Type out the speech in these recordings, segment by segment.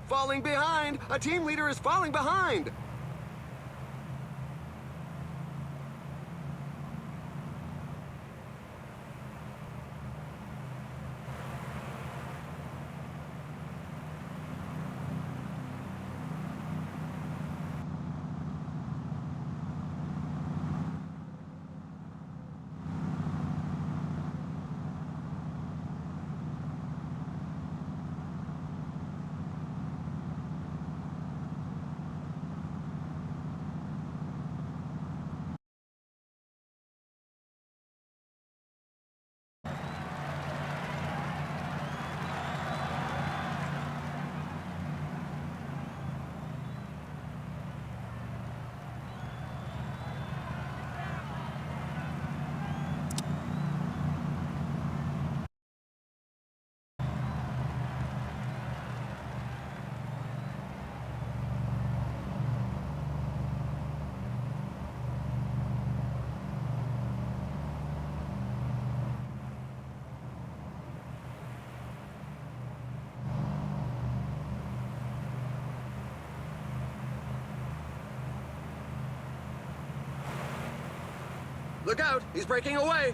Falling behind! A team leader is falling behind! Look out! He's breaking away!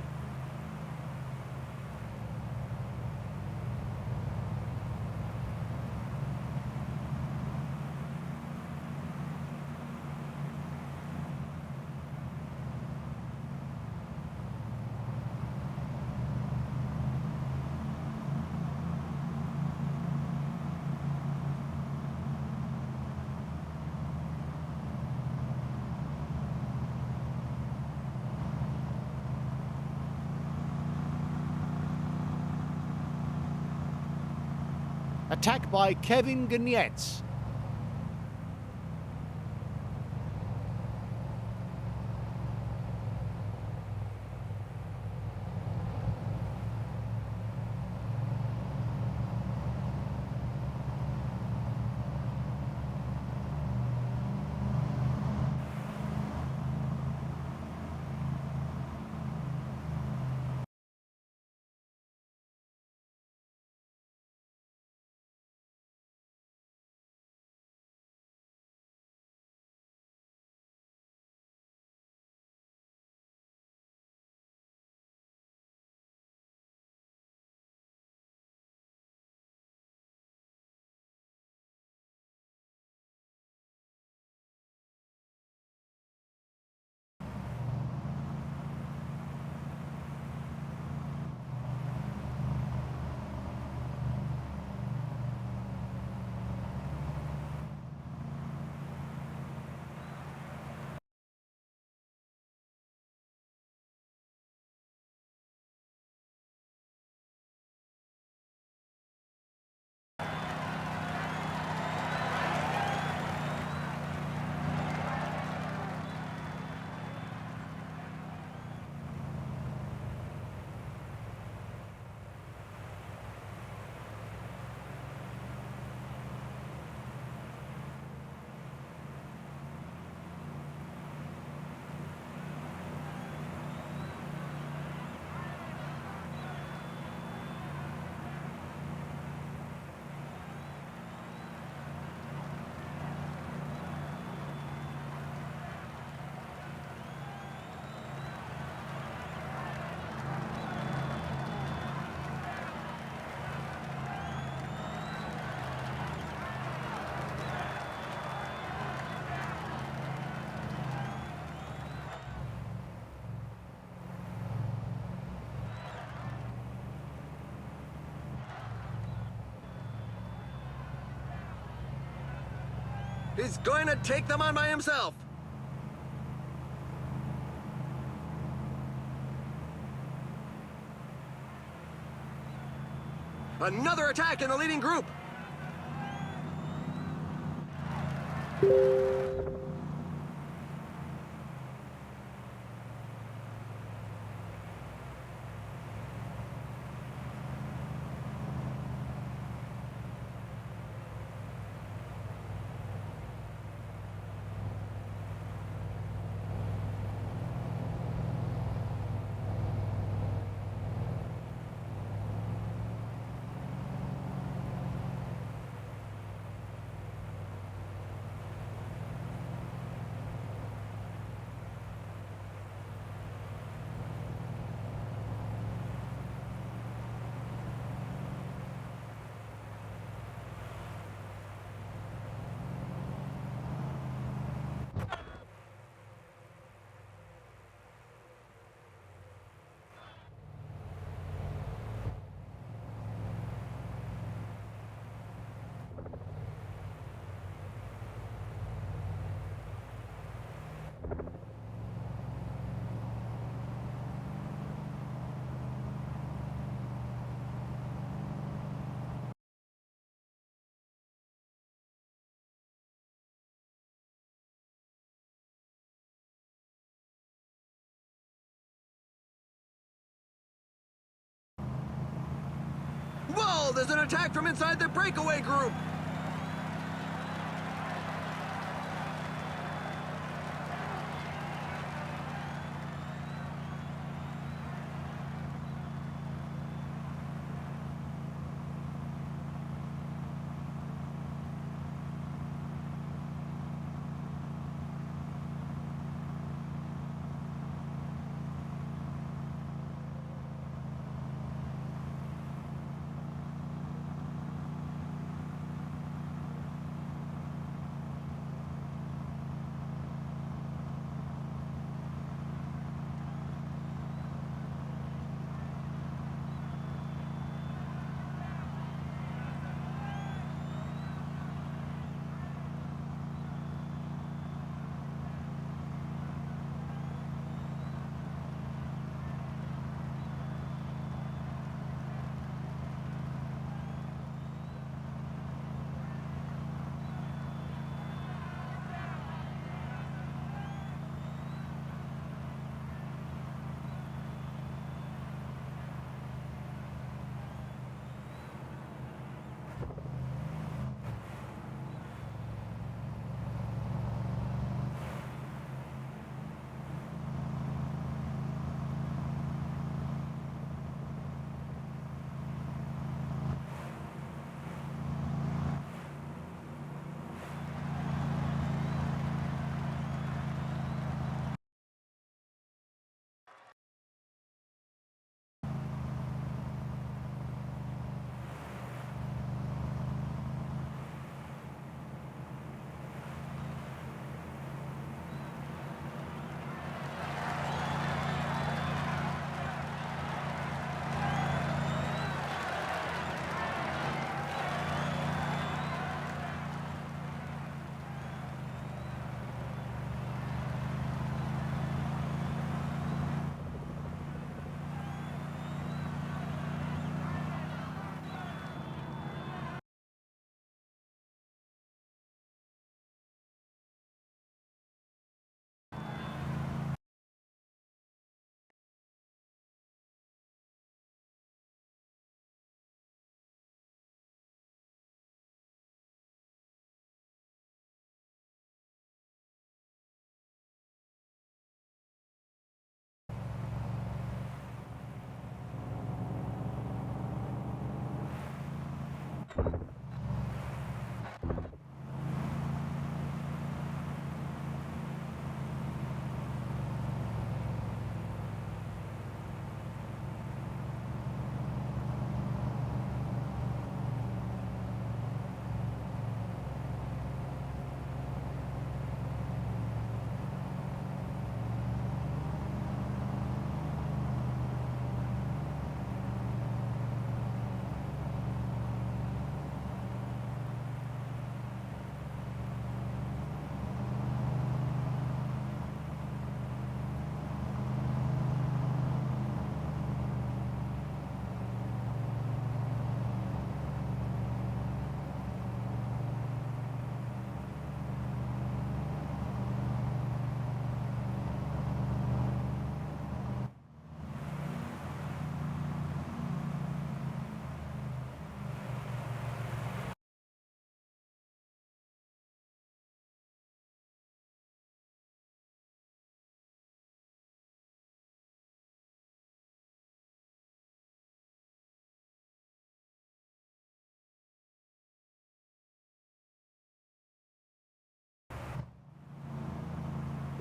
Attack by Kevin Gnetz. He's going to take them on by himself! Another attack in the leading group! Careful, there's an attack from inside the breakaway group.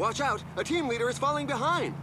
Watch out! A team leader is falling behind!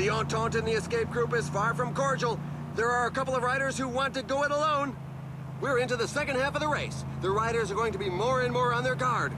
The entente in the escape group is far from cordial. There are a couple of riders who want to go it alone. We're into the second half of the race. The riders are going to be more and more on their guard.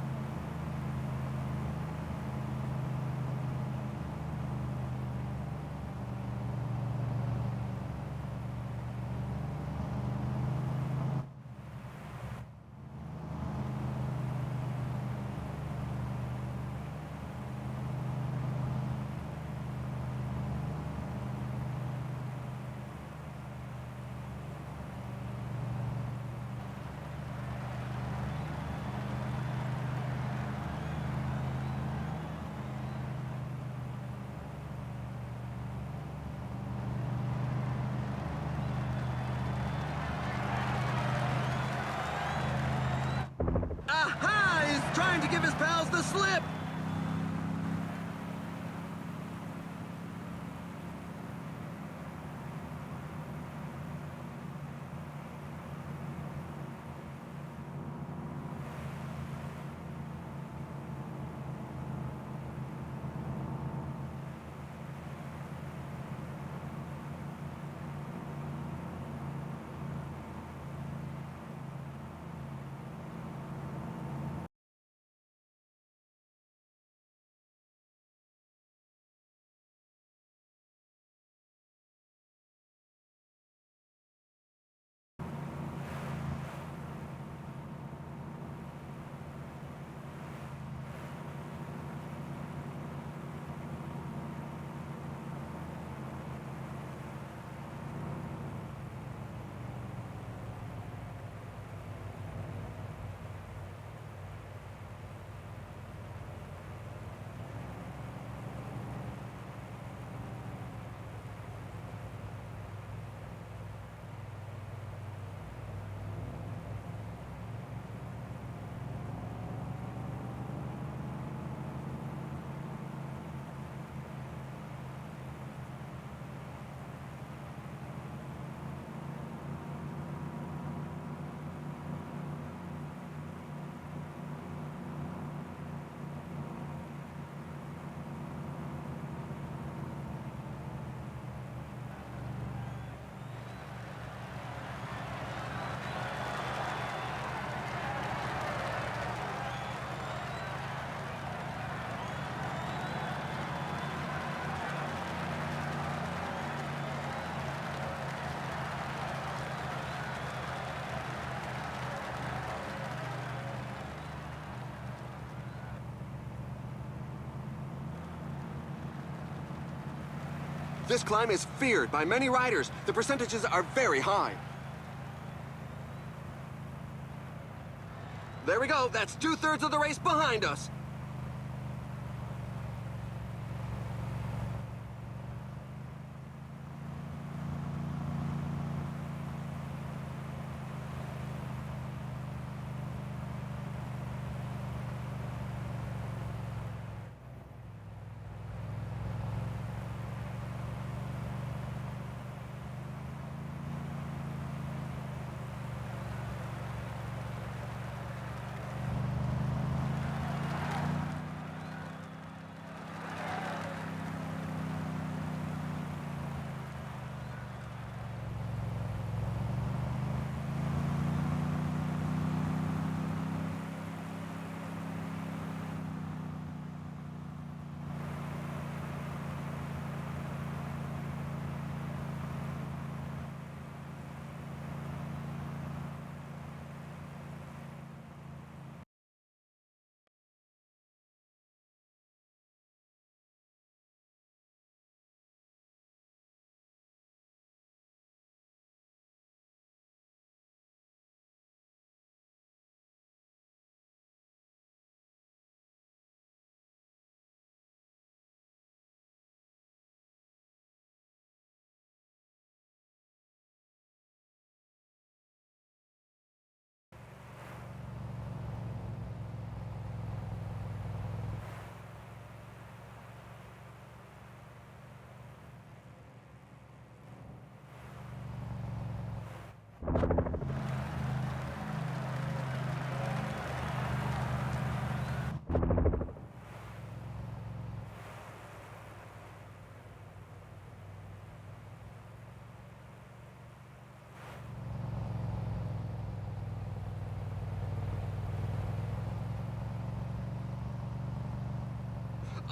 Aha! He's trying to give his pals the slip! This climb is feared by many riders. The percentages are very high. There we go. That's 2/3 of the race behind us.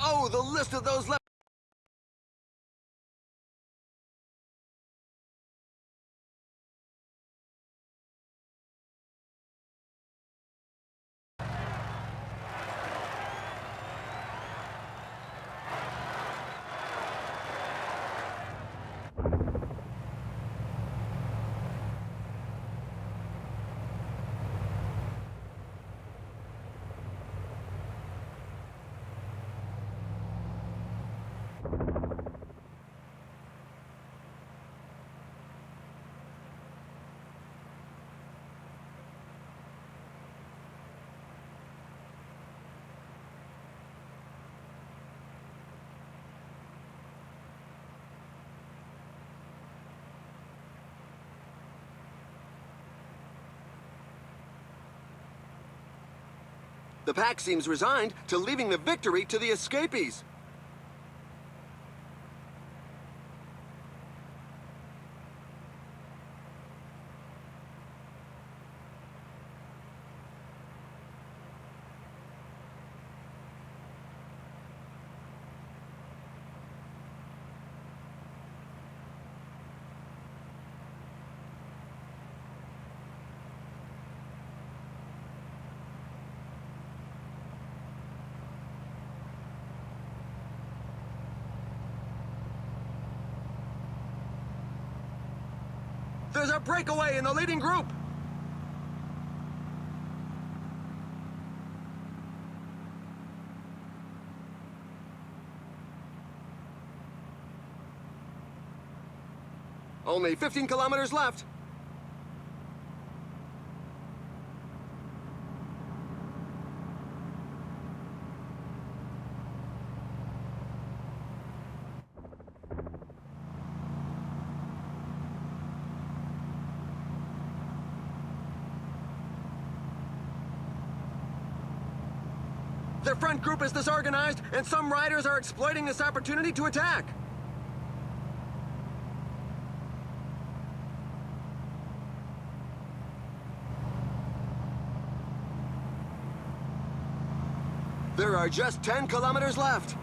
Oh, the list of those left. The pack seems resigned to leaving the victory to the escapees. There's a breakaway in the leading group. Only 15 kilometers left. Their front group is disorganized, and some riders are exploiting this opportunity to attack. There are just 10 kilometers left.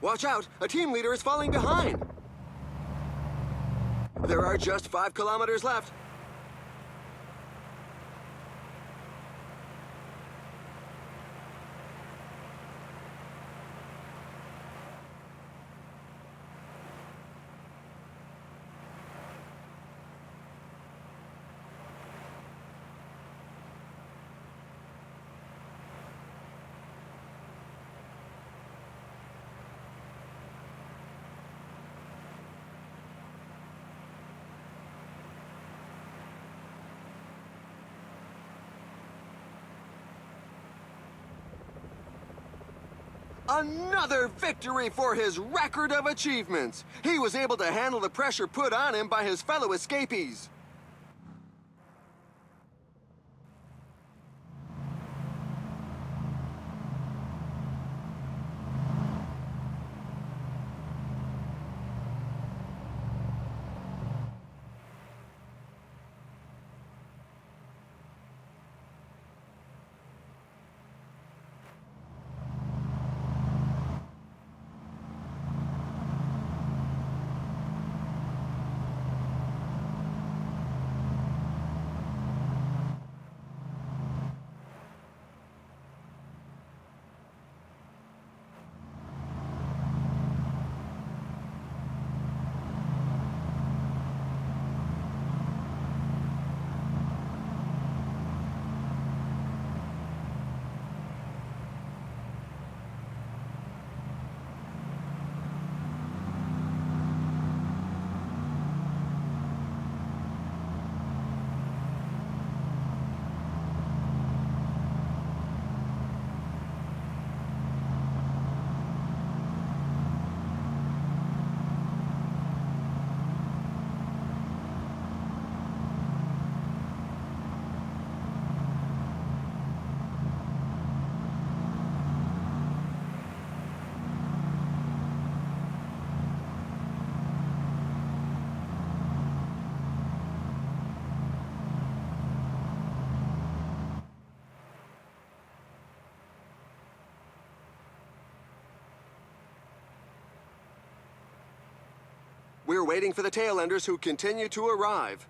Watch out, a team leader is falling behind. There are just 5 kilometers left. Another victory for his record of achievements. He was able to handle the pressure put on him by his fellow escapees. We're waiting for the tail enders who continue to arrive.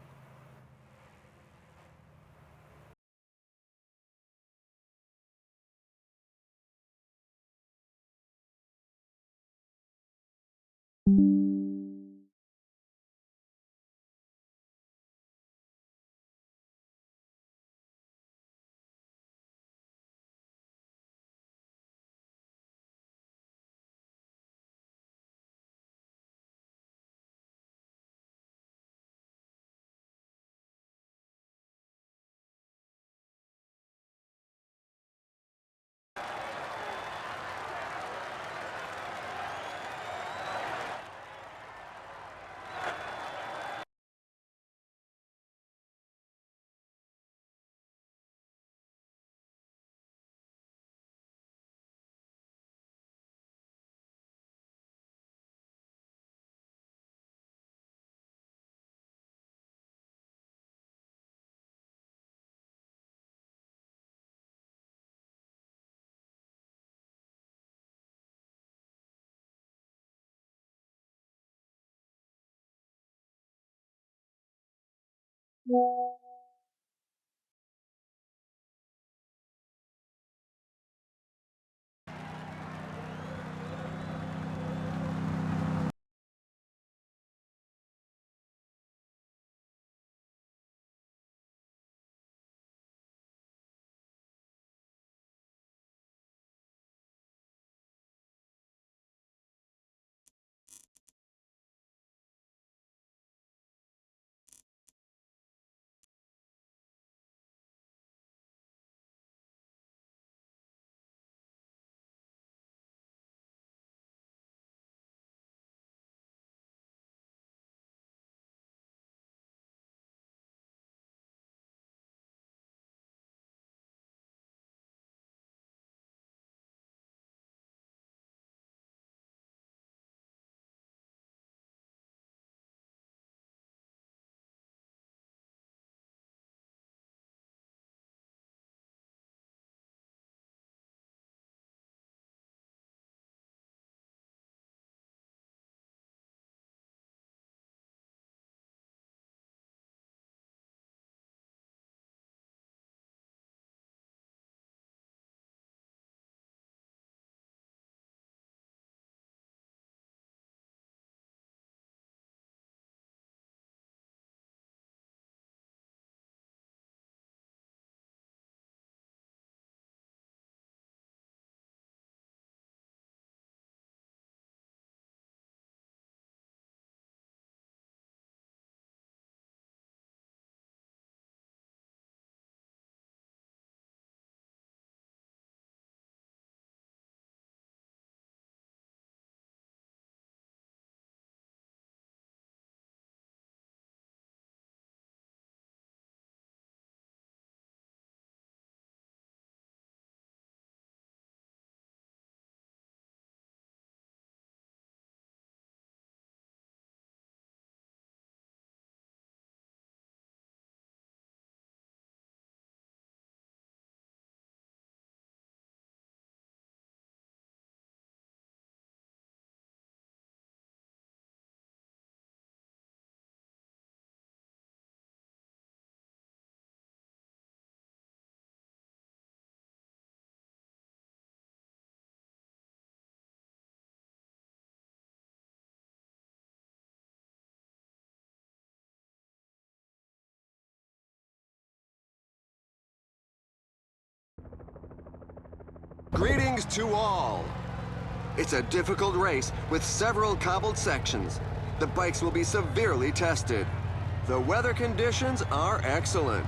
Greetings to all. It's a difficult race with several cobbled sections. The bikes will be severely tested. The weather conditions are excellent.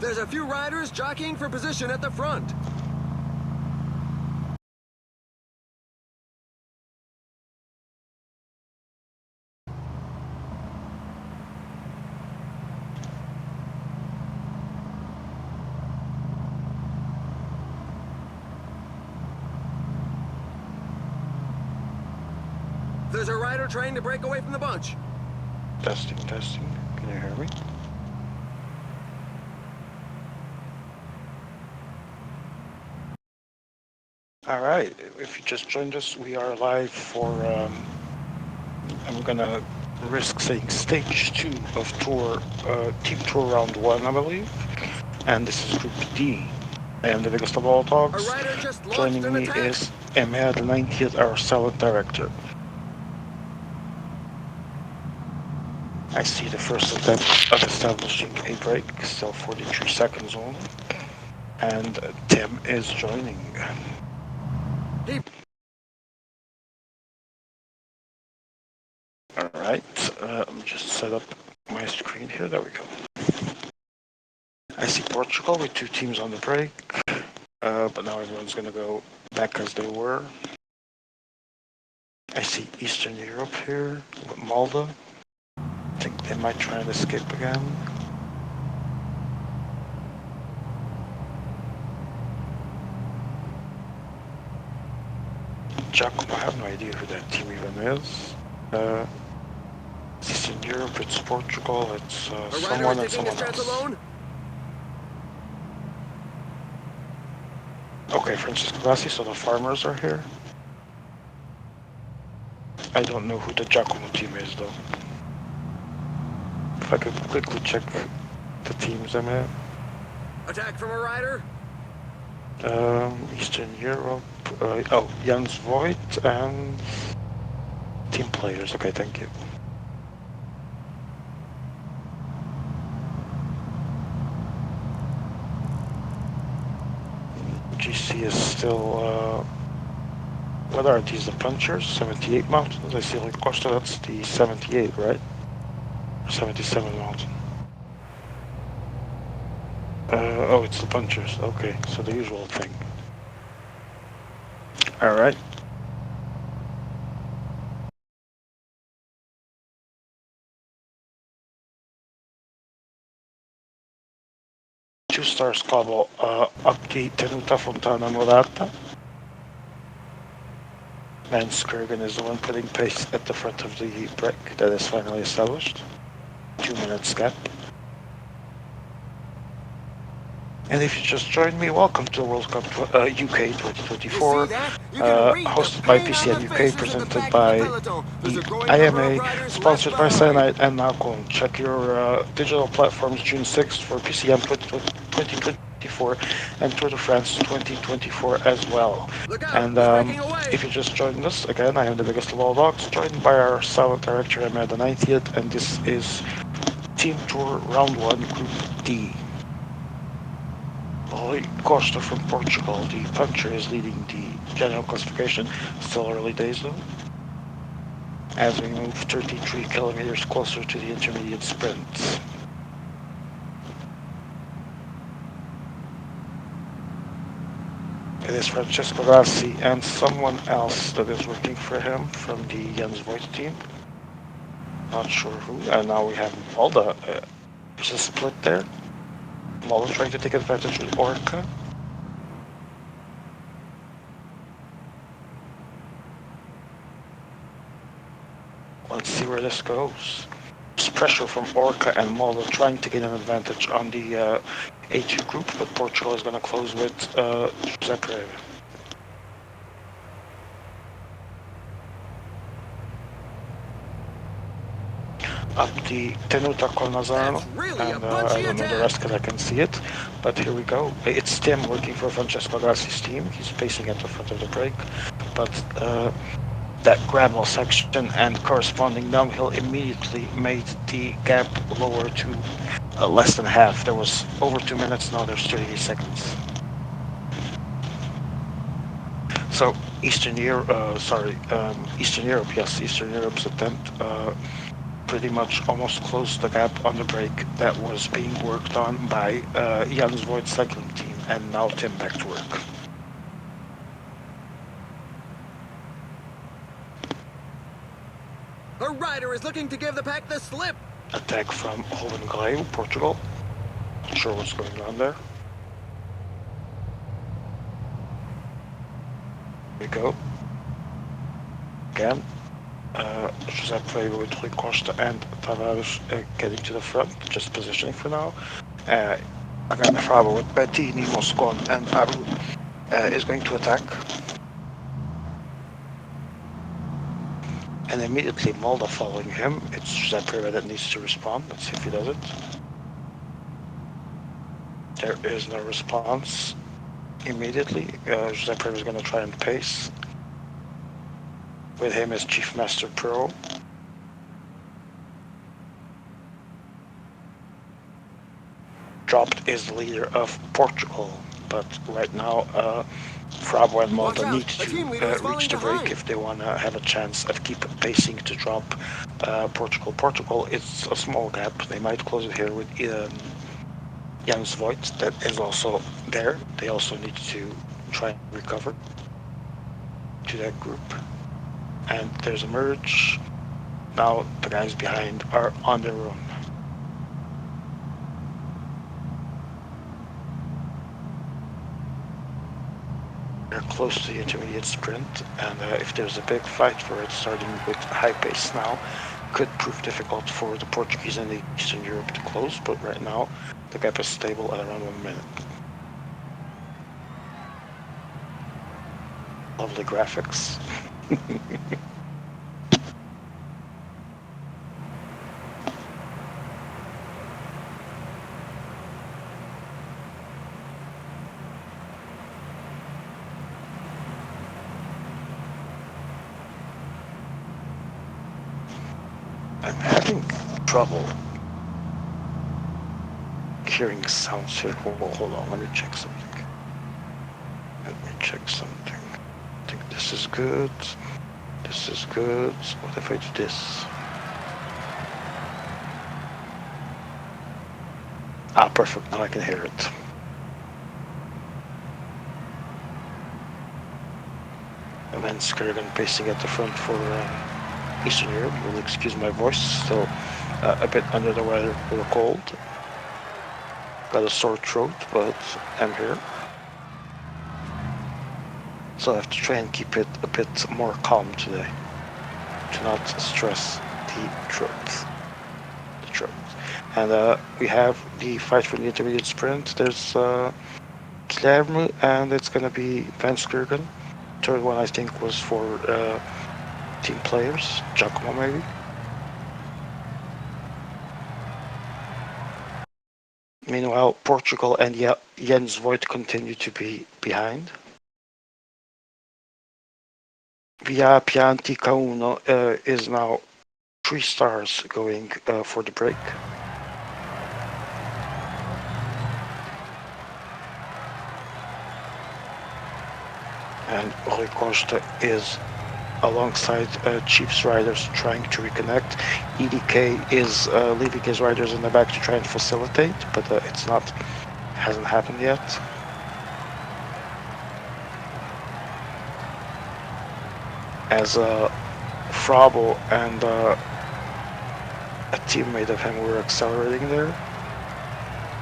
There's a few riders jockeying for position at the front. There's a rider trying to break away from the bunch. Testing, testing. Can you hear me? All right. If you just joined us, we are live for. I'm gonna risk saying stage 2 of tour, team tour round 1, I believe. And this is Group D. I am the biggest of all dogs. A rider just launched Joining an me attack. is Emma, the 90th, our silent director. I see the first attempt of establishing a break, still 43 seconds only. And Tim is joining. Alright, let me just set up my screen here, there we go. I see Portugal with 2 teams on the break, but now everyone's gonna go back as they were. I see Eastern Europe here with Malta. I think they might try and escape again. Giacomo, I have no idea who that team even is. Eastern Europe, it's Portugal, it's someone and someone else. Alone? Okay, Francisco Bassi, so the farmers are here. I don't know who the Giacomo team is though. If I could quickly check the teams I'm at. Attack from a rider? Eastern Europe, oh, Jans Voigt and team players, okay, thank you. GC is still, what are these, the punchers? 78 mountains? I see like Costa, that's the 78, right? Or 77 mountain. Oh, it's the punchers, okay, so the usual thing. Alright. Two stars cobble up the Tenuta Fontana Morata. And Skurgan is the one putting pace at the front of the break that is finally established. 2 minutes gap. And if you just joined me, welcome to the World Cup UK 2024, hosted by PCM UK, presented by the IMA, sponsored by Cyanide and Nalcon. Check your digital platforms June 6th for PCM 2024 and Tour de France 2024 as well. And if you just joined us, again, I am the biggest of all dogs, joined by our silent director, Emma the 90th, and this is Team Tour Round 1, Group D. Costa from Portugal, the puncher, is leading the general classification. Still early days though. As we move 33 kilometers closer to the intermediate sprint. It is Francesco Rassi and someone else that is working for him from the Jens Voigt team. Not sure who. And now we have Malda. There's a split there. Malda trying to take advantage with Orca. Let's see where this goes. There's pressure from Orca and Malda trying to gain an advantage on the A2 group, but Portugal is going to close with Giuseppe. Up the Tenuta Colnazzano, and I don't know the rest because I can see it, but here we go. It's Tim working for Francesco Grassi's team. He's pacing at the front of the break, but that gravel section and corresponding downhill immediately made the gap lower to less than half. There was over 2 minutes, now there's 38 seconds. So Eastern Europe, yes, Eastern Europe's attempt pretty much almost closed the gap on the break that was being worked on by Jan's Void cycling team, and now Tim back to work. A rider is looking to give the pack the slip. Attack from Holland, Portugal. Not sure what's going on there. Here we go. Again. Giuseppe with Rui Costa and Tavares getting to the front, just positioning for now. Again, Frabo with Bettini, Moscon, and Aru is going to attack. And immediately Molda following him. It's Giuseppe that needs to respond. Let's see if he does it. There is no response immediately. Giuseppe is going to try and pace. With him is Chief Master Pro. Dropped is the leader of Portugal, but right now Frabo and Malta need to reach the break if they want to have a chance at keep pacing to drop Portugal. Portugal is a small gap. They might close it here with Jan's Void that is also there. They also need to try and recover to that group. And there's a merge. Now the guys behind are on their own. They're close to the intermediate sprint, and if there's a big fight for it, starting with high pace now, could prove difficult for the Portuguese and the Eastern Europe to close, but right now the gap is stable at around 1 minute. Lovely graphics. I'm having trouble hearing sounds here. Hold on, let me check something. I think this is good. This is good. What if I do this? Ah, perfect. Now I can hear it. And then Skurgan pacing at the front for Eastern Europe. You'll excuse my voice, still a bit under the weather with a cold. Got a sore throat, but I'm here. So I have to try and keep it a bit more calm today, to not stress the throat. And we have the fight for the intermediate sprint. There's Clermont, and it's gonna be Van Skurgen. Third one I think was for team players, Giacomo maybe. Meanwhile, Portugal and Jens Voigt continue to be behind. Via Pianti Kauno is now 3 stars going for the break. And Rui Costa is alongside Chiefs riders trying to reconnect. EDK is leaving his riders in the back to try and facilitate, but hasn't happened yet. As Frabo and a teammate of him were accelerating there.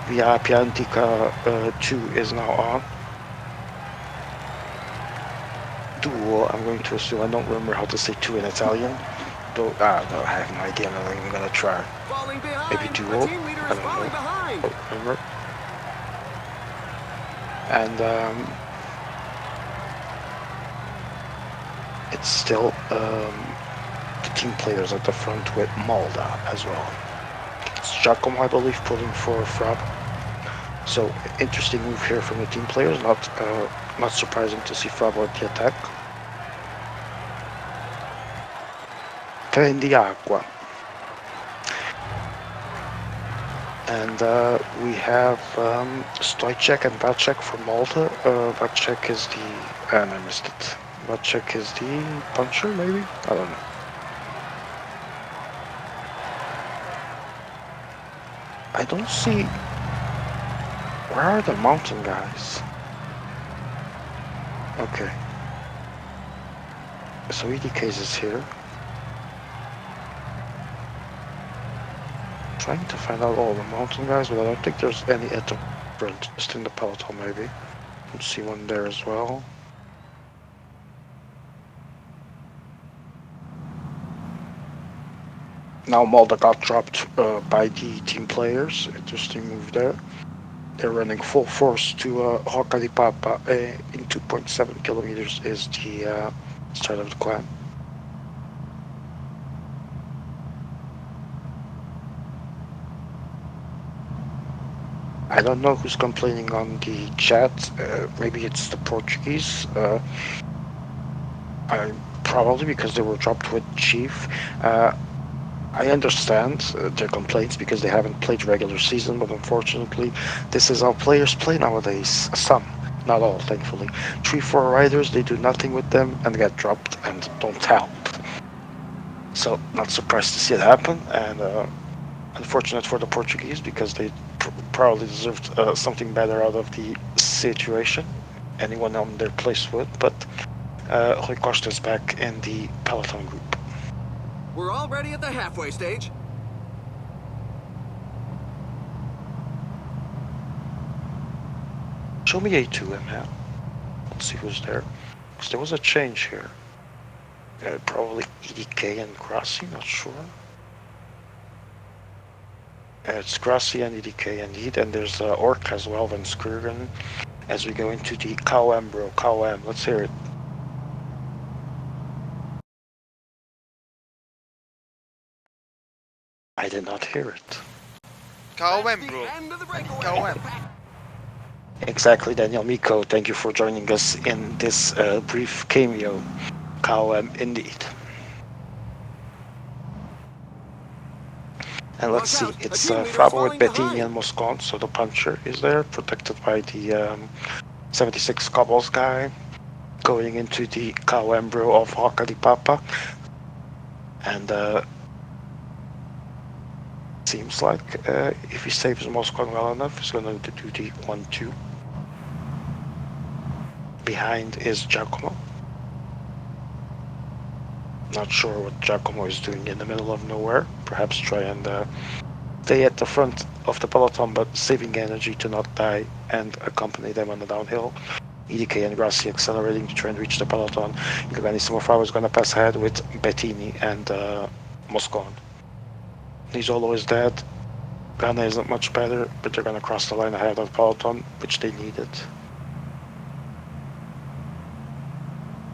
Via Piantica 2 is now on. Duo, I'm going to assume. I don't remember how to say 2 in Italian. Though, no, I have no idea. I'm not even gonna try. Maybe duo. I don't know. Don't remember. And it's still the team players at the front with Malda as well. It's Giacomo, I believe, pulling for Frab. So interesting move here from the team players. Not surprising to see Frabo at the attack. Prendi acqua. And we have Stoicek and Vacek from Malta. Vacek is the... and I missed it. Vacek is the puncher, maybe? I don't know. I don't see... Where are the mountain guys? Okay. So EDKs is here. Trying to find out all the mountain guys, but I don't think there's any at the front. Just in the peloton, maybe. Let's see one there as well. Now Malda got dropped by the team players. Interesting move there. They're running full force to Hokalipapa in 2.7 kilometers is the start of the climb. I don't know who's complaining on the chat. Maybe it's the Portuguese. Probably because they were dropped with Chief. I understand their complaints because they haven't played regular season, but unfortunately, this is how players play nowadays. Some, not all, thankfully. 3-4 riders, they do nothing with them and get dropped and don't help. So, not surprised to see it happen, and unfortunate for the Portuguese because they probably deserved something better out of the situation. Anyone on their place would, but Rui Costa is back in the peloton group. We're already at the halfway stage. Show me A2, man. Let's see who's there. Because there was a change here. Probably EDK and Grassi, not sure. It's Grassi and EDK indeed, and there's Orc as well, Van Skrugen, as we go into the KOM, bro. KOM, let's hear it. I did not hear it. KOM, bro. KOM. Exactly, Daniel Miko. Thank you for joining us in this brief cameo. KOM, indeed. And let's see, it's Frabo with Bettini and Moscon, so the puncher is there, protected by the 76 Cobbles guy, going into the Coembro of Hokalipapa. And seems like if he saves Moscon well enough, he's going to do the 1-2. Behind is Giacomo. Not sure what Giacomo is doing in the middle of nowhere. Perhaps try and stay at the front of the peloton, but saving energy to not die and accompany them on the downhill. EDK and Grassi accelerating to try and reach the peloton. Ilganissimo Fravo is going to pass ahead with Bettini and Moscon. Nisolo is dead. Ghana isn't much better, but they're going to cross the line ahead of the peloton, which they needed.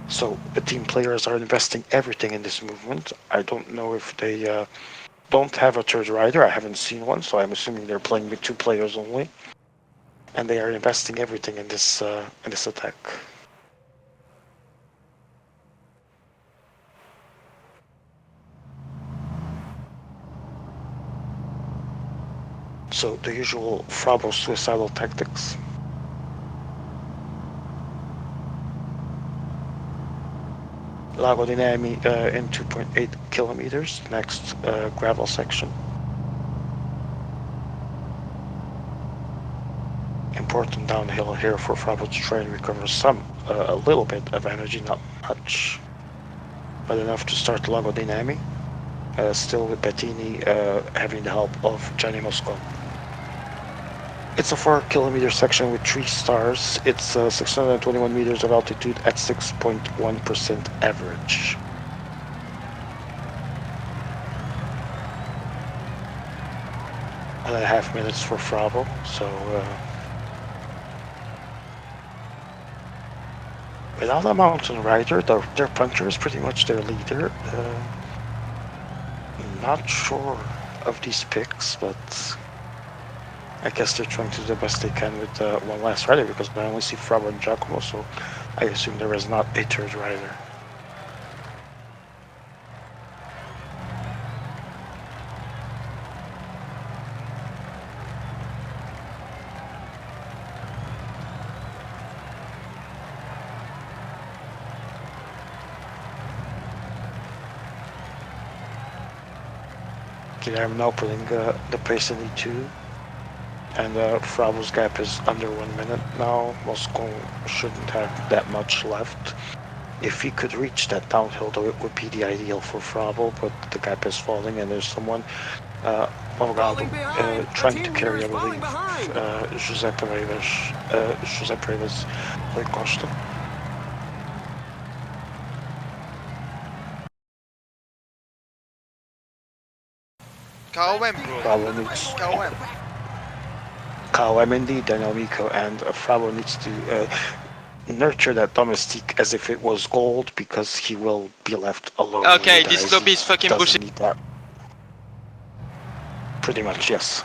So the team players are investing everything in this movement. I don't know if they don't have a third rider. I haven't seen one, so I'm assuming they're playing with 2 players only. And they are investing everything in this attack. So the usual Frabo suicidal tactics. Lago di Nemi in 2.8 kilometers, next gravel section. Important downhill here for Frabo to try and recover a little bit of energy, not much, but enough to start Lago di Nemi. Still with Bettini having the help of Gianni Moscon. It's a 4-kilometer section with 3 stars. It's 621 meters of altitude at 6.1% average. And a half minutes for Frabo, so without a mountain rider, their puncher is pretty much their leader. Not sure of these picks, but I guess they're trying to do the best they can with one last rider, because I only see Frabo and Giacomo, so I assume there is not a third rider. Guilherme now pulling the pace in E2. And Fravo's gap is under 1 minute now. Moscow shouldn't have that much left. If he could reach that downhill, though, it would be the ideal for Fravo, but the gap is falling and there's someone, Morgado, trying to carry, I believe, Giuseppe Rivas Rui Costa. KOM, bro. Fravo needs KOM. KOM indeed, Daniel and Fravo needs to nurture that domestique as if it was gold, because he will be left alone when he Okay, this dies. lobby is He fucking doesn't bullshit. need that. Pretty much, yes.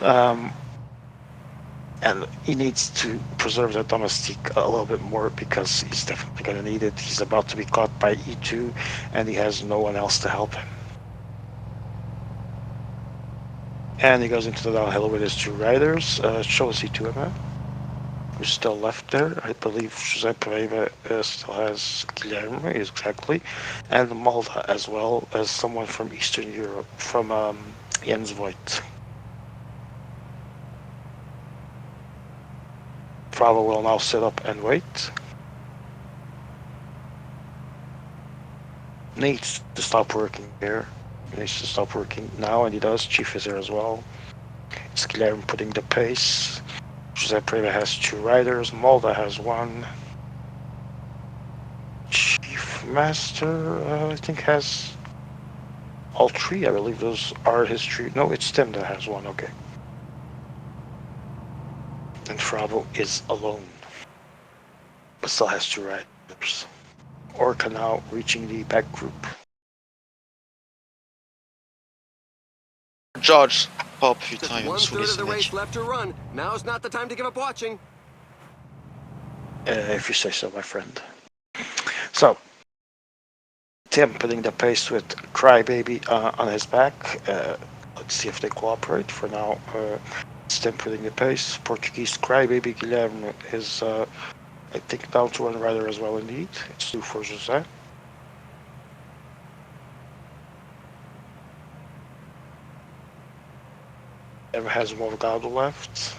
Um, and he needs to preserve that domestique a little bit more, because he's definitely going to need it. He's about to be caught by E2, and he has no one else to help him. And he goes into the downhill with his two riders. Shows E2 who's still left there. I believe Giuseppe Pavetta still has Guillermo, exactly, and Malta as well as someone from Eastern Europe, from Jens Voigt. Fravo will now sit up and wait. Needs to stop working here. Needs to stop working now, and he does. Chief is here as well. It's Guillermo putting the pace. Giuseppe Pavetta has two riders. Malta has one. Chief Master, I think, has all three. I believe those are his three. No, it's Tim that has one. Okay. And Fravo is alone, but still has two riders. Orca now reaching the back group. George. Oh Just putain, il y a une one-third souris of ce the race mec. left to run. Now's not the time to give up watching. If you say so, my friend. So, Tim putting the pace with Crybaby on his back. Let's see if they cooperate. For now, it's Tim putting the pace. Portuguese Crybaby Guilherme is, I think, down to one rider as well, indeed. It's two for Jose. Ever has Morgado left.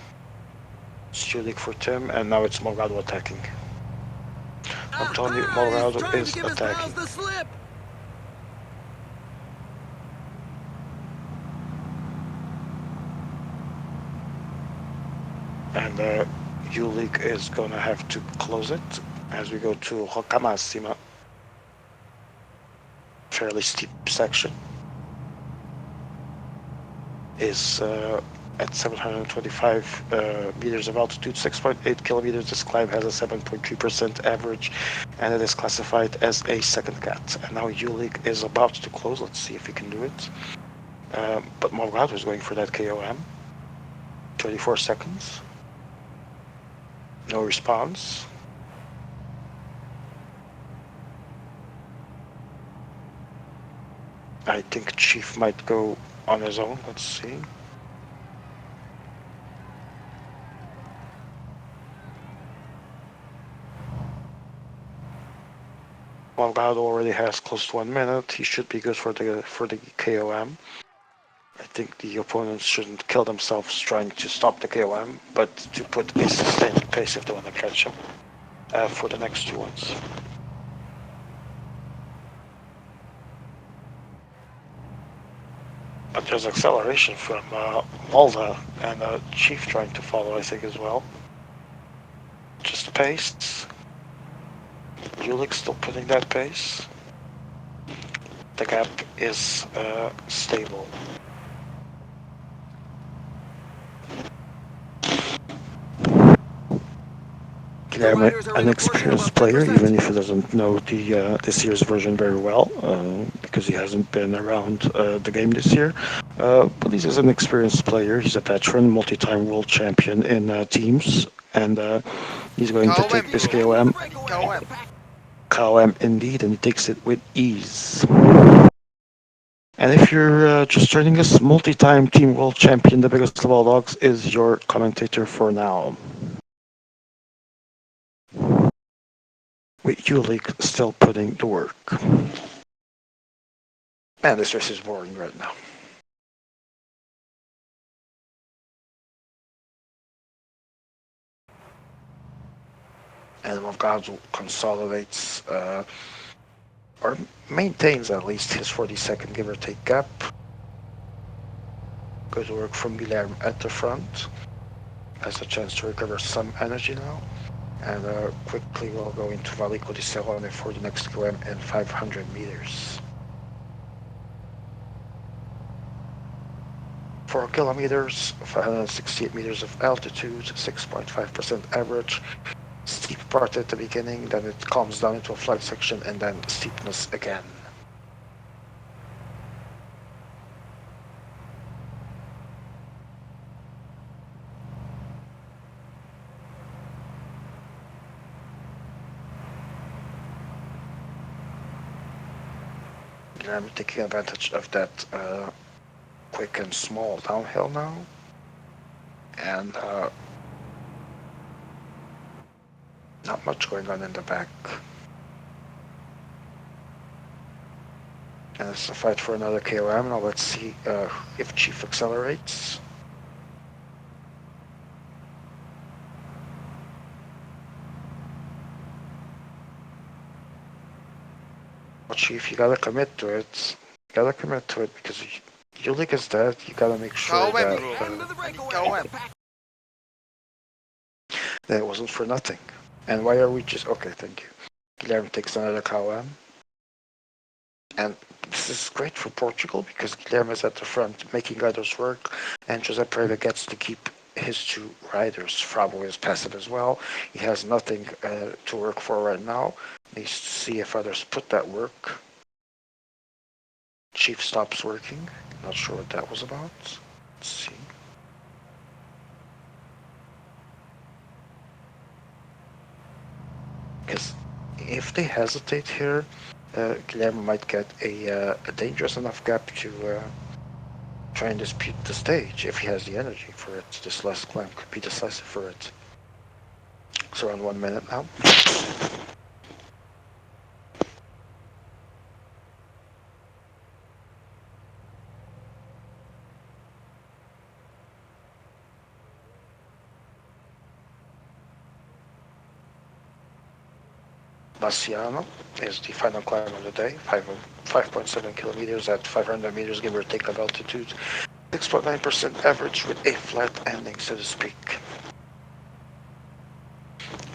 Stulik for Tim, and now it's Morgado attacking. Antonio Morgado is attacking. The slip. And Julik is gonna have to close it as we go to Hokamasima. Fairly steep section. Is at 725 meters of altitude, 6.8 kilometers. This climb has a 7.3% average, and it is classified as a second cat. And now Julik is about to close. Let's see if he can do it. But Morgado is going for that KOM. 24 seconds. No response. I think Chief might go on his own. Let's see. Morgado already has close to 1 minute. He should be good for the KOM. I think the opponents shouldn't kill themselves trying to stop the KOM, but to put a sustained pace if they want to catch him for the next two ones. But there's acceleration from Malta and Chief trying to follow, I think, as well. Just the pace. Julik still putting that pace. The gap is stable. Guilherme, an experienced player, even if he doesn't know this year's version very well, because he hasn't been around the game this year. But he's an experienced player. He's a veteran, multi-time world champion in teams, and he's going to take this KOM. KOM. KOM indeed, and he takes it with ease. And if you're just joining us, multi-time team world champion, the biggest of all dogs, is your commentator for now. With Julik still putting the work. Man, this race is boring right now. And Morgado consolidates or maintains at least his 40-second give or take gap. Good work from Guilherme at the front. Has a chance to recover some energy now. And quickly we'll go into Valico di Serrone for the next km and 500 meters. 4 kilometers, 568 meters of altitude, 6.5% average. Steep part at the beginning, then it calms down into a flat section, and then steepness again. I'm taking advantage of that quick and small downhill now. And not much going on in the back. And it's a fight for another KOM. Now let's see if Chief accelerates. Well, Chief, you gotta commit to it. You gotta commit to it because your league is dead. You gotta make sure that it wasn't for nothing. And why are we just... Okay, thank you. Guilherme takes another KOM. And this is great for Portugal because Guilherme is at the front making others work, and José Pereira gets to keep his two riders. Frabo is passive as well. He has nothing to work for right now. Needs to see if others put that work. Chief stops working. Not sure what that was about. Let's see. Because if they hesitate here, Guilherme might get a dangerous enough gap to try and dispute the stage if he has the energy for it. This last climb could be decisive for it. So around 1 minute now. Bassiano is the final climb of the day, 5.7 kilometers at 500 meters, give or take of altitude, 6.9% average with a flat ending, so to speak.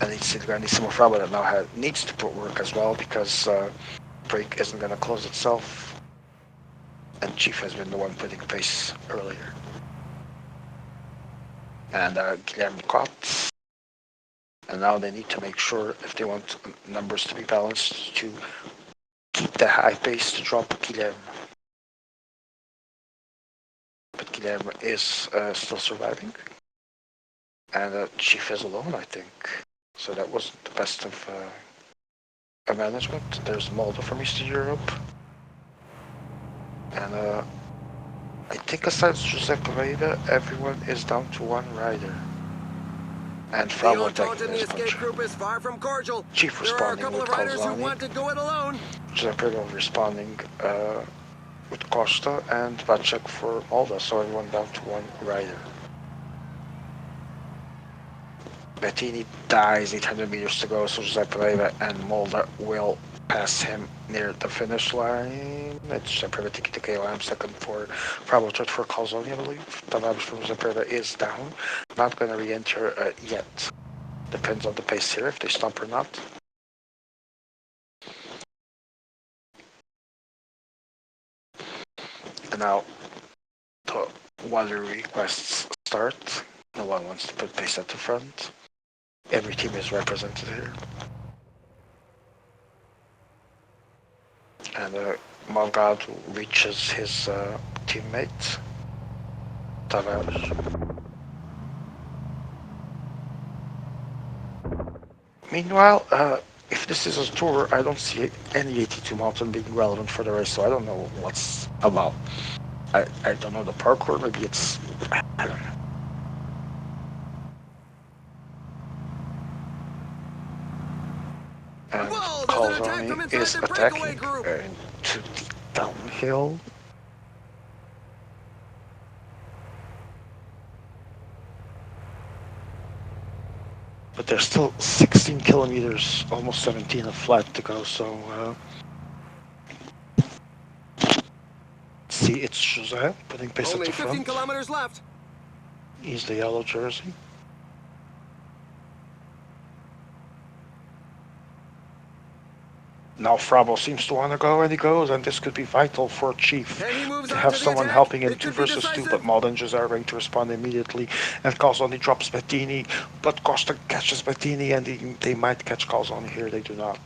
And it's Grandissimo Frabo that now needs to put work as well because break isn't going to close itself. And Chief has been the one putting pace earlier. And Guilherme caught. And now they need to make sure, if they want numbers to be balanced, to keep the high pace to drop Guilherme. But Guilherme is still surviving. And Chief is alone, I think. So that wasn't the best of management. There's Malta from Eastern Europe. And I think aside Giuseppe Pereira, everyone is down to one rider. And Frabo taking this punch. From cordial. Chief responding with Calzani. Want to go it alone. Giuseppe responding with Costa and Vacek for Malta, so everyone down to one rider. Bettini dies, 800 meters to go, so Giuseppe Pereira and Mulder will pass him near the finish line. It's Giuseppe Pereira taking the KOM, second for Frabo, third for Calzoni, I believe. Tavares from Giuseppe Pereira is down. Not going to re-enter yet. Depends on the pace here, if they stop or not. And now the water requests start. No one wants to put pace at the front. Every team is represented here. And Morgado reaches his teammate, Tavares. Meanwhile, if this is a tour, I don't see any 82 mountain being relevant for the race, so I don't know what's about. I don't know the parkour, maybe it's... I don't know. And Calzoni is attacking into the downhill. But there's still 16 kilometers, almost 17 of flat to go, so see, it's Jose putting pace at Only the 15 front. kilometers left. He's the yellow jersey. Now Frabo seems to want to go, and he goes, and this could be vital for Chief And he moves to on have to the someone attack. helping him It 2 could be versus 2, but decisive. Maldengers are going to respond immediately, and Calzoni drops Bettini, but Costa catches Bettini, and they might catch Calzoni here, they do not.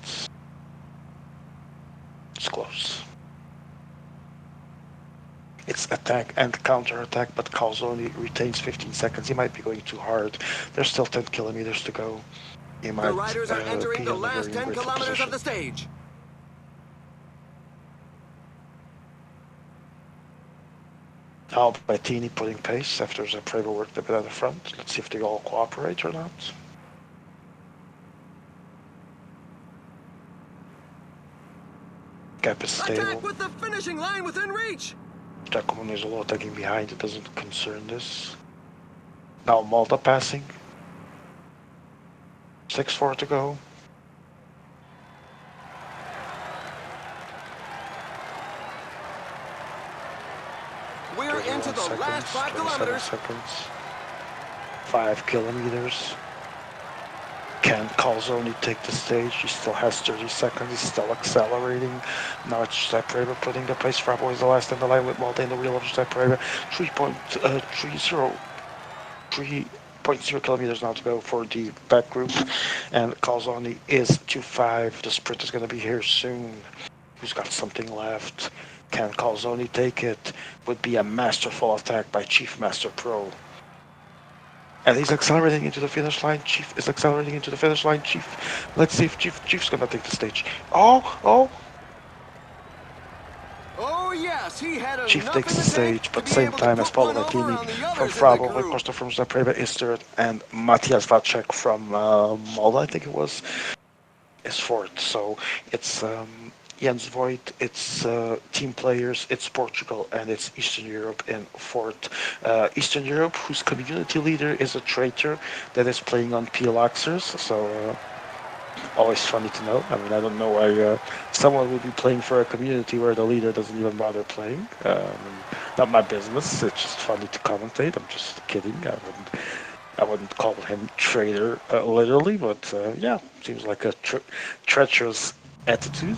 It's close. It's attack and counter-attack, but Calzoni retains 15 seconds. He might be going too hard. There's still 10 kilometers to go. He The might riders are entering be the in a last very 10 ungrateful kilometers of position. the stage. Now Bettini putting pace after Zapreva worked a bit at the front. Let's see if they all cooperate or not. Gap is stable. Attack with the finishing line within reach. Giacomo Nizzolo tagging behind. It doesn't concern this. Now Malta passing. 6-4 to go. We're into the last 5 kilometers. Seconds. 5 kilometers. Can Calzoni take the stage? He still has 30 seconds. He's still accelerating. Now it's Giuseppe Pereira putting the pace. Frabo is the last in the line with Malta in the wheel of Giuseppe Pereira. 3.0 kilometers now to go for the back group. And Calzoni is 2.5. The sprint is going to be here soon. Who's got something left? Can Calzoni take it? Would be a masterful attack by Chief Master Pro. And he's accelerating into the finish line. Chief is accelerating into the finish line. Chief, let's see if Chief's gonna take the stage. Oh! Oh yes, he had Chief enough takes in the the tank stage, to but be same able to time as put Paolo one over Bettini on the from others in the Frabo, crew. Costa from Zapreva is third, and Matthias Vacek from Malta, I think it was, is fourth. So it's Jens Voigt, it's team players, it's Portugal, and it's Eastern Europe in fourth. Eastern Europe, whose community leader is a traitor that is playing on PLXers, so always funny to know. I mean, I don't know why someone would be playing for a community where the leader doesn't even bother playing. Not my business. It's just funny to commentate. I'm just kidding. I wouldn't call him traitor literally, but yeah, seems like a treacherous attitude.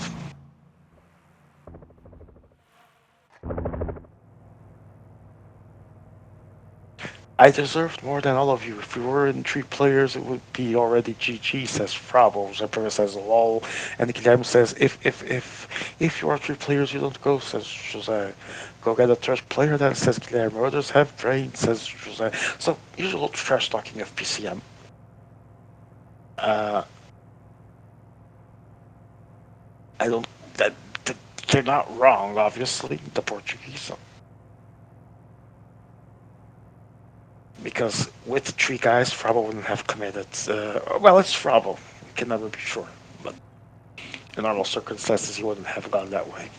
I deserved more than all of you. If we were in 3 players, it would be already GG, says Frabo. Zephyr says lol. And Guilherme says, if you are 3 players, you don't go, says Jose. Go get a third player then, says Guilherme. Others have brains, says Jose. So, usual trash talking of PCM. I don't, that, they're not wrong, obviously, the Portuguese. Because with 3 guys, Frabo wouldn't have committed. Well, it's Frabo. You can never be sure. But in normal circumstances, he wouldn't have gone that way.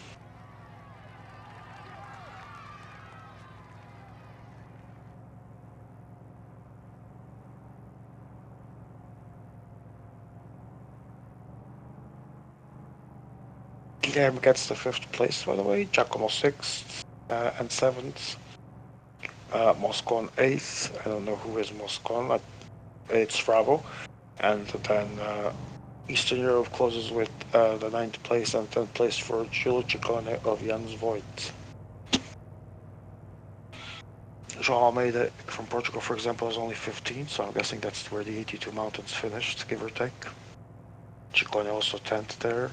Guilherme gets the 5th place, by the way. Giacomo 6th and 7th. Moscon 8th. I don't know who is Moscon. It's Frabo. And then Eastern Europe closes with the 9th place and 10th place for Giulio Ciccone of Jans Voigt. João Almeida from Portugal, for example, is only 15, so I'm guessing that's where the 82 mountains finished, give or take. Ciccone also 10th there.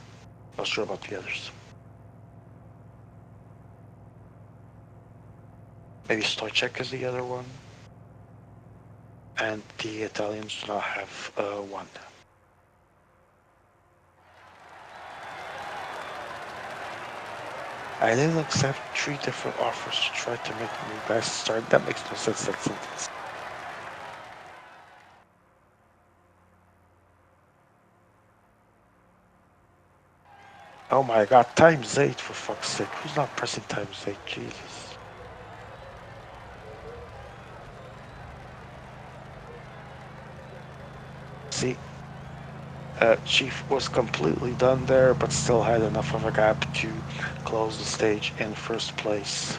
Not sure about the others. Maybe Stoicek is the other one. And the Italians do not have one. I didn't accept 3 different offers to try to make new guys start. That makes no sense, that sentence. Oh my god, times 8 for fuck's sake. Who's not pressing times 8? Jesus. see. Chief was completely done there, but still had enough of a gap to close the stage in first place.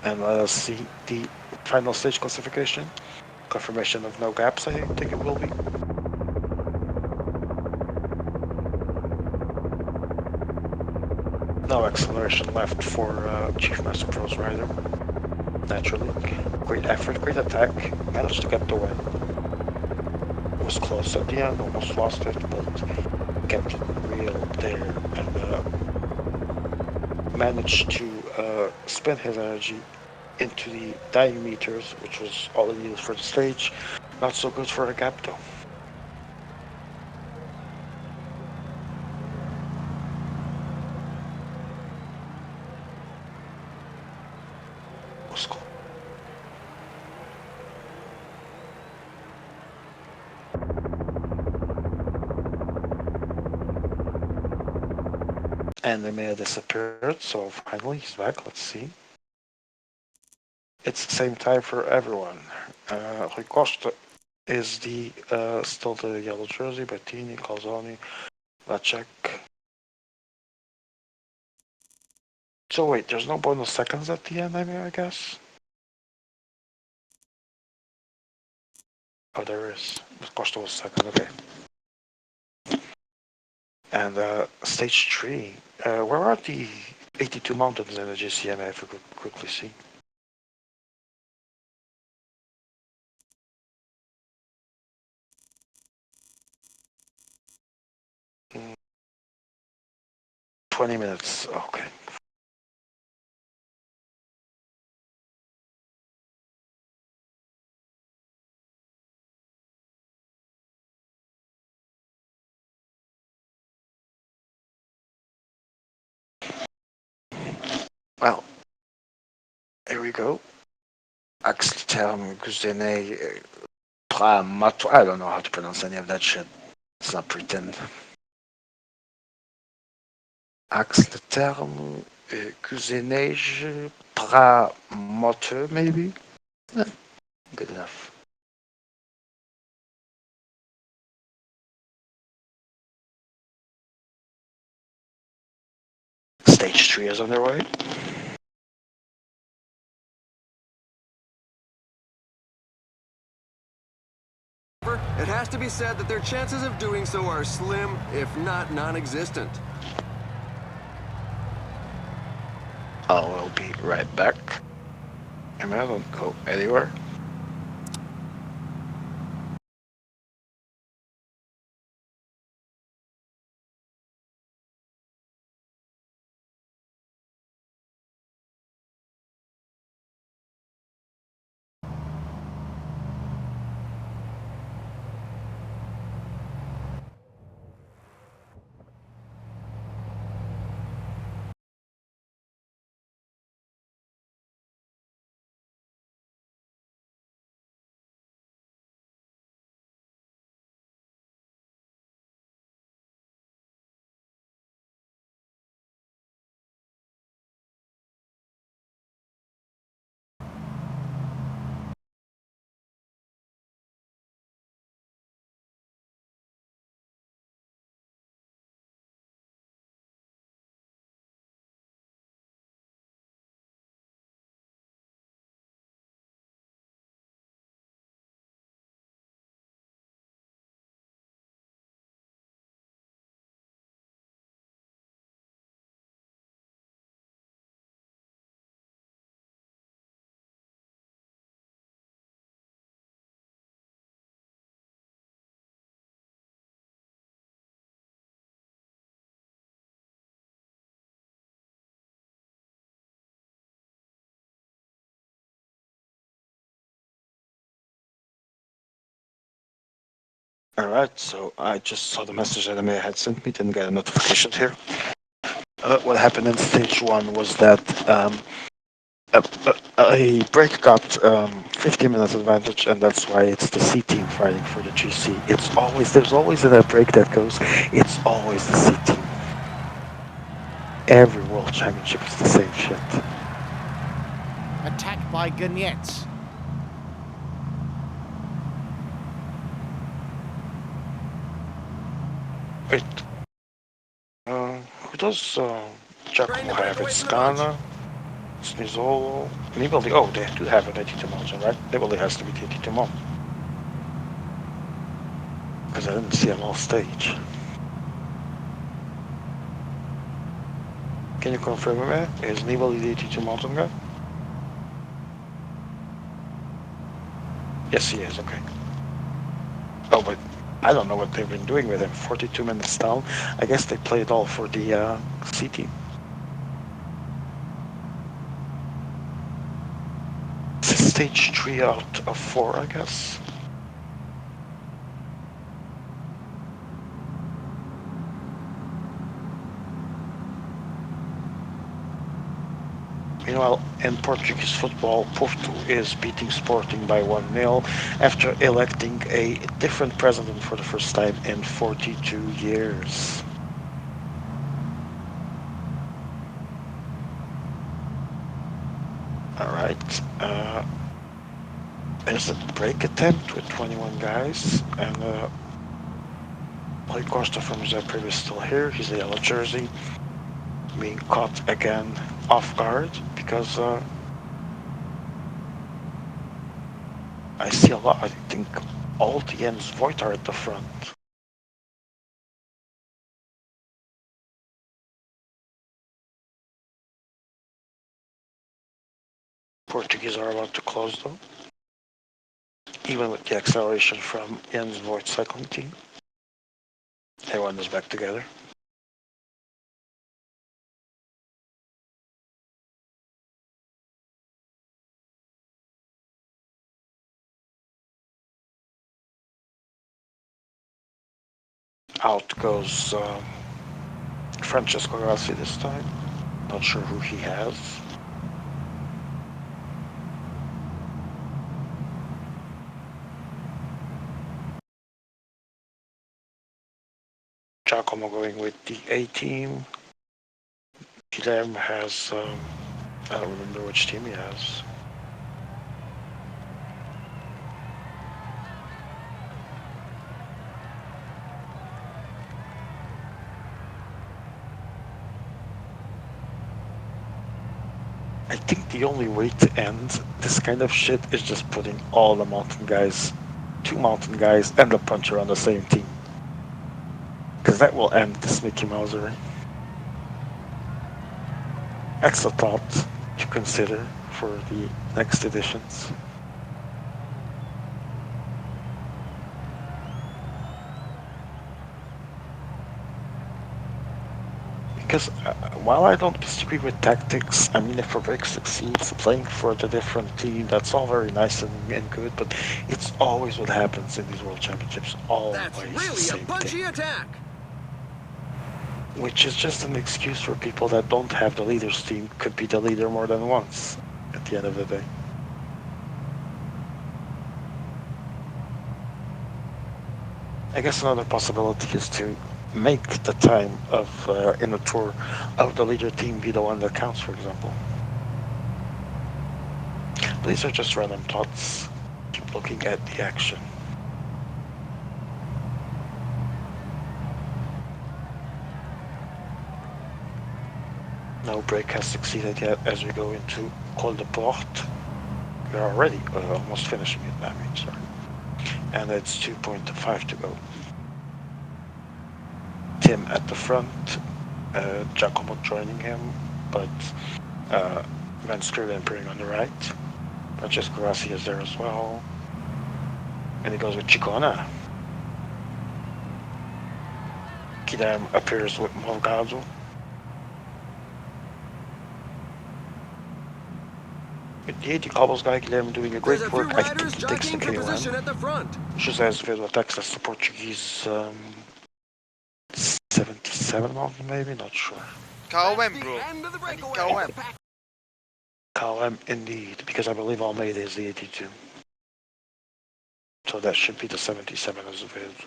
And let us see the final stage classification. Confirmation of no gaps, I think it will be. No acceleration left for Chief Master Pro's rider. Naturally. Great effort, great attack. Managed to get the win. Was close at the end, almost lost it, but kept it real there and managed to spend his energy into the dying meters, which was all he needed for the stage. Not so good for a gap though. Was cool. And the mayor disappeared, so finally he's back. Let's see. It's the same time for everyone. Rui Costa is the still the yellow jersey, Bettini, Calzoni, Lacek. So wait, there's no bonus seconds at the end, I guess? Oh, there is. But Costa was second, okay. And stage 3. Where are the 82 mountains in the GCM, if we could quickly see? Mm, 20 minutes, okay. Well, here we go. Axterm Guzene Pramato. I don't know how to pronounce any of that shit. Let's not pretend. Axe de terme, cousinage, pramoteur, maybe? Eh, good enough. Stage 3 is underway. It has to be said that their chances of doing so are slim, if not non-existent. I will be right back. And I don't go anywhere. Alright, so I just saw the message that Amir had sent me, didn't get a notification here. What happened in stage 1 was that a break got 15 minutes advantage, and that's why it's the C team fighting for the GC. There's always in a break that goes, it's always the C team. Every World Championship is the same shit. Attack by Gagnettes. Wait, who does Giacomo have? It's Scana, Snizzolo, Nibali. Oh, they do have an 82 mountain, right? Nibali has to be the 82 mountain. Because I didn't see him off stage. Can you confirm me? Is Nibali the 82 mountain guy? Yes, he is, okay. Oh, but I don't know what they've been doing with him. 42 minutes down. I guess they played all for the C team. It's stage 3 out of 4, I guess. Meanwhile, in Portuguese football, Porto is beating Sporting by 1-0 after electing a different president for the first time in 42 years. Alright, there's a break attempt with 21 guys, and Lloyd Costa from Zagreb is still here. He's a yellow jersey, being caught again off guard because I see a lot. I think all the Jens Voigt are at the front. Portuguese are about to close though, even with the acceleration from Jens Voigt's cycling team. Everyone is back together. Out goes Francesco Rossi this time. Not sure who he has. Giacomo going with the A team. Guilherme has, I don't remember which team he has. I think the only way to end this kind of shit is just putting all the mountain guys, 2 mountain guys and the puncher on the same team. Because that will end this Mickey Mousery. That's a thought to consider for the next editions. Because while I don't disagree with tactics, I mean, if a break succeeds, playing for the different team, that's all very nice and good, but it's always what happens in these World Championships. Always That's the really a same punchy thing. attack. Which is just an excuse for people that don't have the leader's team could be the leader more than once at the end of the day. I guess another possibility is to make the time of in a tour of the leader team be the one that counts, for example. These are just random thoughts. Keep looking at the action. No break has succeeded yet as we go into Col de Porte. We're already almost finishing it, I mean, sorry. And it's 2.5 to go. Tim at the front, Giacomo joining him, but Van Scriven appearing on the right. Francesco Rossi is there as well. And he goes with Chicona. Guilherme appears with Morgado. With the 80 cobbles guy, Guilherme doing a great work. I think he takes the KOM. At the front. José Azevedo attacks as the Portuguese 77 mountain, maybe? Not sure. KOM, bro. KOM. KOM indeed, because I believe Almeida is the 82. So that should be the 77 Azevedo.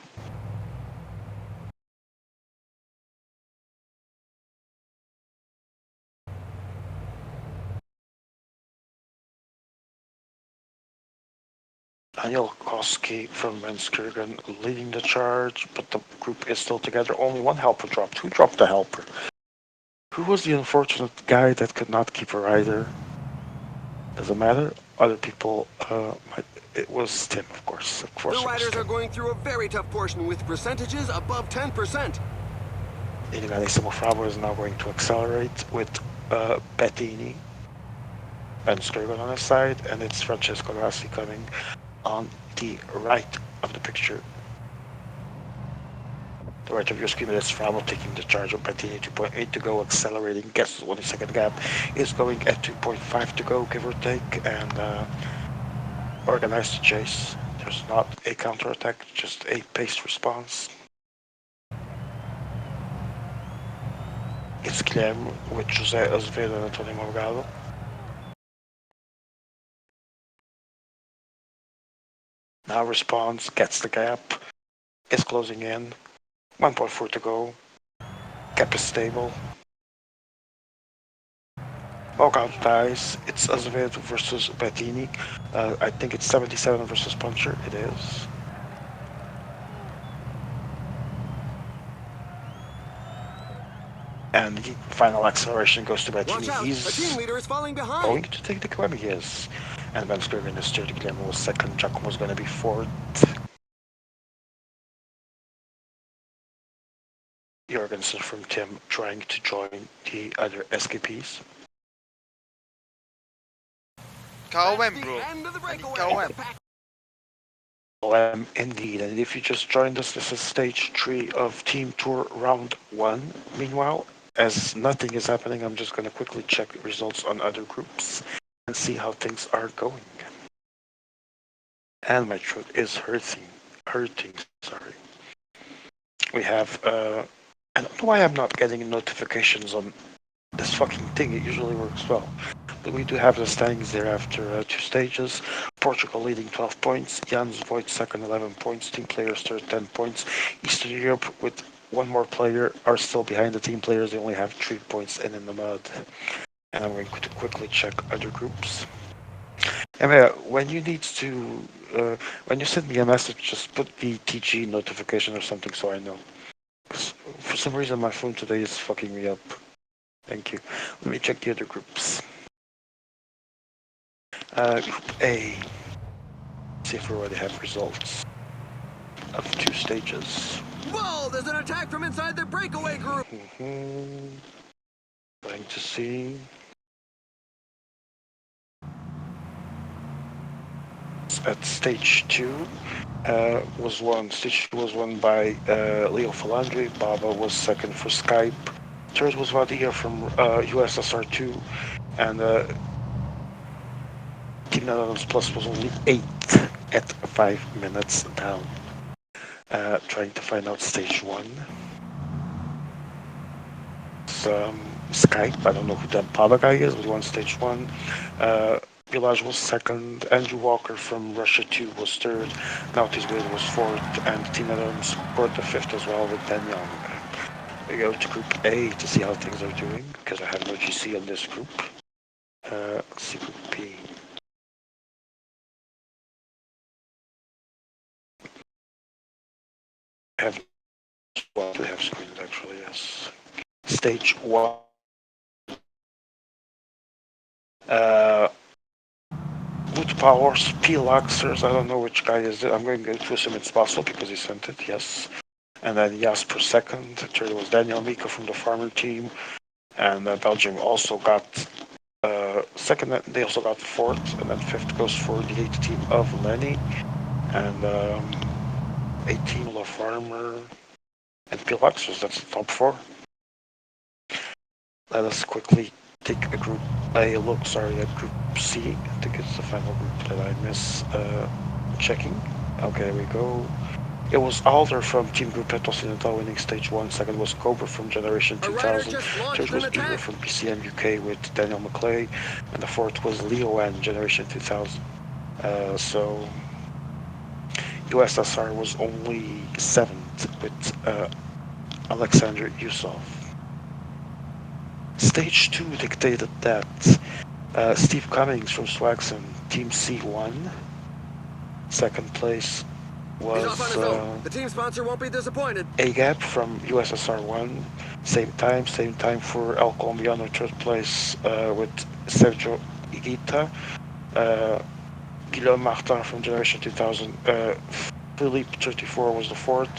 Daniel Koski from Venskirchen leading the charge, but the group is still together. Only one helper dropped. Who dropped the helper? Who was the unfortunate guy that could not keep a rider? Doesn't matter. Other people might. It was Tim, of course. Of course, The it was riders Tim. are going through a very tough portion with percentages above 10%. Illegale Bravo is now going to accelerate with Bettini and Sturgon on his side, and it's Francesco Rossi coming on the right of the picture. The right of your screen is Framo taking the charge of Bettini, 2.8 to go, accelerating, gets 1 second gap, is going at 2.5 to go, give or take, and organized chase. There's not a counterattack, just a paced response. It's Guilherme with José Azevedo and Antonio Morgado. Now responds, gets the gap, is closing in, 1.4 to go, gap is stable. Walkout dies, it's Azevedo versus Bettini. I think it's 77 versus Puncher, it is. And the final acceleration goes to Bettini. Watch out, a team leader is falling behind. Going to take the Kwemi, he is. And Van Skurgen is third, Guillermo was second, Giacomo's going to be fourth. Jorgensen from Tim trying to join the other escapees. KOM, bro. KOM. Indeed, and if you just joined us, this is stage 3 of Team Tour Round 1. Meanwhile, as nothing is happening, I'm just going to quickly check results on other groups and see how things are going. And my throat is hurting, sorry. We have, I don't know why I'm not getting notifications on this fucking thing, it usually works well. But we do have the standings there after 2 stages. Portugal leading 12 points, Jans Voigt second 11 points, team players third 10 points. Eastern Europe with one more player are still behind the team players, they only have 3 points in the mud. And I'm going to quickly check other groups. Emma, when you need to, when you send me a message, just put the TG notification or something so I know. Because for some reason my phone today is fucking me up. Thank you. Let me check the other groups. Group A. See if we already have results of 2 stages. Whoa, there's an attack from inside the breakaway group. Going to see. At stage 2 was won. Stage 2 was won by Leo Falandri. Baba was second for Skype. Third was Vadia from USSR2, and Team Netherlands Plus was only 8th at 5 minutes down. Trying to find out stage 1. Skype, I don't know who that Baba guy is, but won stage 1. Bilaj was second, Andrew Walker from Russia 2 was third, Naughty's Wheel was fourth, and Team Netherlands scored the 5th as well with Dan Young. We go to Group A to see how things are doing, because I have no GC on this group. Let's see Group B. I have screens actually, yes. Stage 1. Wood Powers, P-Luxers, I don't know which guy is it. I'm going to assume it's Basel because he sent it, yes. And then Jasper second. Third was Daniel Miko from the farmer team. And Belgium also got second, they also got fourth. And then fifth goes for the 8th team of Lenny. And 18 La Farmer. And P-Luxers, that's the top 4. Let us quickly take a group look, sorry, at Group C. I think it's the final group that I miss checking. Okay, there we go. It was Alder from Team Group Petos in Natal winning stage 1. Second was Cobra from Generation 2000. Third was Igor from PCM UK with Daniel McClay. And the fourth was Leo N, Generation 2000. So USSR was only 7th with Alexander Yusov. Stage 2 dictated that Steve Cummings from Swagson, Team C1. Second place He's off on was his own. The team sponsor won't be disappointed. AGAP from USSR 1. Same time for El Colombiano, third place with Sergio Higuita. Guillaume Martin from Generation 2000. Philippe 34 was the fourth.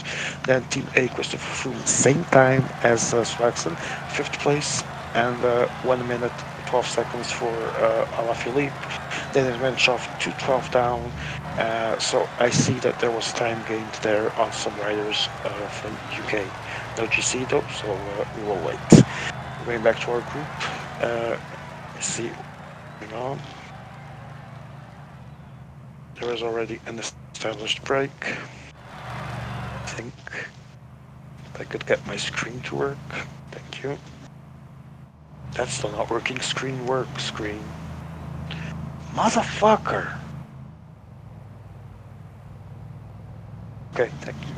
Then Team A, Christopher Froome, same time as Swaxon, fifth place, and 1 minute 12 seconds for Alaphilippe. Then it went off to 12 down. So I see that there was time gained there on some riders from UK. No GC though, so we will wait. Going back to our group, see what's going on. There is already an established break. I think if I could get my screen to work. Thank you. That's still not working. Screen work. Screen. Motherfucker! Okay, thank you.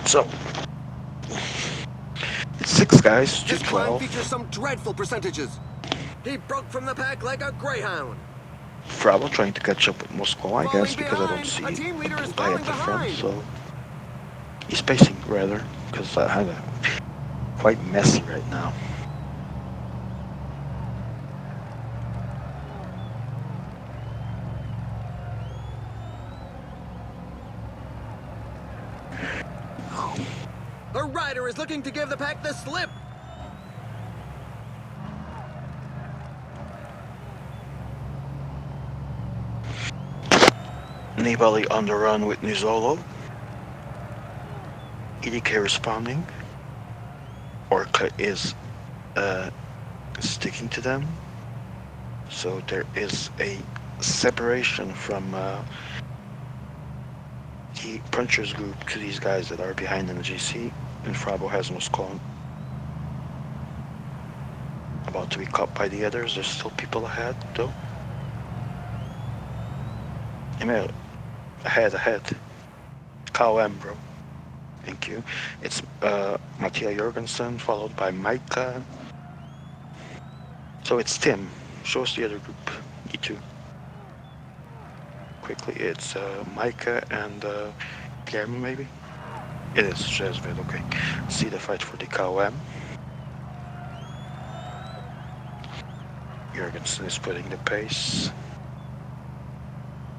So, it's 6 guys to This climb 12. features some dreadful percentages. He broke from the pack like a greyhound. Frabo trying to catch up with Moscow, I guess, Falling because I don't behind. see A team leader a is blue guy at falling the front, behind. so he's pacing rather, because I had a quite messy right now. The rider is looking to give the pack the slip. Nibali on the run with Nizzolo. EDK responding. Orca is sticking to them. So there is a separation from the punchers group to these guys that are behind in the GC. And Frabo has Moscone. About to be caught by the others. There's still people ahead though. Emil, ahead. KM, bro. Thank you. It's Mattia Jorgensen, followed by Micah. So it's Tim. Show us the other group. E2. Quickly, it's Micah and Guillermo, maybe? It is Jezvid, okay. See the fight for the KOM. Jorgensen is putting the pace.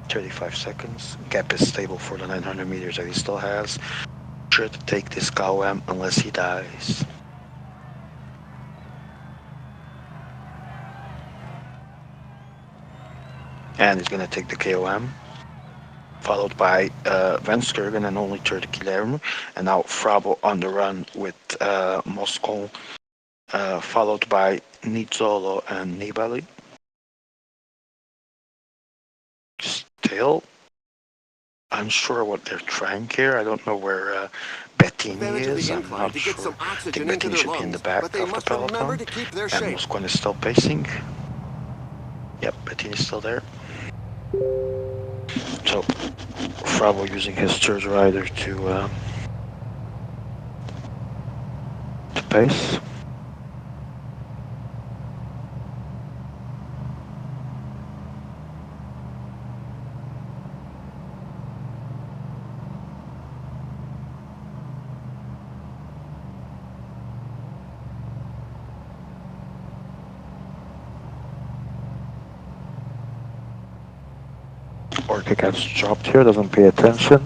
35 seconds. Gap is stable for the 900 meters that he still has. Sure to take this KOM unless he dies. And he's gonna take the KOM. Followed by Van Skurgen and only third Guillermo. And now Frabo on the run with Moscon. Followed by Nizzolo and Nibali. Still unsure what they're trying here. I don't know where Bettini Advantage of is. the I'm incline not to get sure. some I think oxygen into Bettini their should be in the lungs, back but they of the must remember peloton. to keep their And shape. Moscon is still pacing. Yep, Bettini's still there. So, Frabo using his third rider to pace. Orca gets dropped here, doesn't pay attention.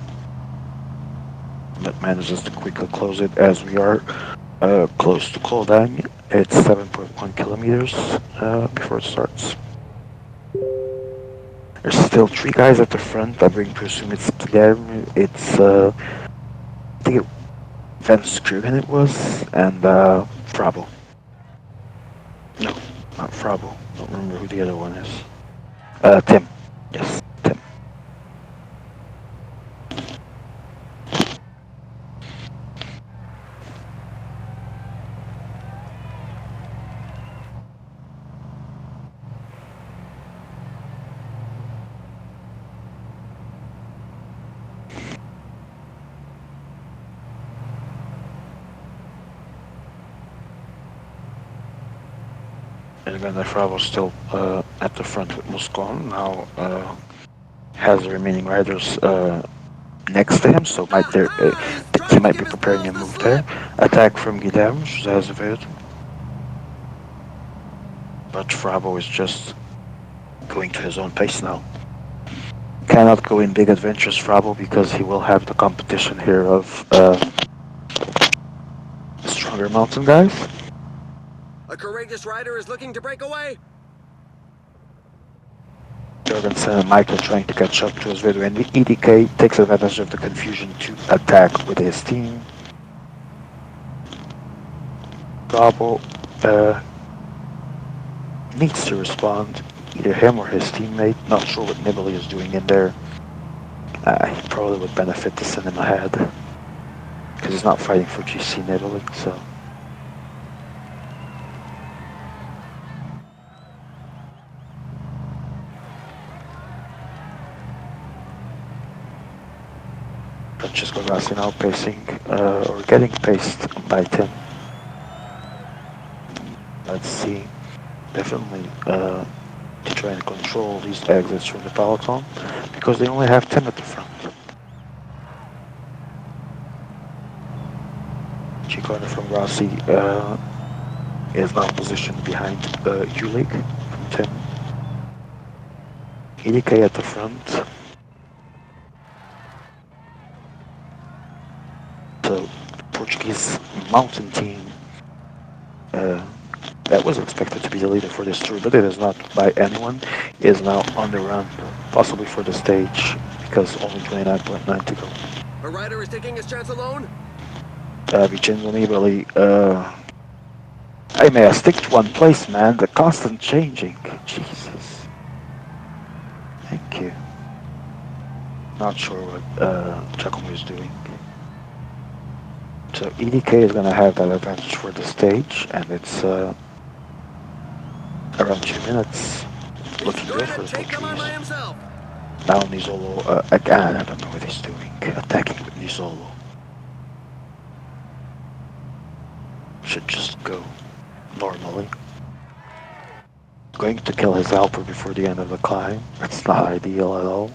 But manages to quickly close it as we are close to Koldang. It's 7.1 kilometers before it starts. There's still 3 guys at the front. I'm going to assume it's Guillermo. It's I think Van Skrugen it was, and Frabo. No, not Frabo. Don't remember who the other one is. Tim. Yes, Tim. And again, Frabo still at the front with Moscon. Now has the remaining riders next to him, so he might be preparing a move there. Attack from Guilherme, José Azevedo. But Frabo is just going to his own pace now. Cannot go in big adventures, Frabo, because he will have the competition here of stronger mountain guys. A courageous rider is looking to break away. Jorgensen and Michael trying to catch up to Azevedo, and EDK takes advantage of the confusion to attack with his team. Bravo needs to respond, either him or his teammate. Not sure what Nibali is doing in there. He probably would benefit to send him ahead, because he's not fighting for GC Nibali, so. Francesco Rossi now pacing, or getting paced by Tim. Let's see. Definitely to try and control these exits from the peloton, because they only have Tim at the front. Chicone from Rossi is now positioned behind Ulig from Tim. EDK at the front. So, Portuguese mountain team that was expected to be the leader for this tour, but it is not by anyone, is now on the run, possibly for the stage, because only 29.9 to go. A rider is taking his chance alone. Vincenzo Nibali, hey man, stick to one place, man, the constant changing, Jesus. Thank you. Not sure what Giacomo is doing. So EDK is going to have that advantage for the stage, and it's around 2 minutes. Looking good for the Portuguese. Now Nizolo, again, I don't know what he's doing. Attacking with Nizolo. Should just go normally. Going to kill his helper before the end of the climb. That's not ideal at all.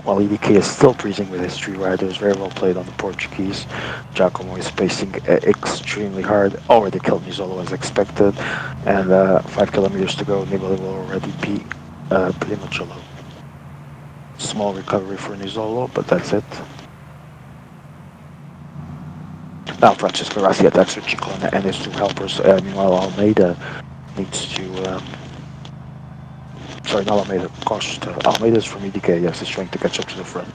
While EDK is still breezing with his 3 riders, very well played on the Portuguese. Giacomo is pacing extremely hard, already killed Nizolo as expected, and 5 kilometers to go, Nibali will already be pretty much alone. Small recovery for Nizolo, but that's it. Now Francesco Rossi attacks with Chicone and his 2 helpers, meanwhile Almeida needs to... Sorry, not Almeida, Costa. Almeida is from EDK, yes, he's trying to catch up to the front.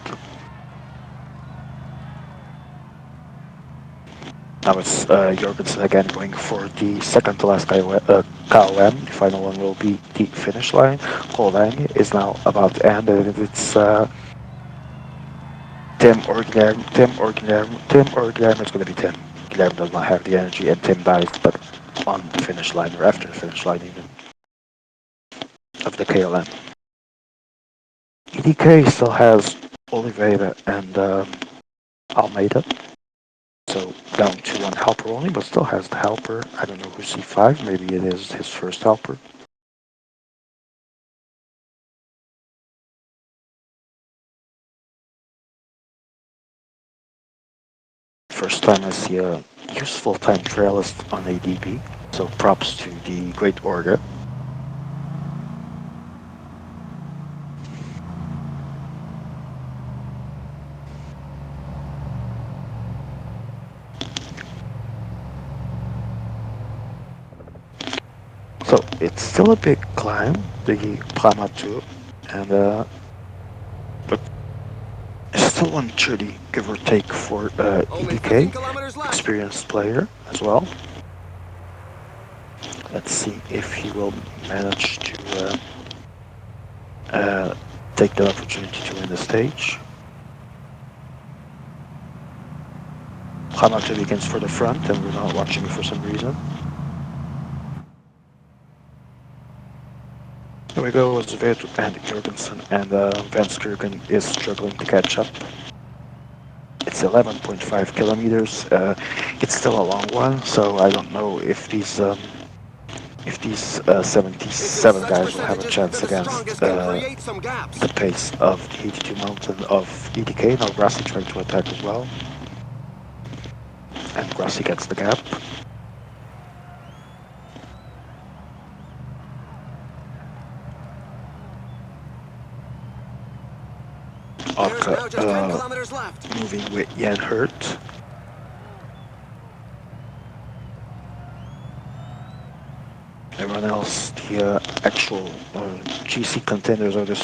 Now it's Jorgensen again going for the second to last KOM. The final one will be the finish line. Kolvang is now about to end, and it's Tim or Guilherme. It's going to be Tim. Guilherme does not have the energy, and Tim dies, but on the finish line, or after the finish line even, of the KLM. EDK still has Oliveira and Almeida. So down to 1 helper only, but still has the helper. I don't know who's C5, maybe it is his first helper. First time I see a useful time trailist on ADB, so props to the great Orga. So it's still a big climb, the Pramatu, and but it's still 130, give or take, for EDK, experienced player as well. Let's see if he will manage to take the opportunity to win the stage. Pramatu begins for the front, and we're not watching it for some reason. Here we go, Azevedo and Jorgensen, and Van Skirken is struggling to catch up. It's 11.5 kilometers. It's still a long one, so I don't know if these if these It's in 77 such guys will have a percentages chance that the against strongest can create some gaps. the pace of the 82 Mountain of EDK. Now Grassy trying to attack as well, and Grassy gets the gap. There's Otka now just 10 kilometers left. moving with Jan Hurt. Everyone else, the actual GC contenders or the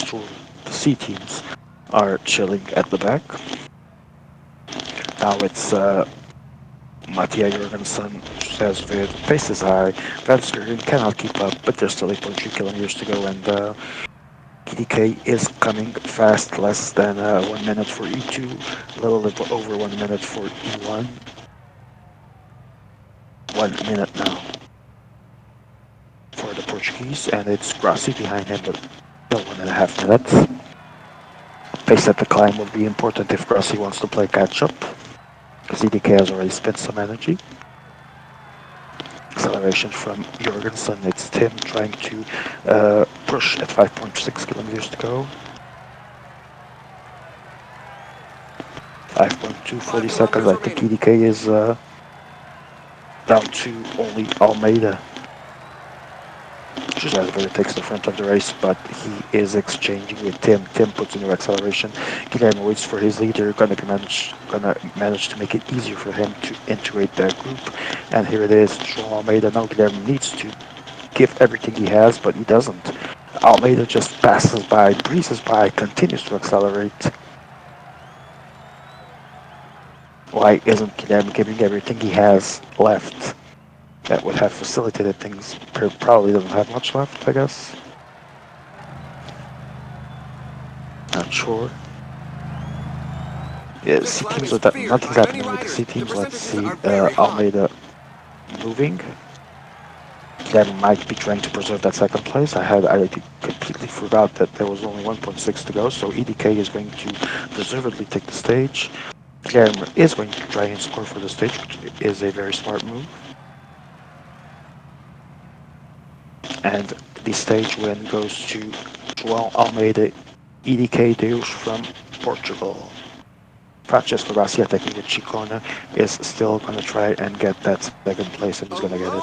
C teams are chilling at the back. Now it's Mattia Jorgensen says the pace is high. Vanskeren cannot keep up, but there's still 8.3 kilometers to go, and EDK is coming fast, less than 1 minute for E2, a little bit over 1 minute for E1. 1 minute now for the Portuguese, and it's Grassi behind him, but still 1.5 minutes. Pace at the climb will be important if Grassi wants to play catch up, because EDK has already spent some energy. Acceleration from Jorgensen, it's Tim trying to push at 5.6 kilometers to go. 5.2, 40 seconds. I think EDK is down to only Almeida. Jasper takes the front of the race, but he is exchanging with Tim. Tim puts a new acceleration. Guilherme waits for his leader, gonna manage to make it easier for him to integrate the group. And here it is, João Almeida. Now Guilherme needs to give everything he has, but he doesn't. Almeida just passes by, breezes by, continues to accelerate. Why isn't Guilherme giving everything he has left? That would have facilitated things. Probably doesn't have much left, I guess. Not sure. Yeah, C teams with that, nothing's happening with the C teams. Let's see Almeida moving. Guilherme might be trying to preserve that second place. I completely forgot that there was only 1.6 to go, so EDK is going to deservedly take the stage. Guilherme is going to try and score for the stage, which is a very smart move. And the stage win goes to João Almeida, EDK Deus from Portugal. Francesco Garcia taking the Chicona is still going to try and get that second place, and he's going to get it.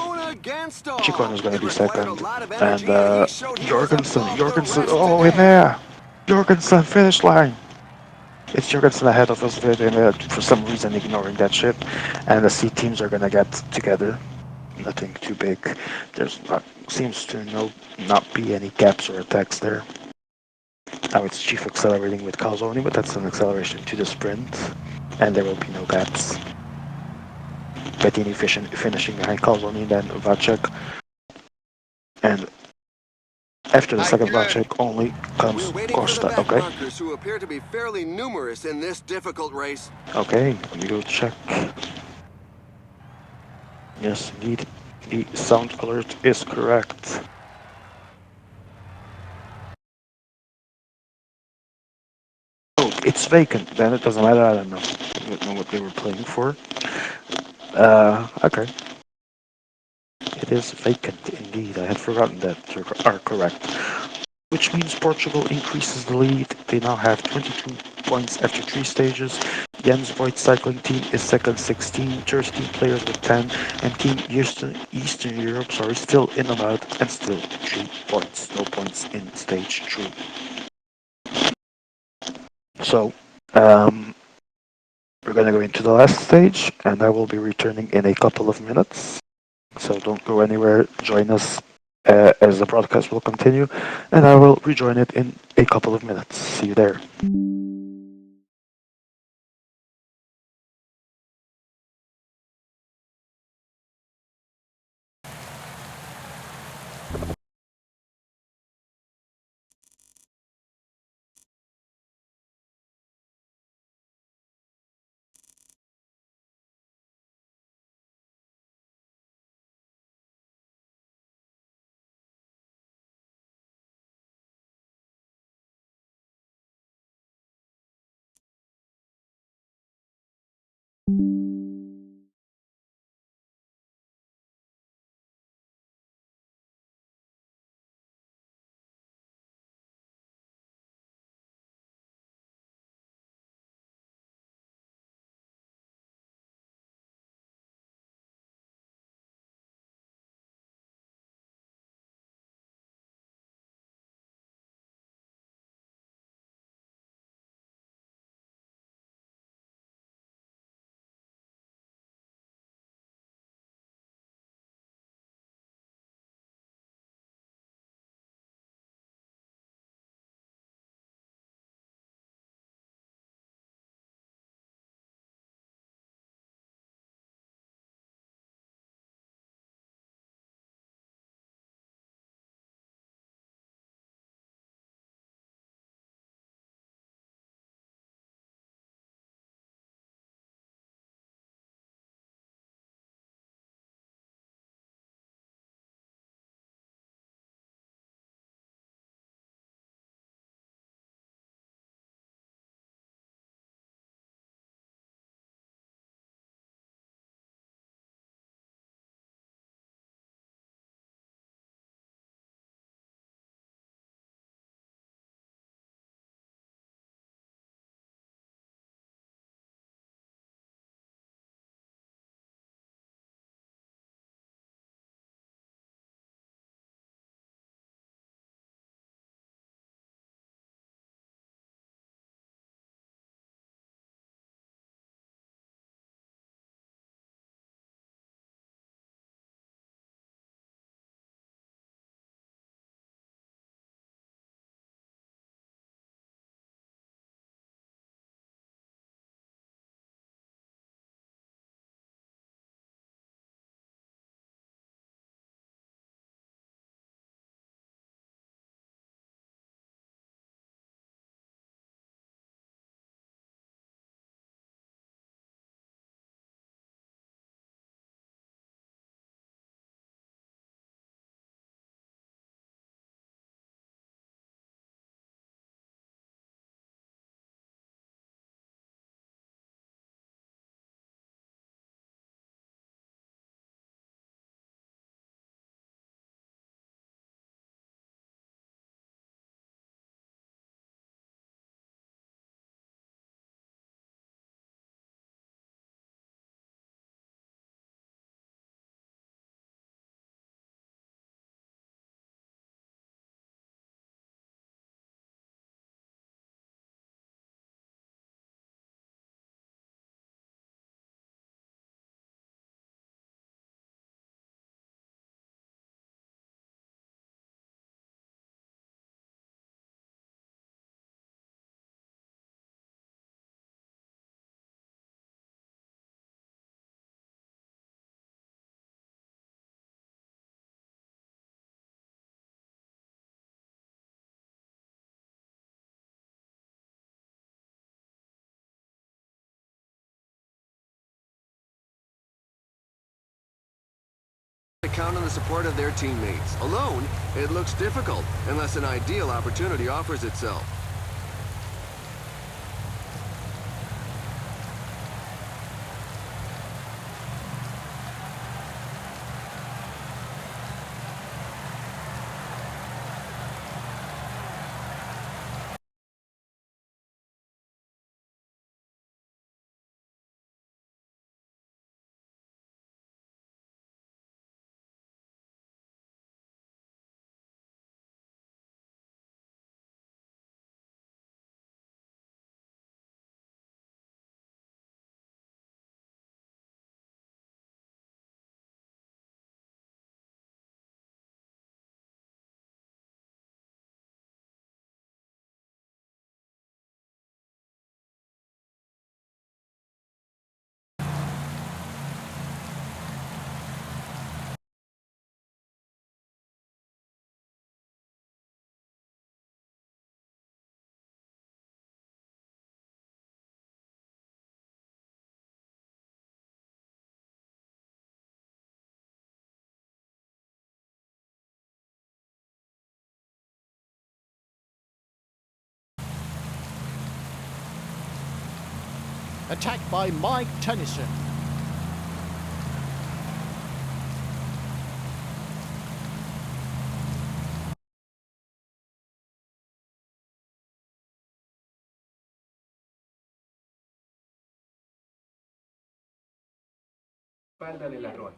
Chicona is going to be second, and Jorgensen, oh, in there! Jorgensen, finish line! It's Jorgensen ahead of us, for some reason ignoring that shit, and the C teams are going to get together. Nothing too big. There's seems to not be any gaps or attacks there. Now it's Chief accelerating with Calzoni, but that's an acceleration to the sprint, and there will be no gaps. Bettini finishing behind Calzoni, then Vacek, and after the second Vacek only comes Costa. Okay. Who appear to be fairly numerous in this difficult race. Okay, let me go check. Yes, indeed, the sound alert is correct. Oh, it's vacant. Then it doesn't matter. I don't know. I don't know what they were playing for. Okay. It is vacant indeed. I had forgotten that you are correct. Which means Portugal increases the lead. They now have 22 points after 3 stages. Jens Voigt cycling team is second, 16. 13 players with 10. And Team Eastern Europe, still in the mud and still 3 points. No points in stage 3. So, we're gonna go into the last stage, and I will be returning in a couple of minutes. So don't go anywhere. Join us as the broadcast will continue, and I will rejoin it in a couple of minutes. See you there. count on the support of their teammates. Alone, it looks difficult unless an ideal opportunity offers itself. Attacked by Mike Tennyson. Espalda del ladrón.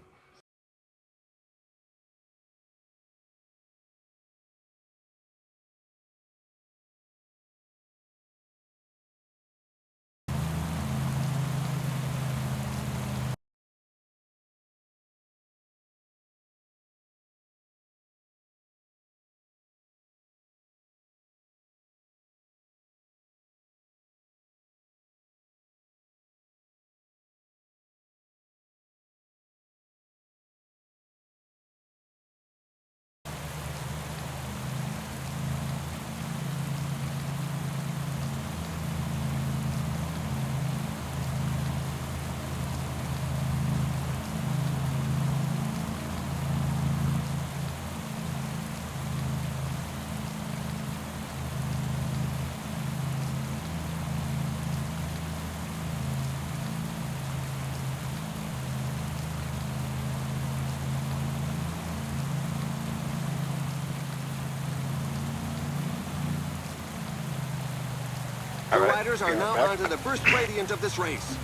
The riders are now onto the first gradient of this race.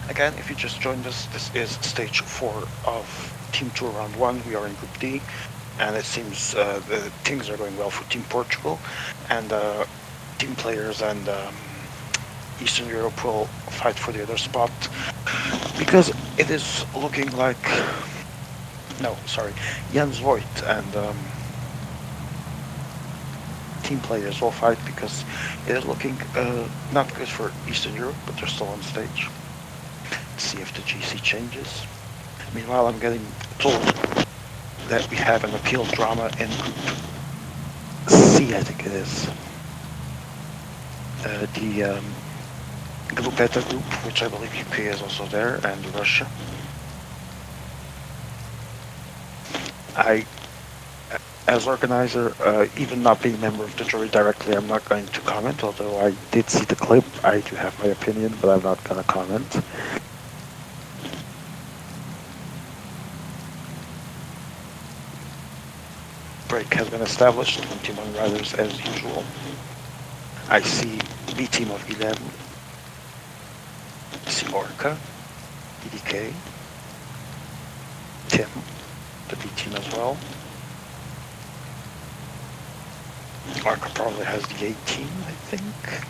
Again, if you just joined us, this is stage 4 of Team 2 round 1. We are in Group D, and it seems the things are going well for Team Portugal, and team players and Eastern Europe will fight for the other spot, because it is looking like, no, sorry, Jens Voigt and team players will fight, because it is looking not good for Eastern Europe, but they're still on stage. Let's see if the GC changes. Meanwhile, I'm getting told that we have an appeal drama in Group C, I think it is. The Group Beta group, which I believe UK is also there, and Russia. As organizer, even not being a member of the jury directly, I'm not going to comment, although I did see the clip. I do have my opinion, but I'm not going to comment. Break has been established, 21 riders as usual. I see B team of 11. I see Orca, EDK, Tim, the B team as well. Orca probably has the A team, I think.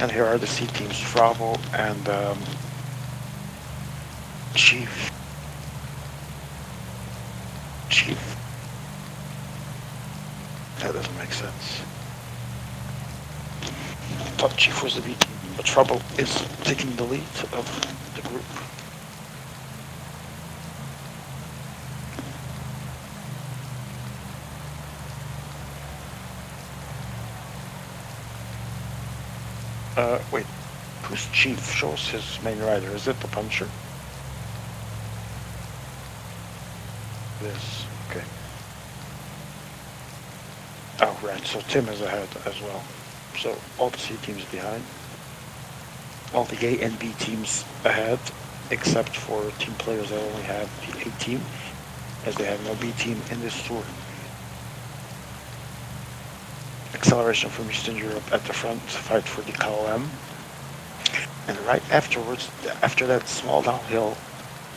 And here are the C teams, Bravo and Chief. That doesn't make sense. Thought Chief was the B team, but Trouble is taking the lead of the group. Wait, who's Chief? Shows his main rider. Is it the puncher? this. Okay. Oh, right, so Tim is ahead as well. So all the C teams behind. All the A and B teams ahead, except for team players that only have the A team, as they have no B team in this tour. Acceleration from Eastern Europe at the front, fight for the KOM. And right afterwards, after that small downhill,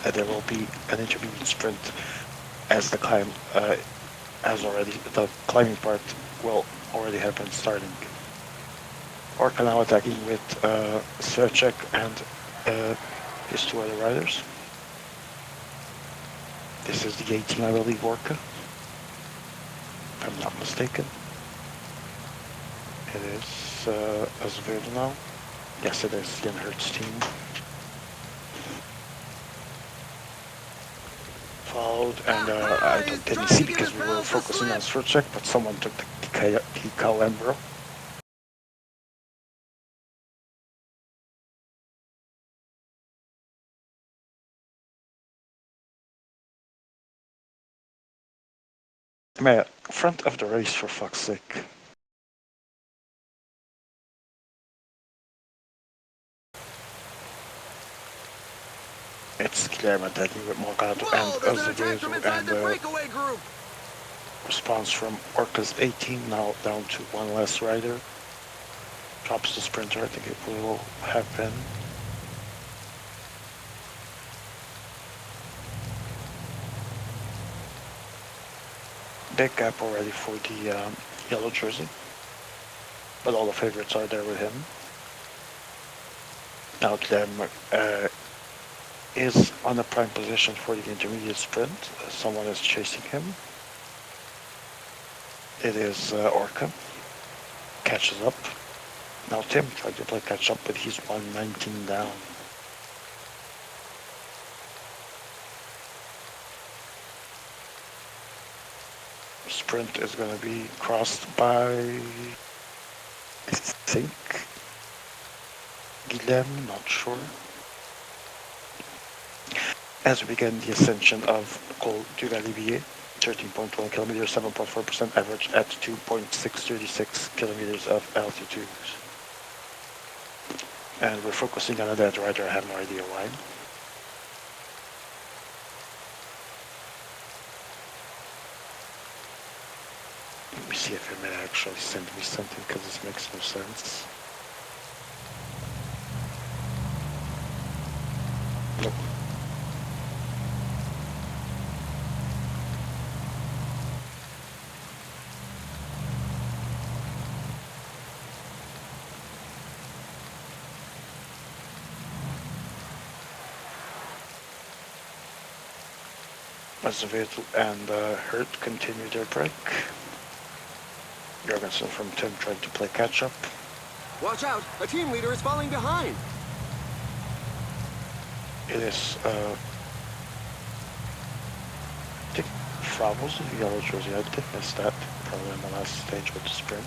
there will be an intermediate sprint as the climb the climbing part will already have been starting. Orca now attacking with Sverchek and his two other riders. This is the 18, I believe, Orca, if I'm not mistaken. It is Azevedo now. Yes, it is Jan Hertz team. Followed, and I didn't see because we were focusing on Sverchek, but someone took the KLM, bro. Man, front of the race, for fuck's sake. It's Guilherme attacking with Morgado and Azevedo, and response from Orca's 18, now down to one less rider. Drops the sprinter, I think it will have been. Big gap already for the yellow jersey, but all the favorites are there with him. Now Guilherme is on a prime position for the intermediate sprint. Someone is chasing him. It is Orca. Catches up. Now Tim tried to play catch up, but he's 119 down. Sprint is going to be crossed by, I think, Guilherme, not sure. As we begin the ascension of Col du Galibier, 13.1 kilometers, 7.4% average at 2.636 kilometers of altitude. And we're focusing on a dead rider, I have no idea why. Let me see if it may actually send me something, because this makes no sense. Nope. Azevedo and Hurt continue their break. Jorgensen from Tim tried to play catch up. Watch out! A team leader is falling behind! It is, I think Fravo's the yellow jersey. I did miss that probably in the last stage with the sprint.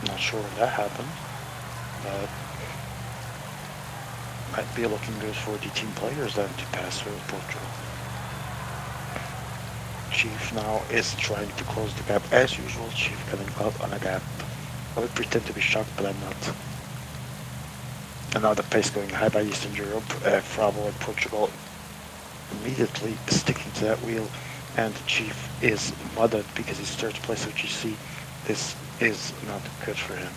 Not sure when that happened, but might be looking good for the team players then to pass through Portugal. Chief now is trying to close the gap as usual. Chief getting caught on a gap. I would pretend to be shocked, but I'm not. And now the pace going high by Eastern Europe. Fravo and Portugal immediately sticking to that wheel, and Chief is mudded because he's third place of GC. This is not good for him.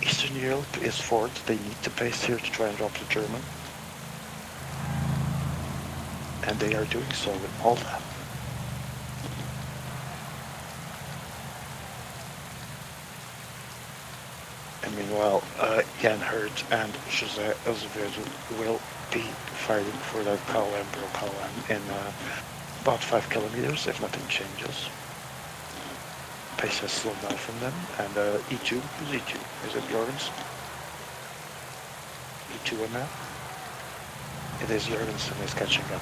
Eastern Europe is fourth. They need to pace here to try and drop the German. And they are doing so with Malta. And meanwhile, Jan Hurt and José Azevedo will be fighting for that KOM, Bro KOM in about 5 kilometers if nothing changes. Pace has slowed down from them, and E2, who's E2? Is it Jorgensen? E2 in now? It is Jorgensen is catching up.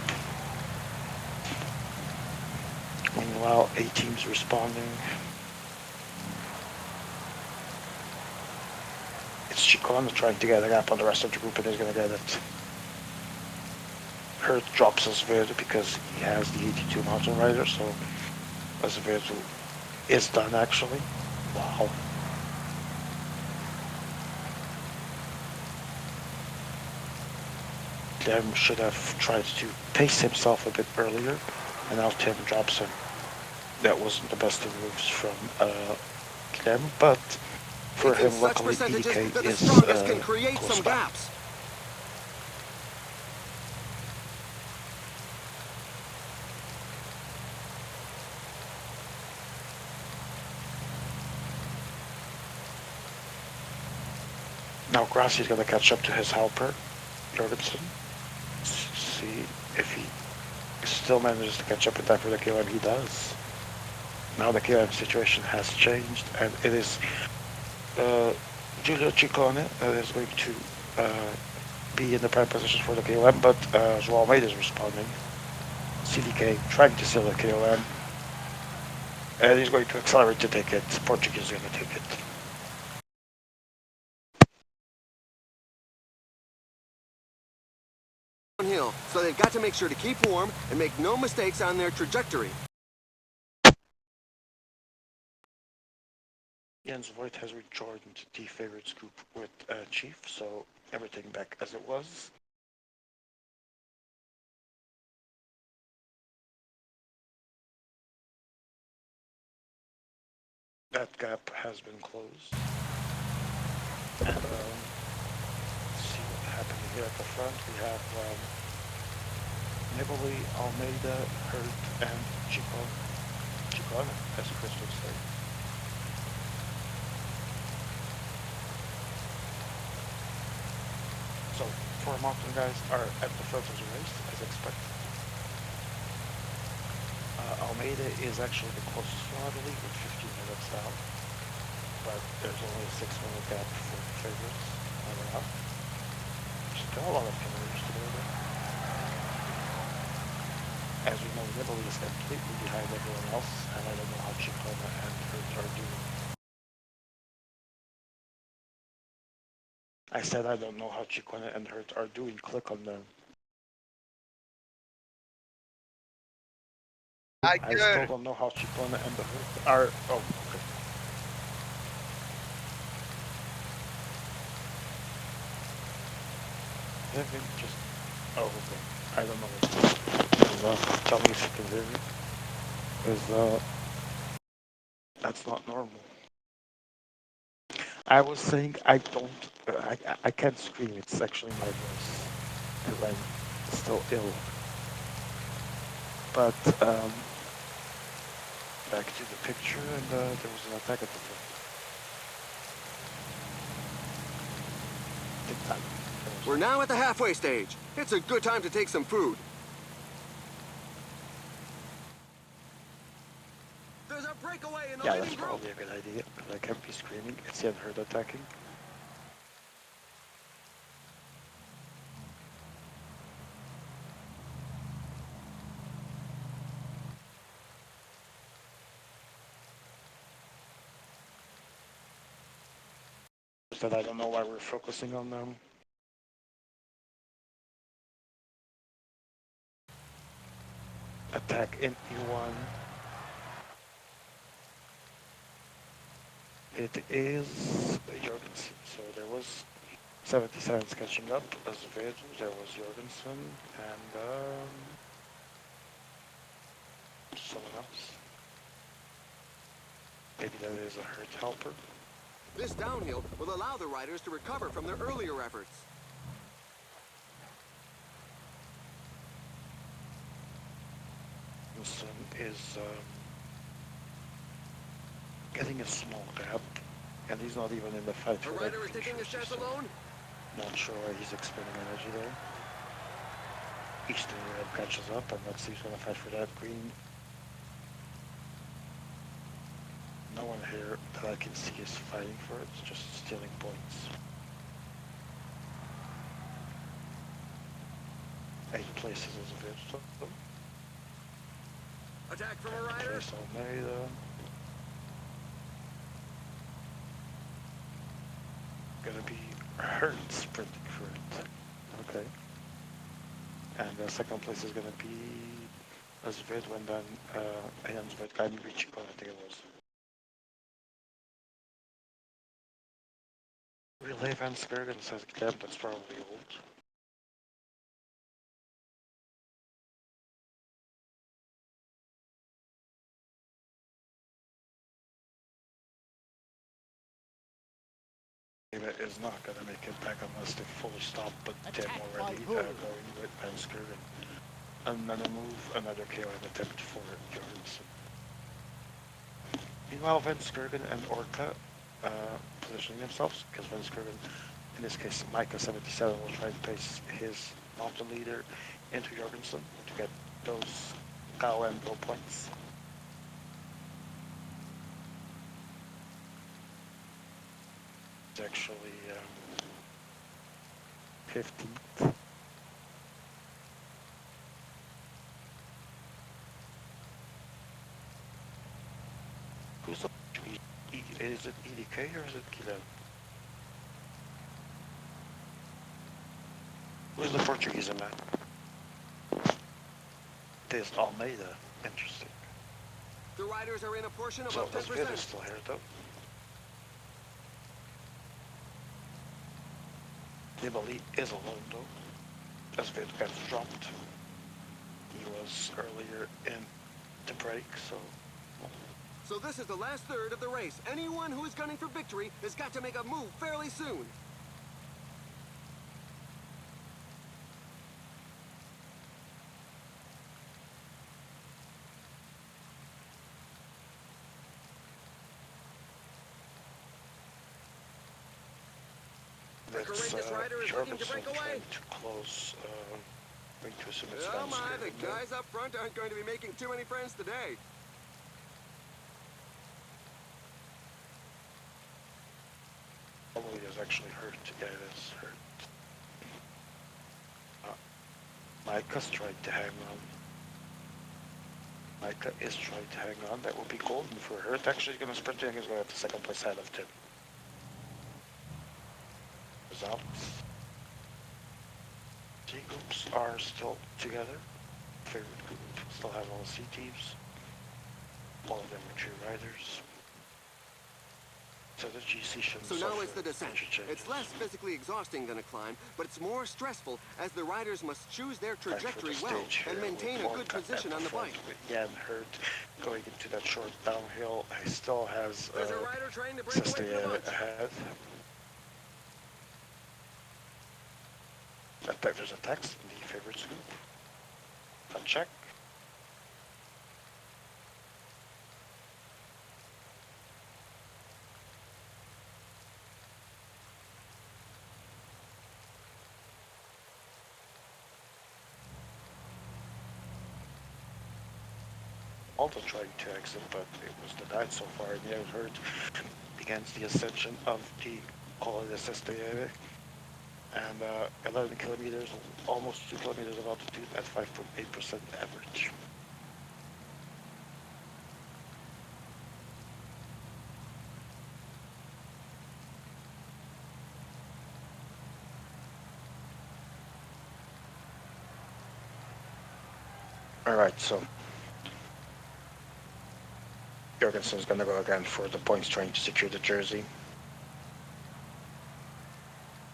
Meanwhile, A team's responding. It's Chicone trying to get a gap on the rest of the group, and he's going to get it. Hurt drops Azevedo because he has the 82 mountain rider, so Azevedo is done actually. Wow. Clem should have tried to pace himself a bit earlier, and now Tim drops him. That wasn't the best of moves from Clem, but for It's in him, such luckily percentages PDK that the is strongest can create close some by. gaps. Now Grassi's gonna catch up to his helper, Jorgensen. See if he still manages to catch up in time for the KOM. He does. Now the KOM situation has changed, and it is Giulio Ciccone that is going to be in the prime position for the KOM, but Joao Almeida is responding. CDK trying to steal the KOM, and he's going to accelerate to take it. Portuguese is going to take it. Downhill, so they've got to make sure to keep warm and make no mistakes on their trajectory. Jens Voigt has rejoined the favorites group with Chief, so everything back as it was. That gap has been closed. And let's see what's happening here at the front. We have Nibali, Almeida, Hurt, and Chicone, as Chris would say. So, four mountain guys are at the front of the race, as expected. Almeida is actually the closest one, I believe, with 15 minutes now. But there's only a 6-minute gap for the favorites. Around. Still a lot of kilometers to go there. As we know, Nibali is completely behind everyone else, and I don't know how Chicone and Hurt are doing. I said I don't know how Chicone and Hurt are doing. Click on them. I still don't know how Chicone and the Hurt are. Oh, okay. Just. Oh, okay. I don't know what. Tell me if you can hear me. Because that's not normal. I was saying I don't. I can't scream. It's actually my voice because I'm still ill. But back to the picture, and there was an attack at the front. We're now at the halfway stage. It's a good time to take some food. There's a breakaway in the Yeah, leading that's group. probably a good idea. I can't be screaming. It's the Herd attacking. That I don't know why we're focusing on them. Attack in E1. It is Jorgensen. So there was 77 catching up as Vedu. There was Jorgensen and someone else. Maybe that is a Hurt helper. This downhill will allow the riders to recover from their earlier efforts. Jorgensen is getting a small gap, and he's not even in the fight The for rider is that. taking his chance alone. Not sure why he's expending energy there. Eastern Red catches up, and let's see who's going to fight for that. Green. No one here that I can see is fighting for it, it's just stealing points. 8 places is a bit. Attack from a rider. Place Almeida. Gonna be Hurt sprinting for it. Okay. And the second place is going to be Svid, and then Ian Svid, Klein Richiko, I think it was. Relay Van Skurgen says Gleb, that's probably old. Is not going to make it back unless they fully stop, but Tim already going with Van Skurgen. Another move, another KO attempt for Jorgensen. Meanwhile, Van Skurgen and Orca positioning themselves, because Van Skurgen, in this case Micah 77, will try and place his mountain leader into Jorgensen to get those KOM goal points. It's actually 15th. Who's the is it EDK or is it Kilo? Who's the Portuguese man? It is Almeida. Interesting. The riders are in a portion So above 10%. Svid is still here though. Nibali is alone though. Svid got dropped. He was earlier in the break, so. So this is the last third of the race. Anyone who is gunning for victory has got to make a move fairly soon. That's Jorgensen trying to close, going to assume it's Oh my, the guys up front aren't going to be making too many friends today. Probably is actually hurt. Yeah, it is hurt. Micah's trying to hang on. Micah is trying to hang on. That will be golden for her. It's actually going to sprint in. He's going to have the second place ahead of Tim. Results. C groups are still together. Favorite group still have all the C teams. All of them are true riders. So the GC shouldn't So now suffer it's the descent. It's less physically exhausting than a climb, but it's more stressful as the riders must choose their trajectory well and maintain a good position on the bike. With Jan Hurt going into that short downhill, he still has There's a rider trying to break away from the bunch. ahead. There's a text in the favorite scoop. Uncheck. Also trying to exit, but it was denied so far. And Jan Hurt begins the ascension of the Col de Sestiere. And 11 kilometers, almost 2 kilometers of altitude at 5.8% average. Alright, so Jorgensen's gonna go again for the points trying to secure the jersey.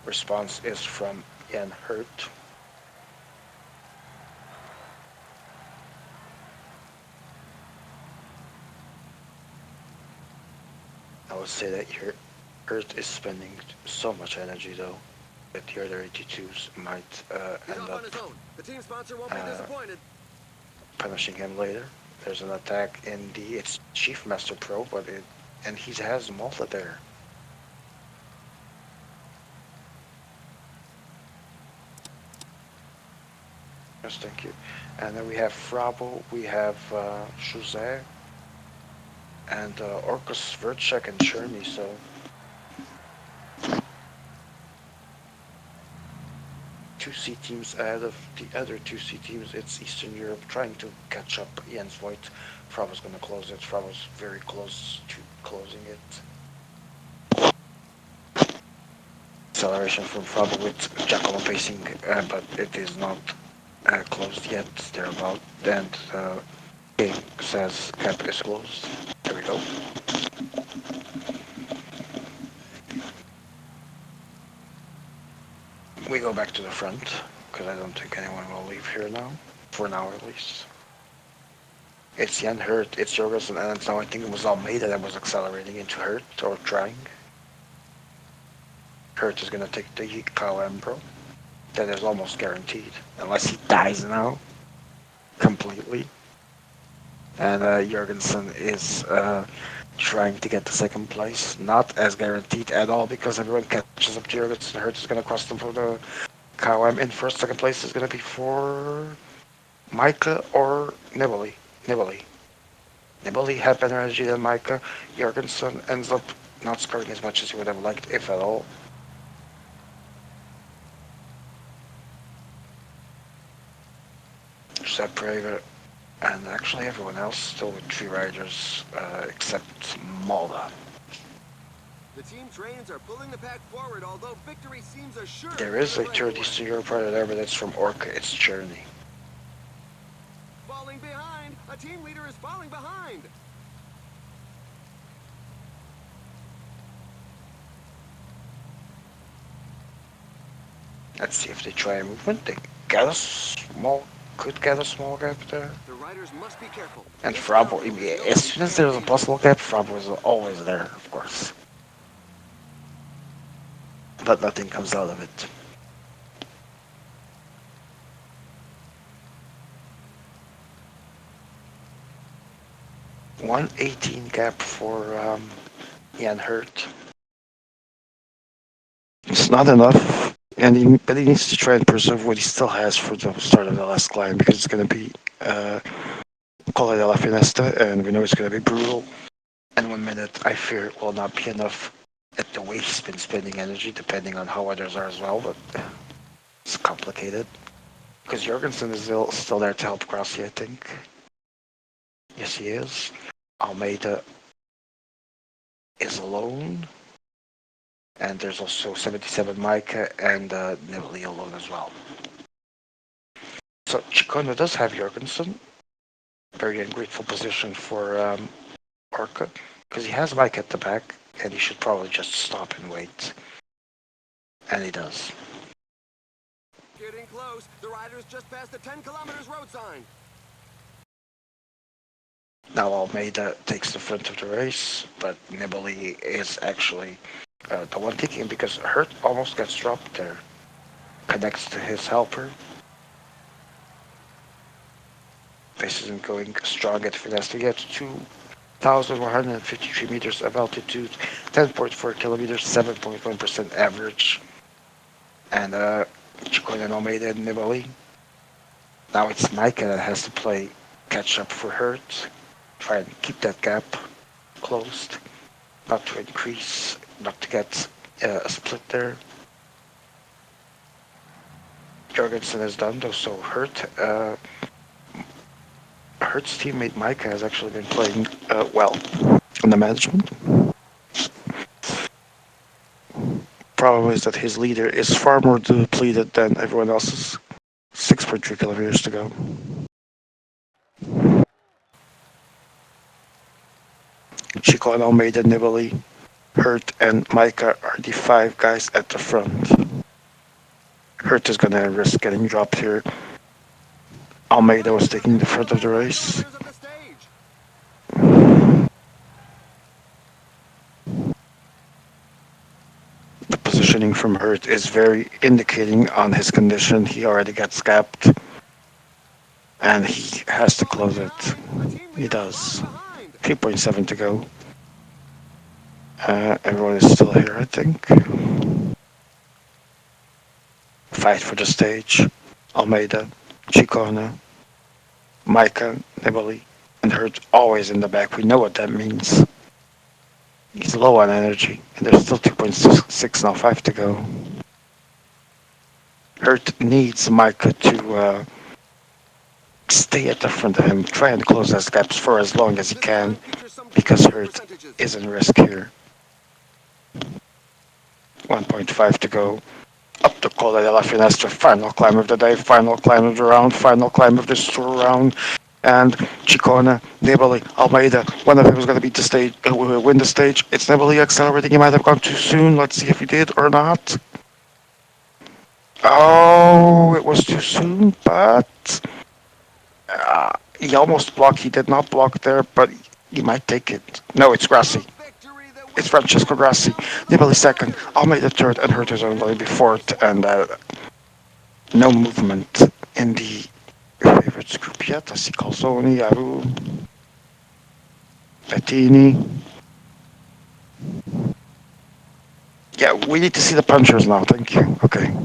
Response is from Jan Hurt. I would say that Hurt is spending so much energy though that the other 82s might end up The team sponsor won't be disappointed. punishing him later. There's an attack in it's Chief Master Pro, but and he has Malta there. Yes, thank you. And then we have Frabo, we have Jose, and Orcus, Verchek, and Cherny, so. Two C teams ahead of the other two C teams. It's Eastern Europe trying to catch up Jens Voigt. Frabo's going to close it. Frabo's very close to closing it. Acceleration from Frabo with Giacomo pacing, but it is not closed yet. They're about, and King says cap is closed. There we go. We go back to the front, because I don't think anyone will leave here now. For now, at least. It's Jan Hurt, it's Jorgensen, and it's now I think it was Almeida that was accelerating into Hurt, or trying. Hurt is gonna take the KOM, bro. That is almost guaranteed. Unless he dies now. Completely. And Jorgensen is trying to get the second place. Not as guaranteed at all because everyone catches up to Jorgensen. Hurt is gonna cross them for the KOM in first. Second place is gonna be for Micah or Nibali. Nibali. Nibali had better energy than Micah. Jorgensen ends up not scoring as much as he would have liked, if at all. Separator, and actually everyone else still with 3 riders except Malda. The team trains are pulling the pack forward, although victory seems assured. There is a third Eastern Europe rider there, but it's from Orca. It's Journey. Falling behind. A team leader is falling behind. Let's see if they try a movement. They get a small, could get a small gap there. The riders must be careful. And Frabo, as soon as there's a possible gap, Frabo is always there, of course. But nothing comes out of it. $118 gap for Jan Hurt. It's not enough, but he needs to try and preserve what he still has for the start of the last climb because it's going to be Colla della Finestra, and we know it's going to be brutal. And 1 minute, I fear it will not be enough at the way he's been spending energy, depending on how others are as well, but it's complicated. Because Jorgensen is still there to help Grassi, I think. Yes, he is. Almeida is alone. And there's also 77 Micah and Nibali alone as well. So Chicone does have Jorgensen. Very ungrateful position for Orca. Because he has Mike at the back, and he should probably just stop and wait. And he does. Getting close. The riders just passed the 10 kilometers road sign. Now Almeida takes the front of the race, but Nibali is actually the one taking because Hurt almost gets dropped there. Connects to his helper. This isn't going strong at Finesse yet. 2,153 meters of altitude, 10.4 kilometers, 7.1% average. And Chicone and Almeida and Nibali. Now it's Micah that has to play catch up for Hurt. Try and keep that gap closed. Not to increase, not to get a split there. Jorgensen is done though, so Hurt's teammate Micah has actually been playing well in the management. Problem is that his leader is far more depleted than everyone else's. 6.3 kilometers to go. Chico and Almeida, Nibali, Hurt, and Micah are the 5 guys at the front. Hurt is gonna risk getting dropped here. Almeida was taking the front of the race. The positioning from Hurt is very indicating on his condition. He already got scapped. And he has to close it. He does. 3.7 to go. Everyone is still here, I think. Fight for the stage. Almeida, Chicone, Micah, Nibali, and Hurt always in the back. We know what that means. He's low on energy, and there's still 2.6 now, 5 to go. Hurt needs Micah to stay at the front of him, try and close those gaps for as long as he can, because Hurt is in risk here. 1.5 to go. Up the Cola de la Finestra, final climb of the day, final climb of the round, final climb of this tour round. And Chicone, Nibali, Almeida, one of them was going to beat the stage, win the stage. It's Nibali accelerating. He might have gone too soon. Let's see if he did or not. Oh, it was too soon, but he almost blocked. He did not block there, but he might take it. No, it's Grassi. It's Francesco Grassi. Nibali second, Almeida third, and Herter's only be fourth. And no movement in the favorites group yet. I see Calzoni, Aru, Bettini. Yeah, we need to see the punchers now. Thank you. Okay.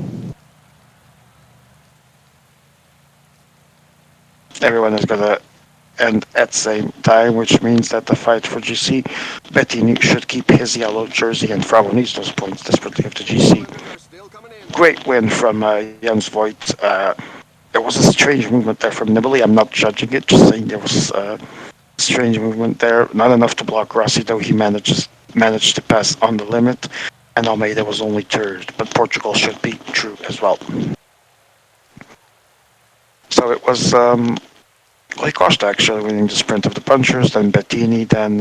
Everyone is gonna end at the same time, which means that the fight for GC, Bettini should keep his yellow jersey and Fravo needs those points desperately of the GC. Great win from Jens Voigt. There was a strange movement there from Nibali. I'm not judging it, just saying there was strange movement there. Not enough to block Rossi, though he managed to pass on the limit. And Almeida was only third, but Portugal should be true as well. So it was Clay Costa actually winning the sprint of the punchers, then Bettini, then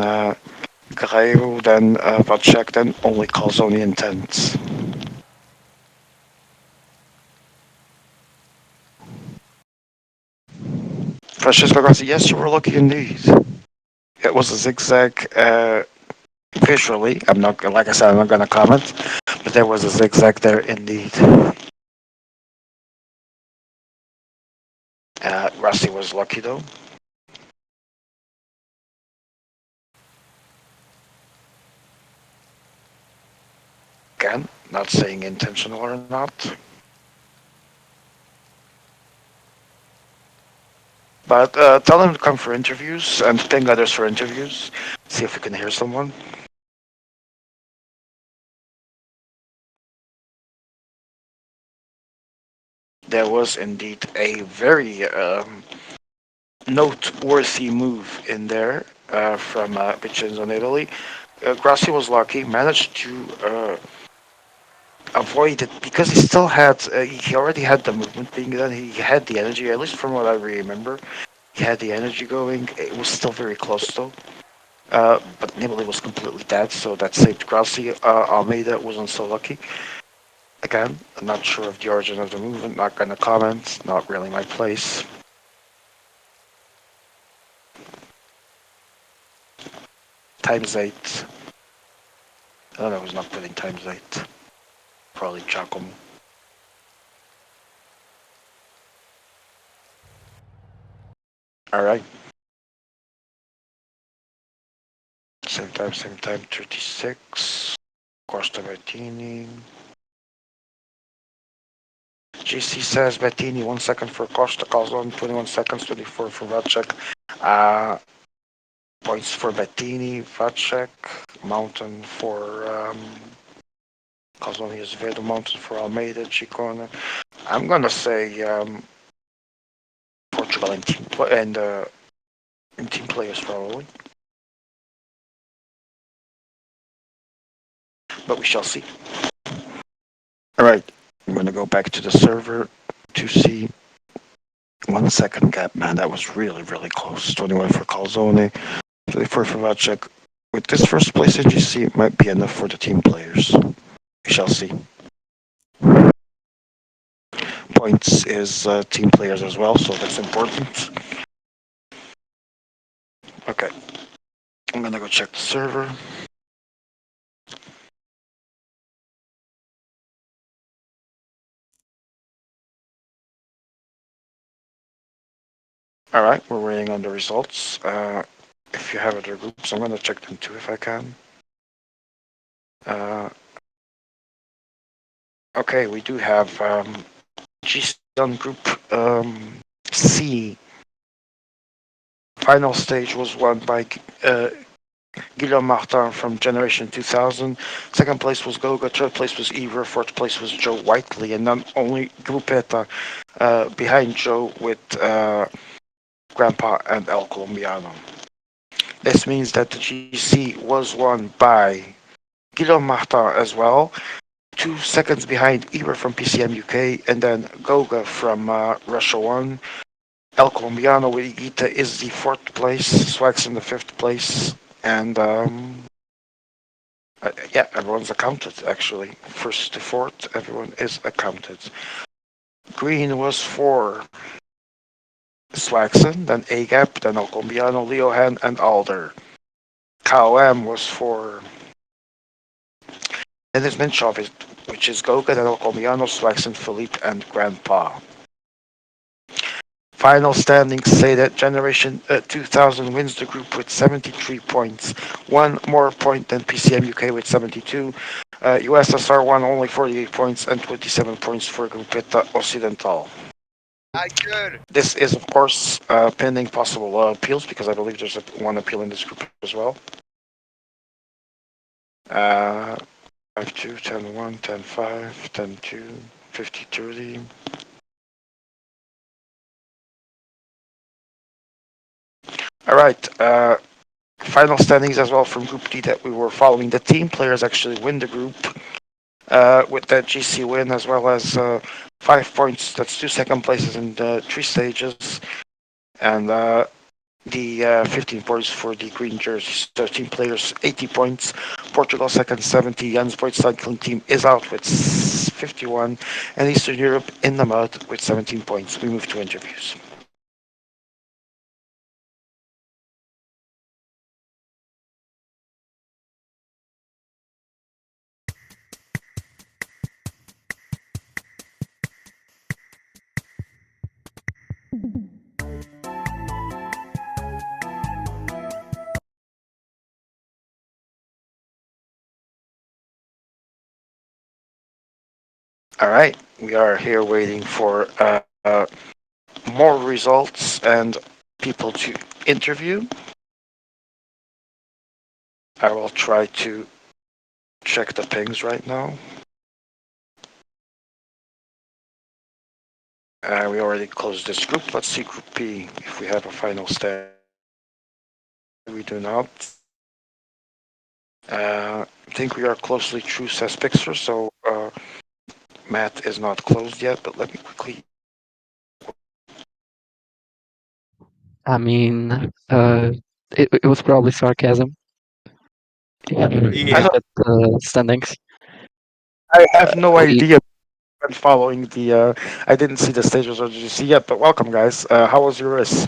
Guerreiro, then Vacek, then only Calzoni in 10th. Francesco Grassi, yes, you were lucky indeed. It was a zigzag visually. I'm not, like I said, I'm not going to comment, but there was a zigzag there indeed. Rossi was lucky though. Again, not saying intentional or not. But tell them to come for interviews and ping others for interviews. See if we can hear someone. There was indeed a very noteworthy move in there from Vincenzo in Italy. Grassi was lucky, managed to avoid it because he still had, he already had the movement being done. He had the energy, at least from what I remember. He had the energy going. It was still very close though. But Nibali was completely dead, so that saved Grassi. Almeida wasn't so lucky. Again, I'm not sure of the origin of the movement, not gonna comment, not really my place. Times 8. Oh no, I was not putting times 8. Probably Giacomo. Alright. Same time, 36. Costa Bettini. GC says Bettini, 1 second for Costa, Calzone, 21 seconds, 24 for Vacek. Points for Bettini, Vacek, Mountain for Calzone Azevedo, Mountain for Almeida, Chicone. I'm gonna say Portugal and team players probably, but we shall see. All right, I'm gonna go back to the server to see 1 second gap. Man, that was really close. 21 for Calzone, 24 for Vacek. With this first place NGC, it might be enough for the team players. We shall see. Points is team players as well, so that's important. Okay, I'm gonna go check the server. All right, we're waiting on the results. If you have other groups, I'm gonna check them too if I can. Uh, okay, we do have G-Sun Group C. Final stage was won by Guillaume Martin from Generation 2000. Second place was Goga. Third place was Ever. Fourth place was Joe Whiteley. And then only Grupeta behind Joe with Grandpa and El Colombiano. This means that the GC was won by Guillaume Martin as well, 2 seconds behind Eber from PCM UK, and then Goga from Russia 1. El Colombiano with Igita is the fourth place, Swags in the fifth place, and yeah, everyone's accounted actually. First to fourth, everyone is accounted. Green was for Swagson, then Agap, then El Colombiano, Leohan, and Alder. KOM was for Dennis Minchov, which is Goga, then El Colombiano, Swagson, Philippe, and Grandpa. Final standings say that Generation 2000 wins the group with 73 points, one more point than PCM UK with 72. USSR won only 48 points and 27 points for Gruppetta Occidental. Tiger. This is, of course, pending possible appeals because I believe there's one appeal in this group as well. 5-2, 10-1, 10-5, 10-2, 50-30. All right. Final standings as well from Group D that we were following. The team players actually win the group with that GC win, as well as 5 points. That's two second places in the three stages, and the 15 points for the green jerseys. So team players 80 points. Portugal second 70. Jan's Boyd cycling team is out with 51, and Eastern Europe in the mud with 17 points. We move to interviews. All right, we are here waiting for more results and people to interview. I will try to check the pings right now. We already closed this group. Let's see Group P if we have a final stand. We do not. I think we are closely through, says Pixar, so Matt is not closed yet, but let me quickly. I mean, it was probably sarcasm. If you I, Yeah. look at the standings. I have no We idea. I'm following the. I didn't see the stages or GC yet, but welcome, guys. How was your race?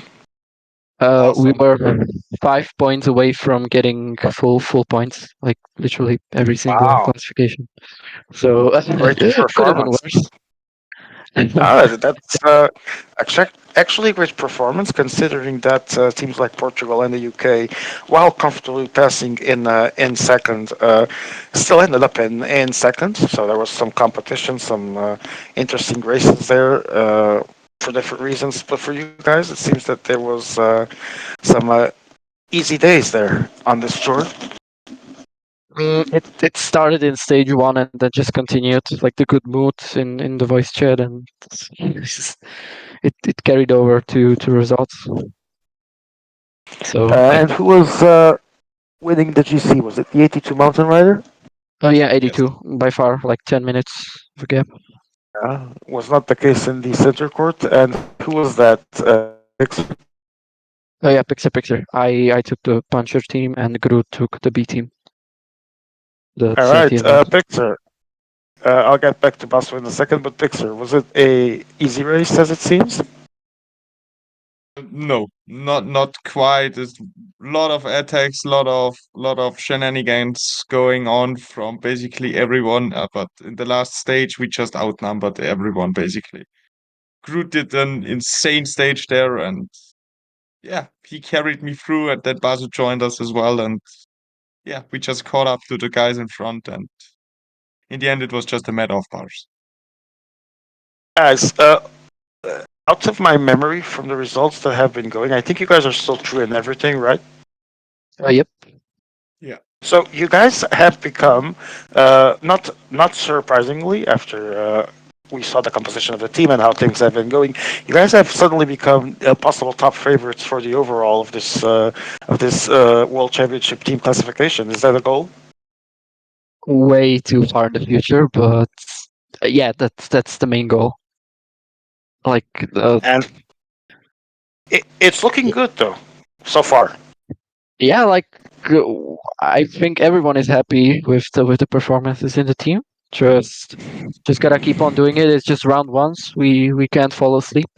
we Awesome. were 5 points away from getting full points, like literally every single Wow, classification. So great could have been performance. worse. That's actually a great performance considering that teams like Portugal and the UK, while comfortably passing in second, still ended up in second. So there was some competition, some interesting races there for different reasons. But for you guys, it seems that there was some easy days there on this tour. It started in stage one and then just continued, like the good mood in the voice chat, and it carried over to results. So And who was winning the GC? Was it the 82 Mountain Rider? oh yeah, Yes. 82 by far, like 10 minutes of a gap. Was not the case in the center court. And who was that? Oh yeah, picture. I took the puncher team and Groot took the B team, the All right, safety and mid. Pixar. I'll get back to Basso in a second, but Pixar, was it a easy race as it seems? No, not quite. There's a lot of attacks, lot of shenanigans going on from basically everyone. But in the last stage, we just outnumbered everyone basically. Groot did an insane stage there, and yeah, he carried me through. And then Basu joined us as well, and yeah, we just caught up to the guys in front. And in the end, it was just a matter of bars. Guys, out of my memory from the results that have been going, I think you guys are still true in everything, right? Yep. Yeah. So you guys have become, not surprisingly, after we saw the composition of the team and how things have been going, you guys have suddenly become possible top favorites for the overall of this World Championship team classification. Is that a goal? way too far in the future, but yeah, that's the main goal. Like, And it's looking good though, so far. yeah, like uh, I think everyone is happy with the performances in the team. Just just gotta keep on doing it. It's just round ones. We can't fall asleep.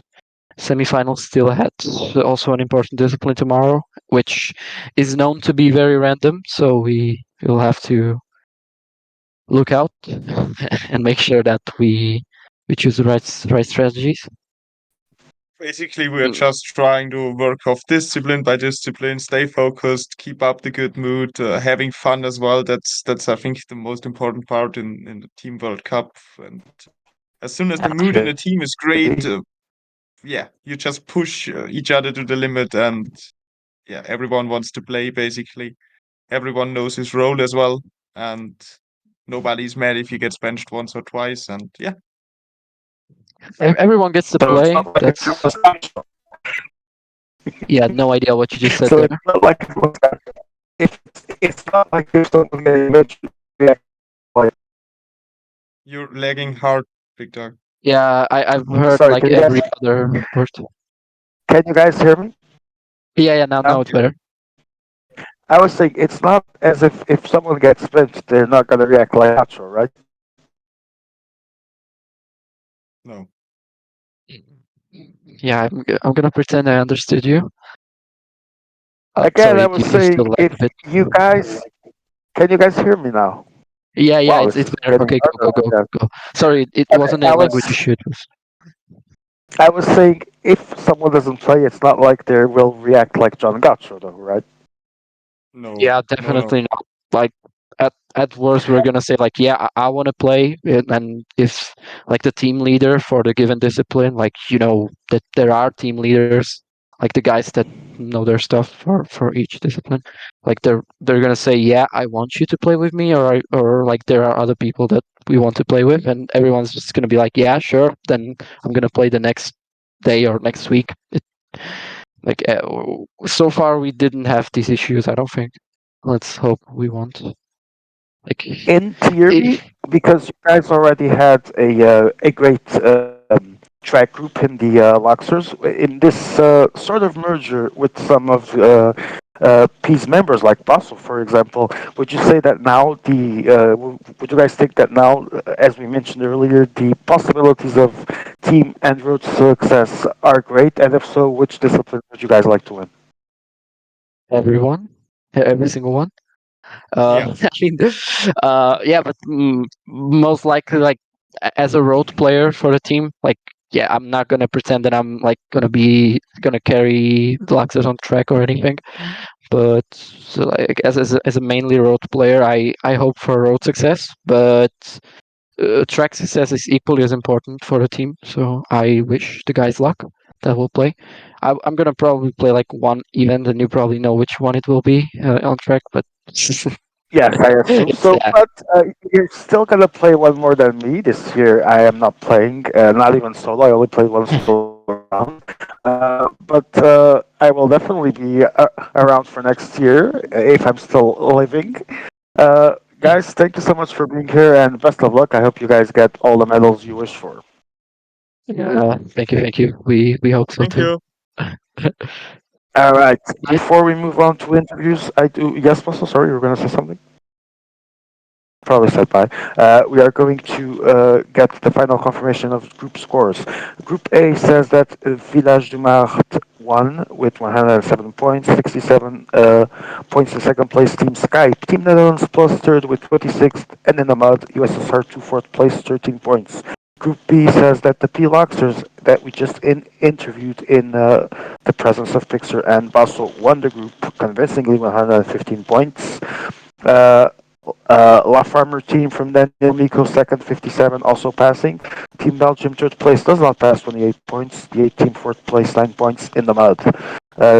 Semifinals still ahead. Also an important discipline tomorrow, which is known to be very random. So we will have to look out and make sure that we choose the right strategies. Basically, we are Mm, just trying to work off discipline by discipline, stay focused, keep up the good mood, having fun as well. That's I think the most important part in the Team World Cup. And as soon as the mood in the team is great, yeah, you just push each other to the limit, and yeah, everyone wants to play. Basically, everyone knows his role as well, and nobody's mad if he gets benched once or twice. And yeah, Everyone gets to So it's play. not like it That's was. yeah, no idea what you just said So it's there. not like it was. If it's not like if someone's getting mentioned, react like. you're lagging hard, Big Dog. Yeah, I've heard Sorry, like can you every guys other word. hear me Yeah, now now? it's better. I was saying it's not as if someone gets benched, they're not gonna react like natural, right? No. Yeah, I'm gonna pretend I understood you. Again, I Sorry, was you still saying lag a if bit. you guys can you guys hear me now? Yeah, Wow, this it's is better. getting Okay, harder. go, go. Sorry, it Okay, wasn't a language you should use. I was saying if someone doesn't play, it's not like they will react like John Gaucho, though, right? No, Yeah, no, no. definitely not. Like at worst, we're gonna say like, yeah, I want to play, and if like the team leader for the given discipline, like that there are team leaders, like the guys that know their stuff for each discipline, like they're gonna say, yeah, I want you to play with me, or like there are other people that we want to play with, and everyone's just gonna be like, yeah, sure, then I'm gonna play the next day or next week. Like so far, we didn't have these issues. I don't think. Let's hope we won't. Like, In theory, if because you guys already had a great track group in the Luxors, in this sort of merger with some of P's members, like Basel, for example, would you say that now would you guys think that now, as we mentioned earlier, the possibilities of team and road success are great, and if so, which discipline would you guys like to win? everyone, every single one. Yeah. I mean, yeah, but most likely, like as a road player for the team, like yeah, I'm not gonna pretend that I'm like gonna carry the Luxors on track or anything. But so, like as a mainly road player, I hope for road success, but track success is equally as important for the team. So I wish the guys luck that will play. I'm gonna probably play like one event, and you probably know which one it will be on track. But Yes, I assume it's so. But you're still gonna play one more than me this year. I am not playing, not even solo. I only played one solo round. But I will definitely be around for next year if I'm still living. Guys, thank you so much for being here, and best of luck. I hope you guys get all the medals you wish for. thank you, thank you. We hope so Thank too. you. All right. Nice. Before we move on to interviews, I do. Yes, Muscle. Sorry, you were gonna say something. Probably said bye. We are going to get the final confirmation of group scores. Group A says that Village du Mart won with 107 points, 67 points in second place. Team Skype, Team Netherlands plus third with 26th, and in the mud, USSR 2 fourth place, 13 points. Group B says that the P-Loxers that we just interviewed in the presence of Pixar and Basel won the group convincingly 115 points. Uh, La Farmer team from Daniel Miko second, 57, also passing. Team Belgium third place does not pass, 28 points. The 8 team fourth place, 9 points in the mud.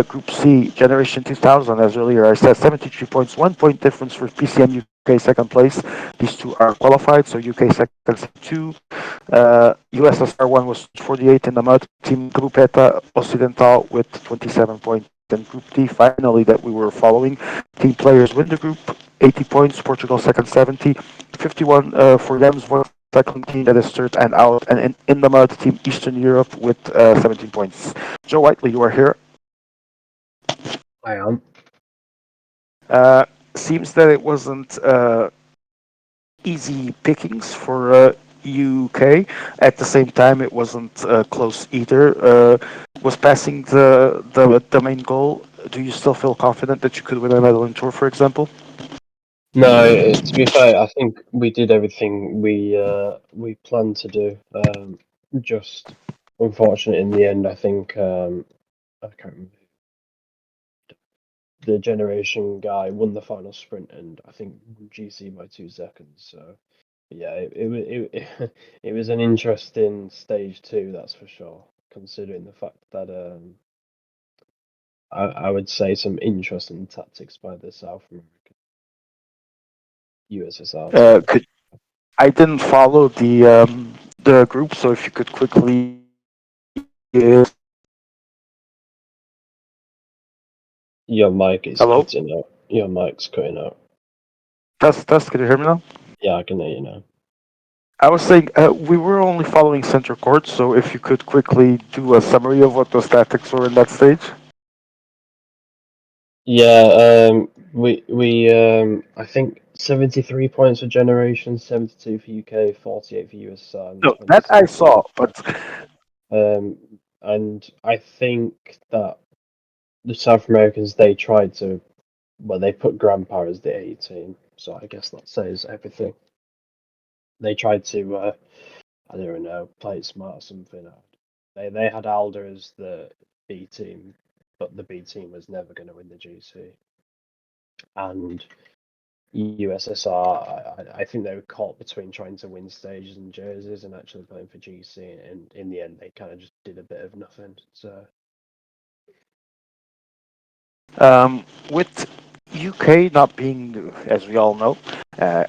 Group C, Generation 2000, as earlier I said, 73 points, 1 point difference for PCM UK second place. These two are qualified, so UK second, C2. USSR one was 48 in the mud. Team Grupeta Occidental with 27 points. and Group D finally that we were following. Team players win the group, 80 points. Portugal second 70, 51 for them. Cycling team that is third and out, and in the mud, Team Eastern Europe with 17 points. Joe Whiteley, you are here. I am. Uh, Seems that it wasn't easy pickings for UK. At the same time, it wasn't close either. Was passing the main goal? Do you still feel confident that you could win a medal in Tour, for example? No, to be fair, I think we did everything we planned to do. Just unfortunate in the end. I think I can't remember. The generation guy won the final sprint, and I think GC by 2 seconds. So yeah, it was an interesting stage too. That's for sure. Considering the fact that I would say some interesting tactics by the South American USSR team. Could I didn't follow the group, so if you could quickly Your mic is hello, cutting out. Your mic's cutting out. test. Can you hear me now? Yeah, I can hear you now. I was saying we were only following center court, so if you could quickly do a summary of what those tactics were in that stage. Yeah, we I think 73 points for Generation, 72 for UK, 48 for USSR, and No, that 26. I saw, but And I think that the South Americans they tried to, well, they put Grandpa as the A team, so I guess that says everything. They tried to, I don't know, play it smart or something. They had Alder as the B team, but the B team was never going to win the GC. And USSR, I think they were caught between trying to win stages and jerseys and actually playing for GC, and in the end, they kind of just did a bit of nothing. So with UK not being, as we all know, uh,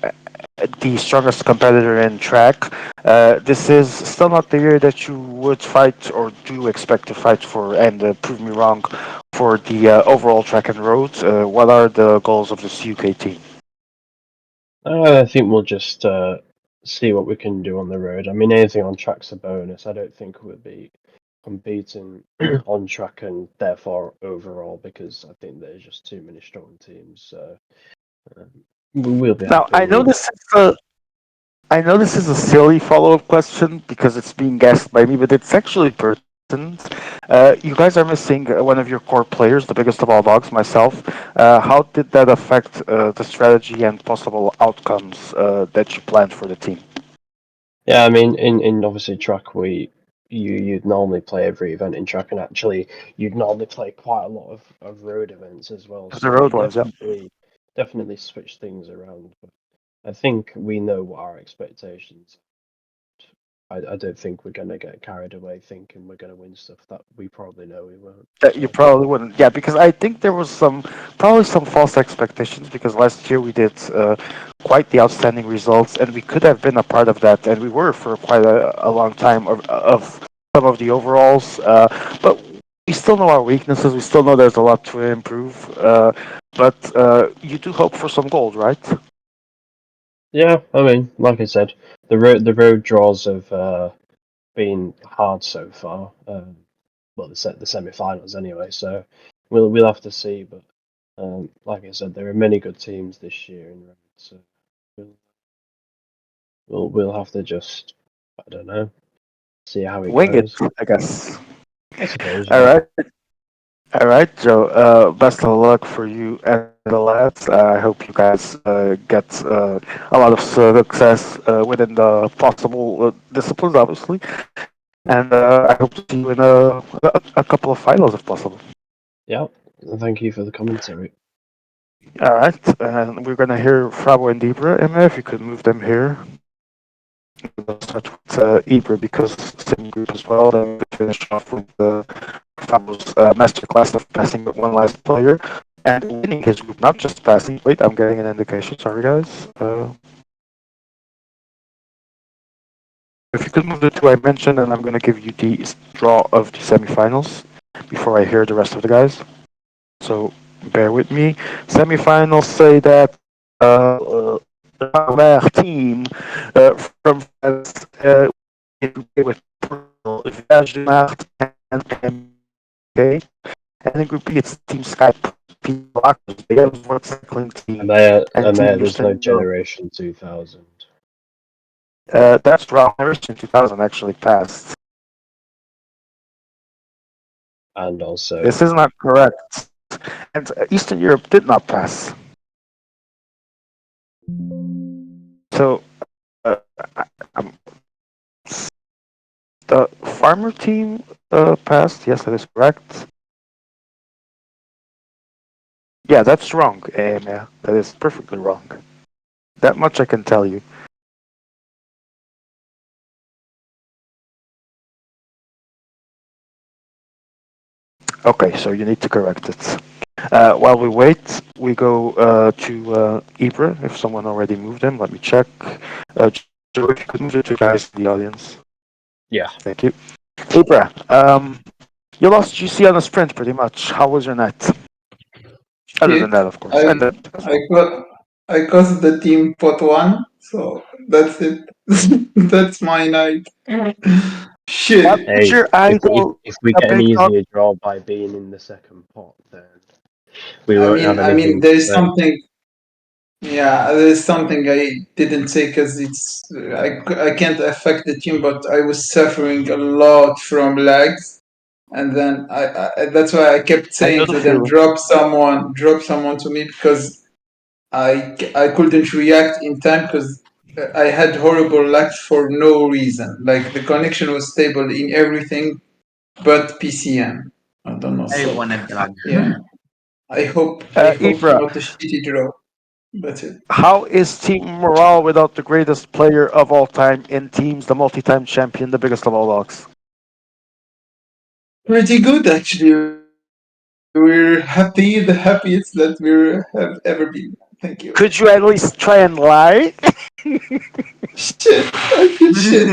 the strongest competitor in track, this is still not the year that you would fight or do expect to fight for, and prove me wrong, for the overall track and road. What are the goals of this UK team? I think we'll just see what we can do on the road. I mean, anything on track's a bonus. I don't think we'll be competing on track and therefore overall because I think there's just too many strong teams. So um, we'll be Now, happy. I know this is a silly follow-up question because it's being guessed by me, but it's actually pertinent. You guys are missing one of your core players, the biggest of all dogs, myself. How did that affect the strategy and possible outcomes that you planned for the team? Yeah, I mean, in obviously track you'd normally play every event in track, and actually you'd normally play quite a lot of road events as well. The So we road ones, yeah. definitely switch things around. But I think we know what our expectations. I don't think we're gonna get carried away thinking we're gonna win stuff that we probably know we won't. That you So probably wouldn't, yeah, because I think there was probably some false expectations because last year we did quite the outstanding results, and we could have been a part of that, and we were for quite a long time of some of the overalls. But we still know our weaknesses. We still know there's a lot to improve. But you do hope for some gold, right? yeah, I mean, like I said, the road draws have been hard so far. Well, the semi-finals anyway. So we'll have to see. But like I said, there are many good teams this year in road, so we'll we'll have to just I don't know see how it Wing it, goes. I guess. I suppose, All yeah. right. All right, Joe. Best of luck for you and the lads. I hope you guys get a lot of success within the possible disciplines, obviously. And I hope to see you in a couple of finals if possible. Yeah. Thank you for the commentary. All right, and we're gonna hear Frabo and Ibra. Emma, if you could move them here. We're gonna start with Ibra because same group as well. Then we could finish off with Fabo's masterclass of passing with one last player and winning his group, not just passing. Wait, I'm getting an indication. Sorry, guys. If you could move the two I mentioned, and I'm gonna give you the draw of the semifinals before I hear the rest of the guys. So bear with me. Semifinals say that our team from France in with Portugal, Village du Mart and okay. And in Group B, it's Team Skype, Team Blockers, the Ellsworth Cycling Team, and Team There's no Houston Europe. Generation 2000. That's wrong. Generation 2000 actually passed. And also, This is not correct. And Eastern Europe did not pass. So uh, um, the farmer team passed. Yes, that is correct. Yeah, that's wrong. Yeah, that is perfectly wrong. That much I can tell you. Okay, so you need to correct it. While we wait, we go to Ibra. If someone already moved him, let me check. Joe, if you could move the two guys in the audience. yeah. Thank you. Ibra, you lost GC on a sprint pretty much. How was your night? Other than Shit. that, of course. I And that as I well. got I cost the team pot one, so that's it. That's my night. What Shit. did Hey, your idol, if we a get an big dog? easier draw by being in the second pot, then we won't have I mean, anything to there's say. something. Yeah, there's something I didn't say because I can't affect the team, but I was suffering a lot from lags, and then that's why I kept I know saying the to them, feeling. drop someone to me because I couldn't react in time because I had horrible lag for no reason. Like the connection was stable in everything but PCM. I don't know. So Everyone had lag. yeah, I hope Ibra, not a shitty draw. That's it. how is team morale without the greatest player of all time in teams, the multi-time champion, the biggest of all dogs? Pretty good actually. We're happy, the happiest that we have ever been. Thank you. Could you at least try and lie? Shit, I feel shit.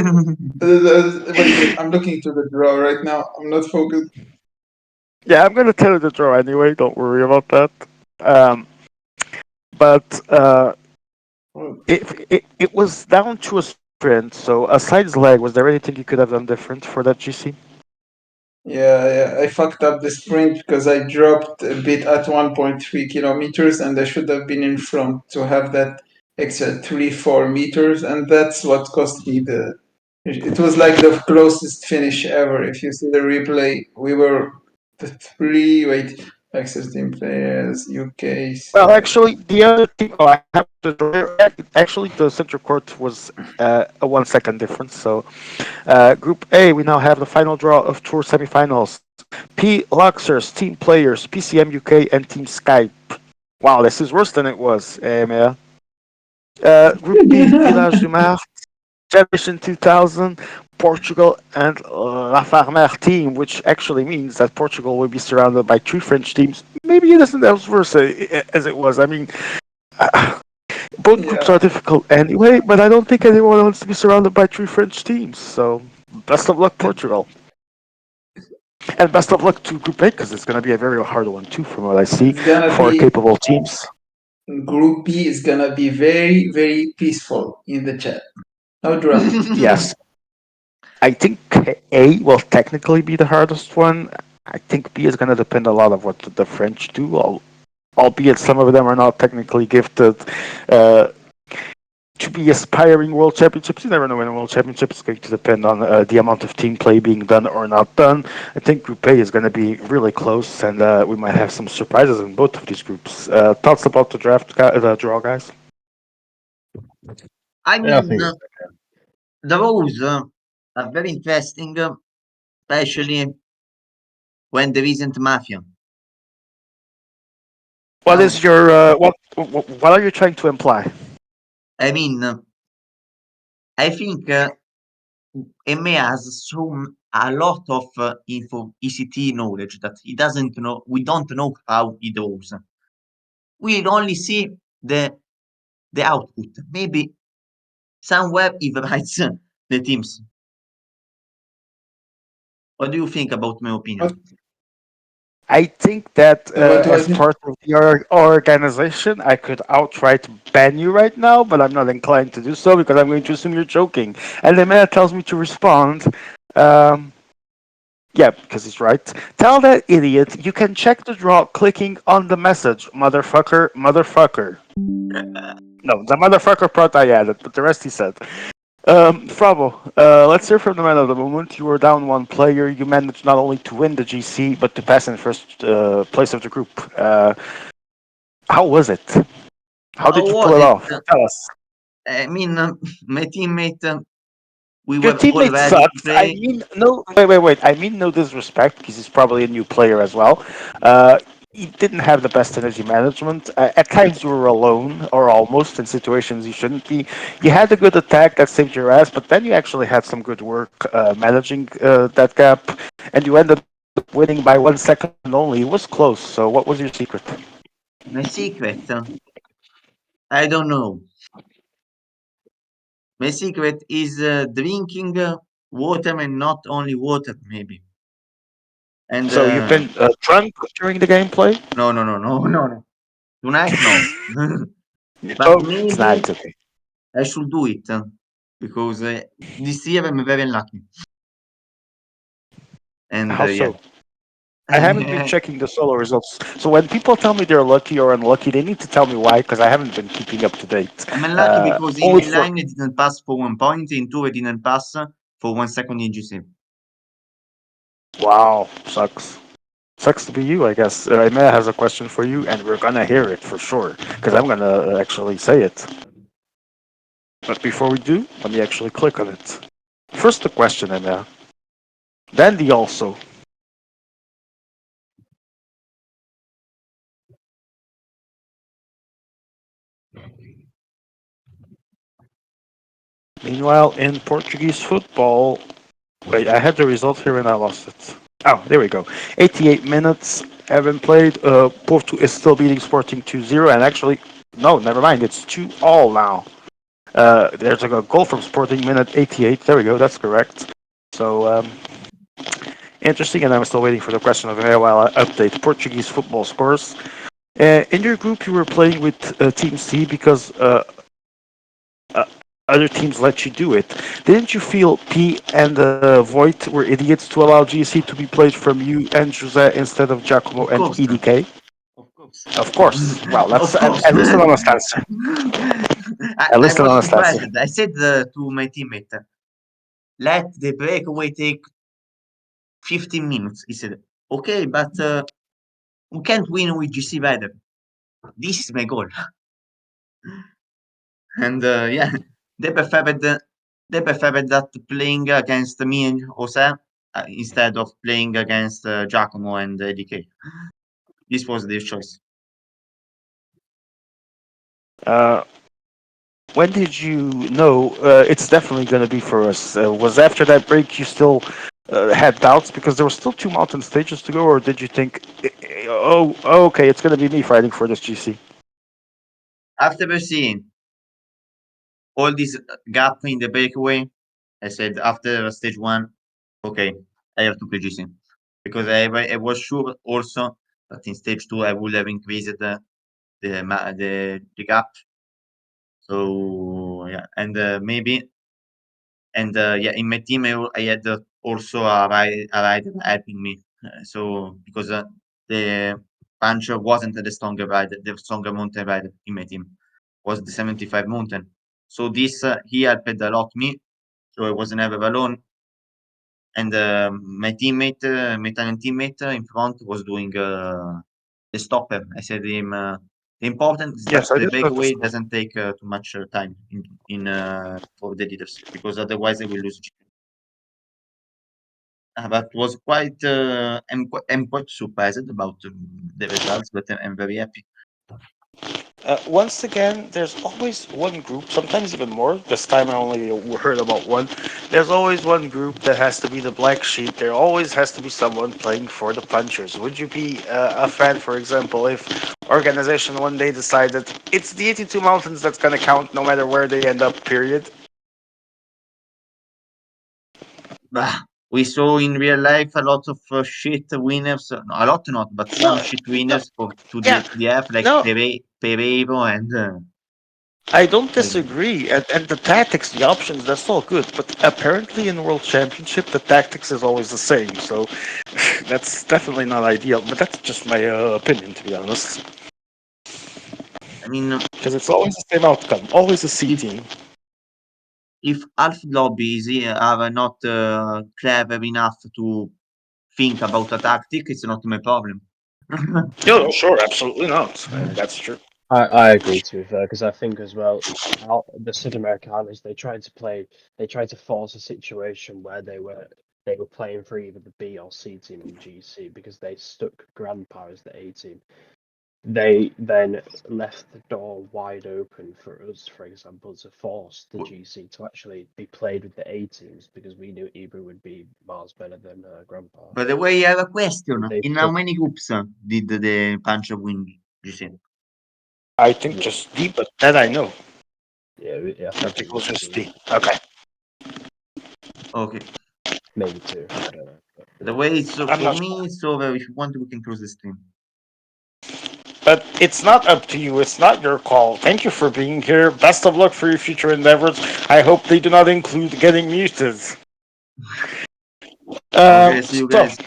Wait, I'm looking to the draw right now. I'm not focused. Yeah, I'm gonna tell you the draw anyway. Don't worry about that. Um, but it was down to a sprint. So aside leg, was there anything you could have done different for that GC? Yeah, I fucked up the sprint because I dropped a bit at 1.3 kilometers and I should have been in front to have that extra 3-4 meters, and that's what cost me the. It was like the closest finish ever. If you see the replay, we were the three. Wait, access team players, UK Well, side. actually, the other team. Oh, I have the draw here. Actually, the center court was a 1 second difference. So, Group A, we now have the final draw of tour semifinals. P Luxers, Team Players, PCM UK, and Team Skype. Wow, this is worse than it was. Yeah. Group B, Village du Mar, Generation 2000, Portugal, and La Farmer team, which actually means that Portugal will be surrounded by three French teams. Maybe it isn't as worse as it was. I mean, both groups are Yeah, difficult anyway, but I don't think anyone wants to be surrounded by three French teams. So, best of luck, Portugal. And best of luck to Group A, because it's going to be a very hard one, too, from what I see, it's gonna for be capable teams. Group B is gonna be very very peaceful in the chat. No drama. Yes, I think A will technically be the hardest one. I think B is going to depend a lot of what the French do, albeit some of them are not technically gifted uh, to be aspiring world championships. You never know when a world championship is going to depend on the amount of team play being done or not done. I think Group A is going to be really close, and we might have some surprises in both of these groups. Thoughts about the the draw, guys? I Yeah, I mean, think it's the rules are very interesting, especially when there isn't mafia. What Now, is your what are you trying to imply? I mean, I think MA has a lot of info ECT knowledge that he doesn't know. We don't know how he does. We only see the output. Maybe somewhere he writes the teams. What do you think about my What opinion? I think that What as was it? part of the organization, I could outright ban you right now, but I'm not inclined to do so because I'm going to assume you're joking. And the man tells me to respond. Um, yeah, because he's right. Tell that idiot you can check the draw clicking on the message, motherfucker, motherfucker. No, the motherfucker part I added, but the rest he said. Fravo, let's hear from the man of the moment. You were down one player. You managed not only to win the GC, but to pass in first place of the group. How was it? How How did you pull was it it? off? Tell us. I mean, my teammate, we Your were all teammate ready to sucks. I play. mean, no, wait. I mean, no disrespect, because he's probably a new player as well. He didn't have the best energy management. At times, you were alone, or almost, in situations you shouldn't be. You had a good attack that saved your ass, but then you actually had some good work managing that gap, and you ended up winning by 1 second only. It was close. So, what was your secret? My secret, I don't know. My secret is drinking water and not only water, maybe. And So, you've been drunk during the gameplay? no, no, no, no, no, no. Tonight, no. But Oh, maybe tonight, okay. I should do it because this year I'm very unlucky. And How yeah. so? I haven't been checking the solo results. So when people tell me they're lucky or unlucky, they need to tell me why because I haven't been keeping up to date. I'm unlucky because in Only for line I didn't pass for 1 point, in two I didn't pass for 1 second in GC. wow, sucks to be you, I guess. Emea has a question for you, and we're gonna hear it for sure because I'm gonna actually say it. But before we do, let me actually click on it. First the question, Emea. Then the also. Meanwhile, in Portuguese football, wait, I had the result here and I lost it. Oh, there we go. 88 minutes haven't played. Porto is still beating Sporting 2-0, and actually, no, never mind. It's 2-all now. There's a goal from Sporting minute 88. There we go. That's correct. So interesting, and I'm still waiting for the question of a while I update Portuguese football scores. In your group, you were playing with Team C because uh, other teams let you do it. Didn't you feel P and Voigt were idiots to allow GC to be played from you and Jose instead of Giacomo Of and course. EDK? Of course. Of course. Well, that's Of course. at least an honest answer. At I least an was honest answer. surprised. I said to my teammate, let the breakaway take 15 minutes. He said, okay, but we can't win with GC either. This is my goal. And yeah, they preferred they preferred that playing against me and Jose instead of playing against Giacomo and DK. This was their choice. Uh, when did you know it's definitely going to be for us? Was after that break you still had doubts because there were still two mountain stages to go, or did you think, oh, okay, it's going to be me fighting for this GC? After seeing all this gap in the breakaway, I said after stage one, okay, I have to play GC because I was sure also that in stage two I would have increased the gap. So yeah, and maybe and yeah, in my team I had also a rider helping me. So because the puncher wasn't the stronger rider, the stronger mountain rider in my team was the 75 mountain. So this he helped a lot me. So I was never alone. And my teammate, my Italian teammate in front was doing the stopper. I said to him, the important is that Yes, I the did notice breakaway that. doesn't take too much time in for the leaders because otherwise they will lose. But was quite I'm quite surprised about the results, but I'm very happy. Once again, there's always one group, sometimes even more. This time I only heard about one. There's always one group that has to be the black sheep. There always has to be someone playing for the punchers. Would you be a fan, for example, if organization one day decided it's the 82 mountains that's going to count no matter where they end up, period? Bah, we saw in real life a lot of shit winners. No, a lot not, but some No, shit no, winners for to yeah, the F like no. Pereiro and I don't I don't know. disagree, and the tactics, the options, that's all good. But apparently, in World Championship, the tactics is always the same. So that's definitely not ideal. But that's just my opinion, to be honest. I mean, Because it's always the same outcome, always a C if team. if half lobbies are not clever enough to think about a tactic, it's not my problem. No, no, sure, absolutely not. That's true. I agree to it because I think as well, the South Americanos they tried to force a situation where they were playing for either the B or C team in GC because they stuck Grandpa as the A team. They then left the door wide open for us, for example, to force the GC to actually be played with the A teams because we knew Ibra would be miles better than Grandpa. By the way, I have a question. They In how took many groups did the Punch win? You said. I think one. just D, but that I know. Yeah, I I think think it it was was just D, D. Okay. Okay. maybe two. I don't know. But The yeah. way it's I'm for not sure. me, it's over. If you want, we can close the stream. But it's not up to you. It's not your call. Thank you for being here. Best of luck for your future endeavors. I hope they do not include getting muted. Okay, see you So, guys.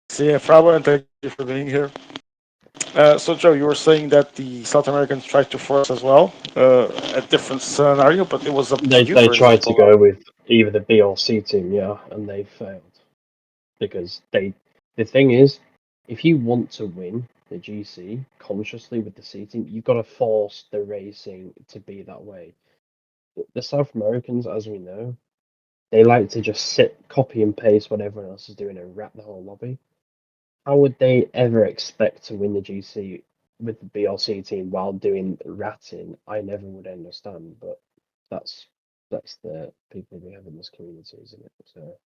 see you, Frau, and thank you for being here. So, Joe, you were saying that the South Americans tried to force as well a different scenario, but it was up to you, They for tried to example. go with either the B or C team, yeah, and they failed because they. The thing is, if you want to win the GC consciously with the C team, you've got to force the racing to be that way. The South Americans, as we know, they like to just sit, copy and paste what everyone else is doing and rat the whole lobby. How would they ever expect to win the GC with the BLC team while doing ratting? I never would understand, but that's that's the people we have in this community, isn't it? So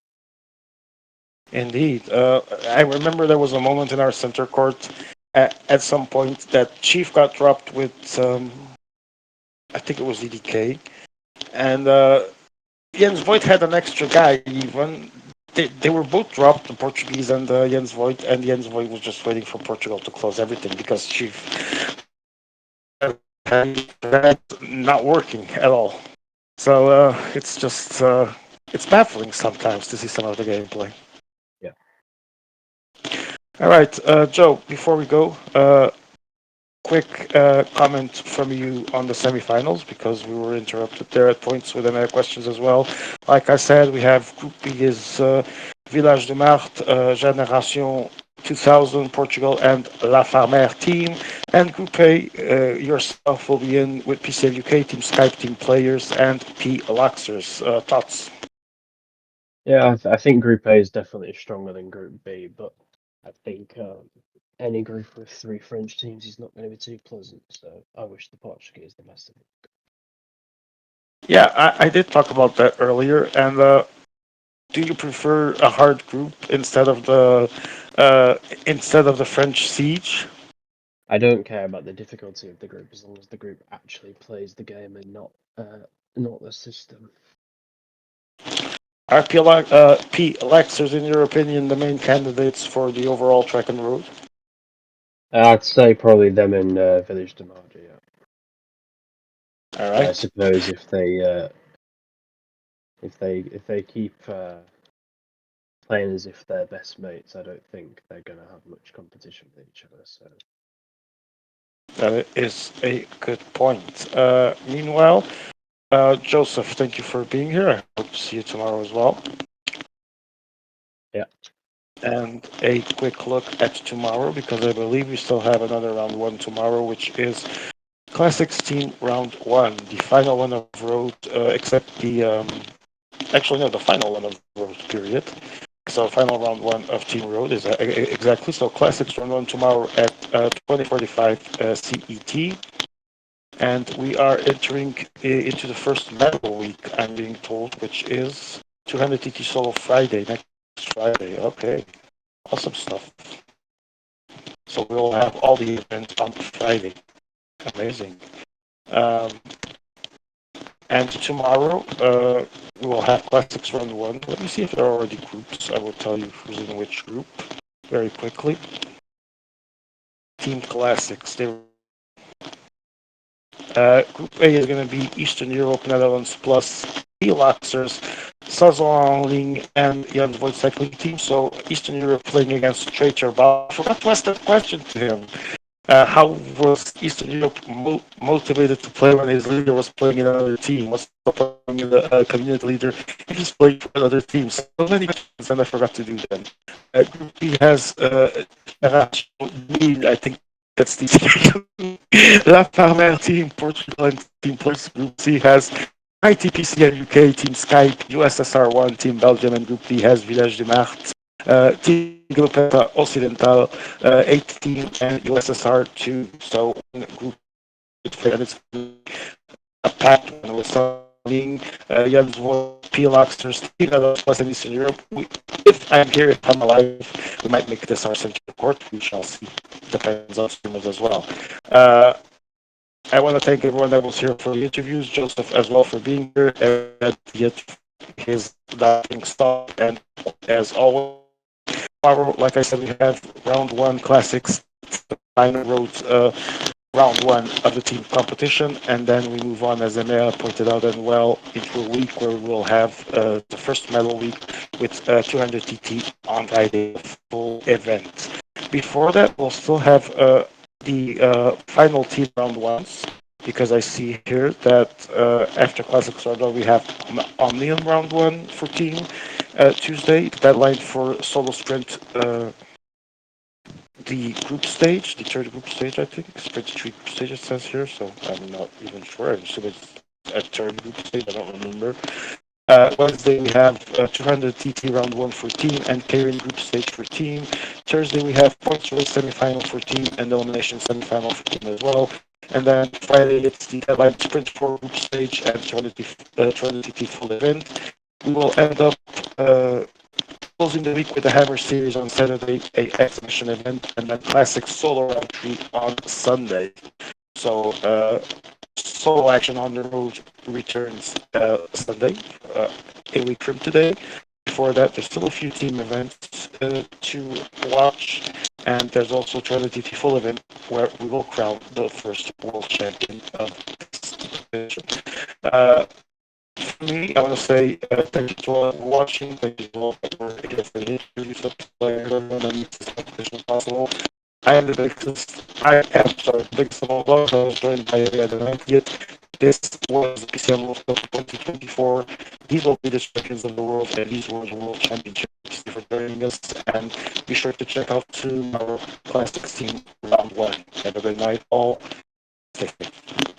Indeed. I remember there was a moment in our center court at some point that Chief got dropped with, I think it was EDK, and Jens Voigt had an extra guy even. They were both dropped, the Portuguese and Jens Voigt, and Jens Voigt was just waiting for Portugal to close everything because Chief not working at all. So it's just it's baffling sometimes to see some of the gameplay. yeah, All right, Joe. Before we go, quick comment from you on the semifinals because we were interrupted there at points with any questions as well. Like I said, we have Group B is Village de Marte, Génération 2000, Portugal, and La Farmer team. And Group A, yourself will be in with PCM UK, Team Skype, Team Players, and P. Luxers. Thoughts? yeah. I think Group A is definitely stronger than Group B, but I think any group with three French teams is not going to be too pleasant. So I wish the Portuguese the best of it. Yeah, I did talk about that earlier. And do you prefer a hard group instead of the French siege? I don't care about the difficulty of the group as long as the group actually plays the game and not the system. Are P. Lexers, in your opinion, the main candidates for the overall track and road? I'd say probably them in Village de Mardi, yeah. All But I right. suppose if they keep playing as if they're best mates, I don't think they're going to have much competition with each other. So That is a good point. Meanwhile, Joseph, thank you for being here. I hope to see you tomorrow as well. yeah, And a quick look at tomorrow because I believe we still have another round one tomorrow, which is Classics Team Round One, the final one of Road, except the actually no, the final one of Road period. So final round one of Team Road is exactly so. Classics Round One tomorrow at 20:45 CET, and we are entering into the first medal week. I'm being told, which is 200 TT Solo Friday next Friday. Okay, awesome stuff. So we'll have all the events on Friday. Amazing. Um, and tomorrow, we'll have Classics round one. Let me see if there are already groups. I will tell you who's in which group very quickly. Team Classics. Group A is going to be Eastern Europe, Netherlands plus Luxers, Sazonling, and Jan Voigt cycling team. So Eastern Europe playing against Traitor Bal. I forgot to ask that question to him. How was Eastern Europe motivated to play when his leader was playing in another team? Was playing in the community leader? He just played for another team. So many questions, and I forgot to do them. Group B has I think that's the La Palmer team, Portugal and team plus. Group C has ITPCM UK, Team Skype, USSR1, Team Belgium, and Group D has Village de Mart, Team Grupeta Occidental, 18, and USSR2. So Group and it's a packed one with something, Jens P-Loxers, plus in Eastern Europe. If I'm here, if I'm alive, we might make this our central court. We shall see. Depends on streamers as well. I want to thank everyone that was here for the interviews, Joseph as well for being here, and yet his diving stop. And as always, tomorrow, like I said, we have round one classics, final roads, round one of the team competition, and then we move on, as Emea pointed out, and well, into a week where we will have the first medal week with 200 TT on Friday, full event. Before that, we'll still have the final team round ones, because I see here that after Classics are done, we have Omnium round one for team Tuesday. Deadline for solo sprint the group stage, the third group stage, I think. Sprint three group stage it says here, so I'm not even sure. I assume it's a third group stage, I don't remember. Wednesday we have 200 TT round one for team and Karen group stage for team. Thursday we have points race semifinal for team and elimination semifinal for team as well. And then Friday it's the deadline sprint for group stage and 200 TT full event. We will end up closing the week with the Hammer Series on Saturday, a exhibition event, and then Classic Solo Round 3 on Sunday. So, solo action on the road returns Sunday, a week from today. Before that, there's still a few team events to watch, and there's also Trinity full event where we will crown the first world champion of this division. Uh, for me, I want to say thank you to all for watching. Thank you to all for the interviews everyone that makes this competition possible. I am the biggest. I am sorry, the biggest of all those. I was joined by the 90th. This was the PCM World Cup 2024. These will be the champions of the world, and these were the world championships. Thank you for joining us, and be sure to check out tomorrow Classics Team Round 1. Have a good night, all. Stay safe.